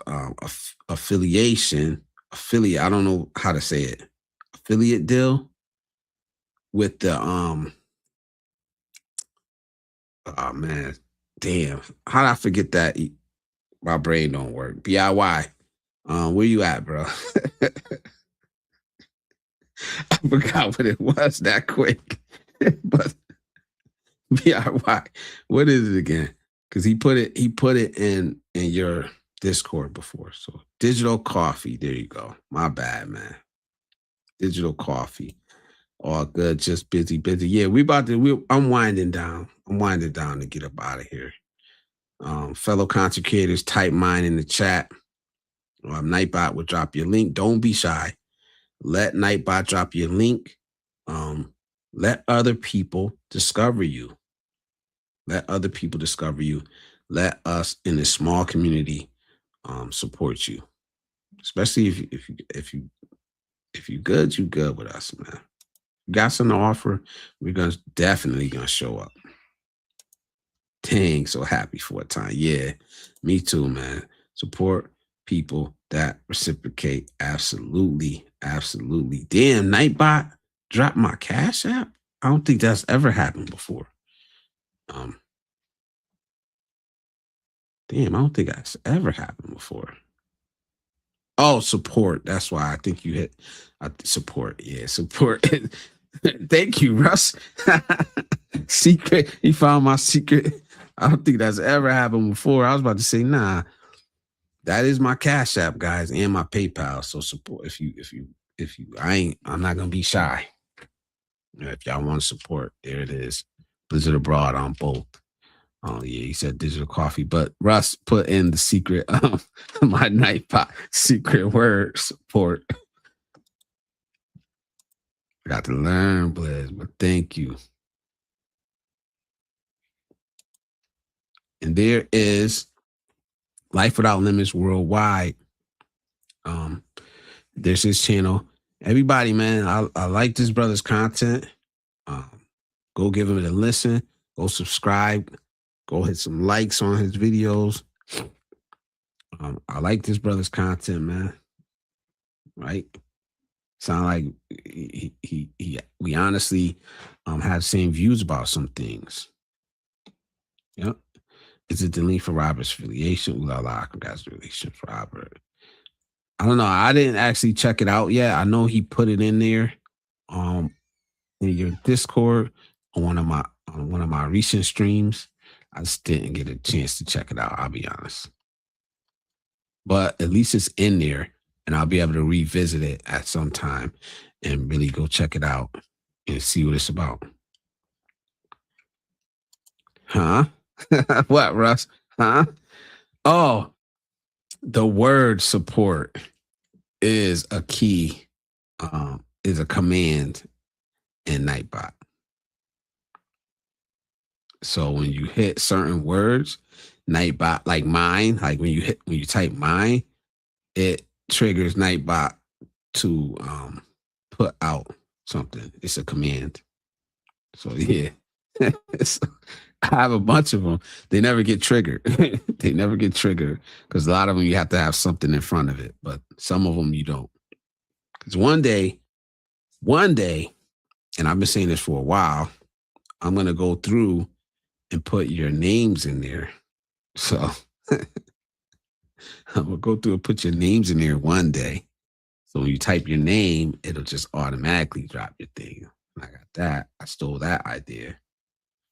affiliate. I don't know how to say it. Affiliate deal with the oh man, damn. How did I forget that? My brain don't work. BIY. Where you at, bro? I forgot what it was that quick. But BIY. What is it again? Because he put it in your Discord before. So digital coffee. There you go. My bad, man. Digital coffee. All good. Just busy. Yeah, I'm winding down. To get up out of here. Fellow content creators, type mine in the chat. Nightbot will drop your link. Don't be shy. Let Nightbot drop your link. Let other people discover you. Let us in this small community support you. Especially if you good, you good with us, man. You got something to offer, we're definitely gonna show up. Dang, so happy for a time. Yeah, me too, man. Support people that reciprocate. Absolutely. Damn, Nightbot dropped my Cash App. I don't think that's ever happened before. Damn, I don't think that's ever happened before. Oh, support. That's why I think you hit support. Yeah, support. Thank you, Russ. Secret. He found my secret. I don't think that's ever happened before. I was about to say, nah, that is my Cash App, guys, and my PayPal. So support I'm not gonna be shy. If y'all want to support, there it is. Blizzard Abroad on both. Oh yeah, he said digital coffee, but Russ put in the secret my Nightbot secret word support. I got to learn, Blizz, but thank you. And there is Life Without Limits Worldwide. There's his channel. Everybody, man, I like this brother's content. Go give him a listen. Go subscribe. Go hit some likes on his videos. I like this brother's content, man. Right? Sound like we honestly have the same views about some things. Yep. Is it the link for Robert's affiliation? Ooh la la, congratulations, Robert. I don't know. I didn't actually check it out yet. I know he put it in there in your Discord on one of my recent streams. I just didn't get a chance to check it out, I'll be honest. But at least it's in there, and I'll be able to revisit it at some time and really go check it out and see what it's about. Huh? What, Russ? Huh? Oh, the word support is a key, is a command in Nightbot. So when you hit certain words, Nightbot, like mine, like when you type mine, it triggers Nightbot to put out something. It's a command. So yeah. So, I have a bunch of them. They never get triggered. They never get triggered because a lot of them you have to have something in front of it, but some of them you don't. Because one day, and I've been saying this for a while, I'm going to go through and put your names in there. So I'm going to go through and put your names in there one day. So when you type your name, it'll just automatically drop your thing. And I got that. I stole that idea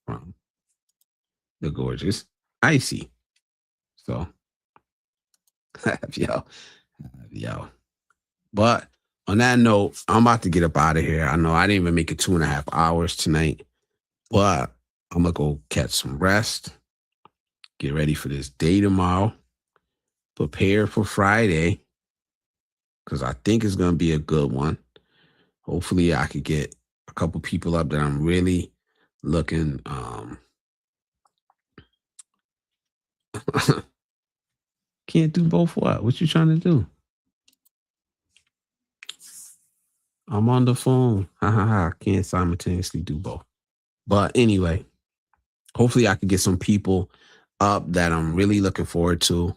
from the gorgeous Icy. So, yo. But on that note, I'm about to get up out of here. I know I didn't even make it 2.5 hours tonight, but I'm going to go catch some rest, get ready for this day tomorrow, prepare for Friday, because I think it's going to be a good one. Hopefully I could get a couple people up that I'm really looking Can't do both what? What you trying to do? I'm on the phone. Ha ha ha. Can't simultaneously do both. But anyway, hopefully I could get some people up that I'm really looking forward to.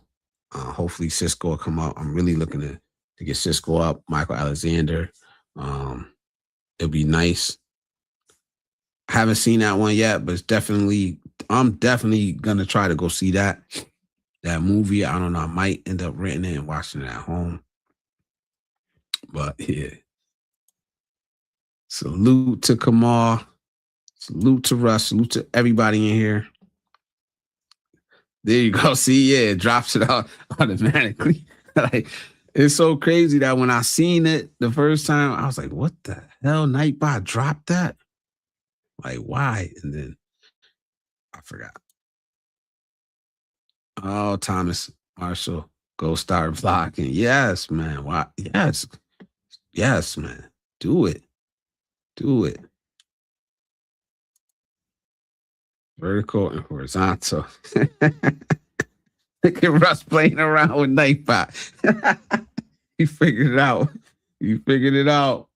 Hopefully Cisco will come up. I'm really looking to get Cisco up, Michael Alexander. It'll be nice. I haven't seen that one yet, but I'm definitely gonna try to go see that movie. I don't know. I might end up renting it and watching it at home. But yeah. Salute to Kamal. Salute to Russ. Salute to everybody in here. There you go. See, yeah, it drops it out automatically. Like, it's so crazy that when I seen it the first time, I was like, what the hell? Nightbot dropped that? Like, why? And then I forgot. Oh, Thomas Marshall, go start vlogging. Yes, man. Why? Yes. Yes, man. Do it. Do it. Vertical and horizontal. Look at Russ playing around with Nightbot. You figured it out. You figured it out.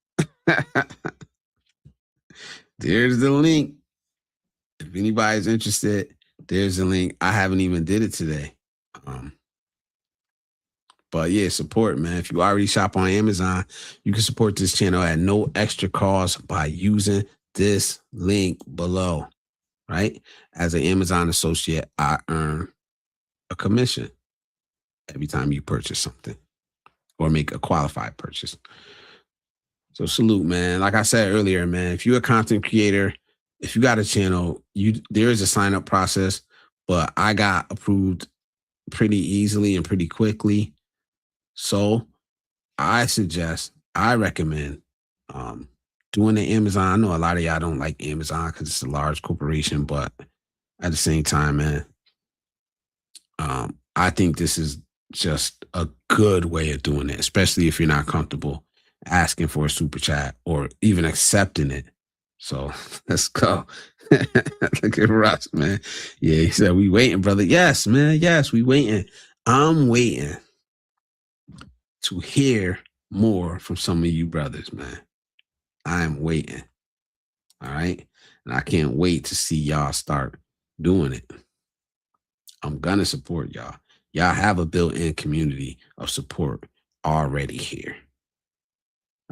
There's the link. If anybody's interested, there's the link. I haven't even did it today. But yeah, support, man. If you already shop on Amazon, you can support this channel at no extra cost by using this link below, right? As an Amazon associate, I earn a commission every time you purchase something or make a qualified purchase. So salute, man. Like I said earlier, man, if you're a content creator, if you got a channel, there is a sign up process, but I got approved pretty easily and pretty quickly. So I recommend doing the Amazon. I know a lot of y'all don't like Amazon because it's a large corporation, but at the same time, man, I think this is just a good way of doing it, especially if you're not comfortable asking for a super chat or even accepting it. So let's go. Look at Russ, man. Yeah, he said, we waiting, brother. Yes, man. Yes, we waiting. I'm waiting to hear more from some of you brothers, man. I am waiting. All right. And I can't wait to see y'all start doing it. I'm going to support y'all. Y'all have a built-in community of support already here.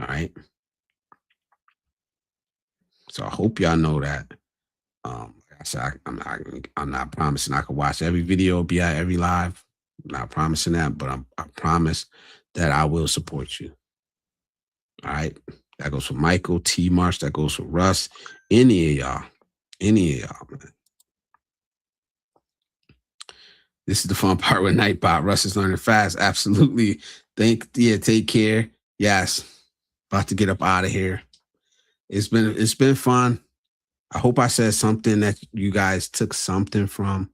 All right. So I hope y'all know that. Like I said, I'm not promising I can watch every video, be at every live. I'm not promising that, but I promise that I will support you. All right. That goes for Michael, T. Marsh. That goes for Russ. Any of y'all, man. This is the fun part with Nightbot. Russ is learning fast. Absolutely. Take care. Yes. About to get up out of here. It's been fun. I hope I said something that you guys took something from.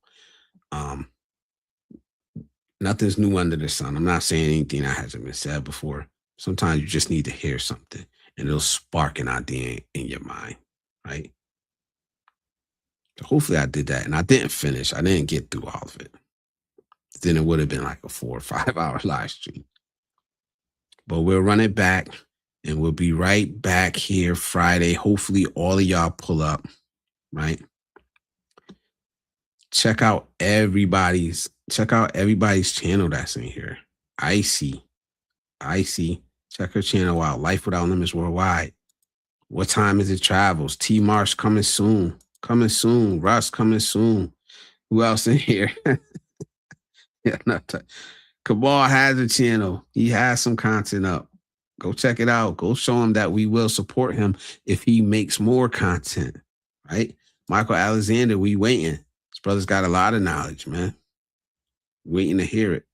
Nothing's new under the sun. I'm not saying anything that hasn't been said before. Sometimes you just need to hear something and it'll spark an idea in your mind, right? So hopefully I did that. And I didn't finish. I didn't get through all of it. Then it would have been like a 4 or 5 hour live stream. But we'll run it back and we'll be right back here Friday. Hopefully all of y'all pull up, right? Check out everybody's channel that's in here. Icy. Check her channel out. Life Without Limits Worldwide. What time is it travels? T. Marsh coming soon. Russ coming soon. Who else in here? Yeah, Cabal has a channel. He has some content up. Go check it out. Go show him that we will support him if he makes more content, right? Michael Alexander, we waiting. His brother's got a lot of knowledge, man. Waiting to hear it.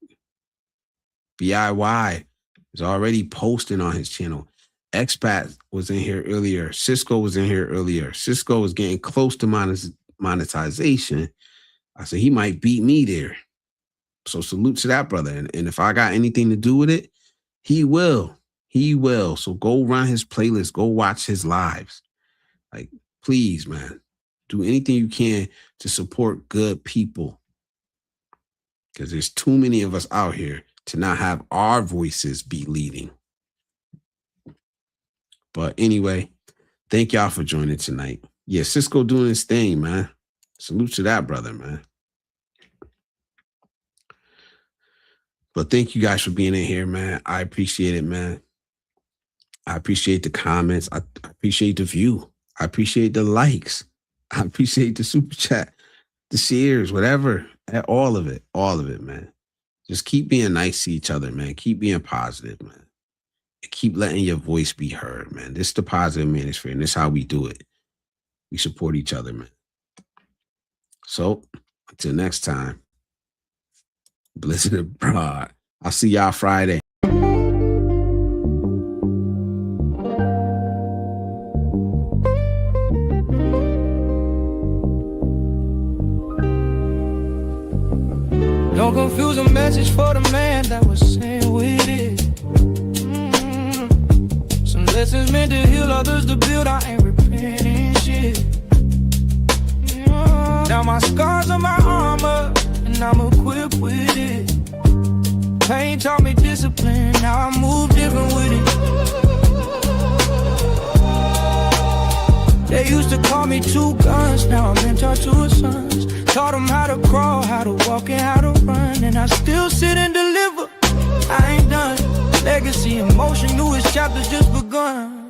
BIY is already posting on his channel. Expat was in here earlier. Cisco was in here earlier. Cisco was getting close to monetization. I said, he might beat me there. So salute to that brother. And if I got anything to do with it, he will. So go run his playlist. Go watch his lives. Like, please, man, do anything you can to support good people. Because there's too many of us out here to not have our voices be leading. But anyway, thank y'all for joining tonight. Yeah, Cisco doing his thing, man. Salute to that brother, man. But thank you guys for being in here, man. I appreciate it, man. I appreciate the comments. I appreciate the view. I appreciate the likes. I appreciate the super chat, the shares, whatever. All of it, man. Just keep being nice to each other, man. Keep being positive, man. And keep letting your voice be heard, man. This is the Positive Manosphere, and this is how we do it. We support each other, man. So, until next time, Blizzard abroad. I'll see y'all Friday. Don't confuse a message for the man that was saying with it. Some lessons meant to heal, others to build. I ain't repenting shit. Now my scars are my armor, and I'm equipped with it. Pain taught me discipline, now I move different with it. They used to call me two guns, now I'm mentor to his sons. Taught them how to crawl, how to walk, and how to run. And I still sit and deliver, I ain't done. Legacy in motion, newest chapters just begun.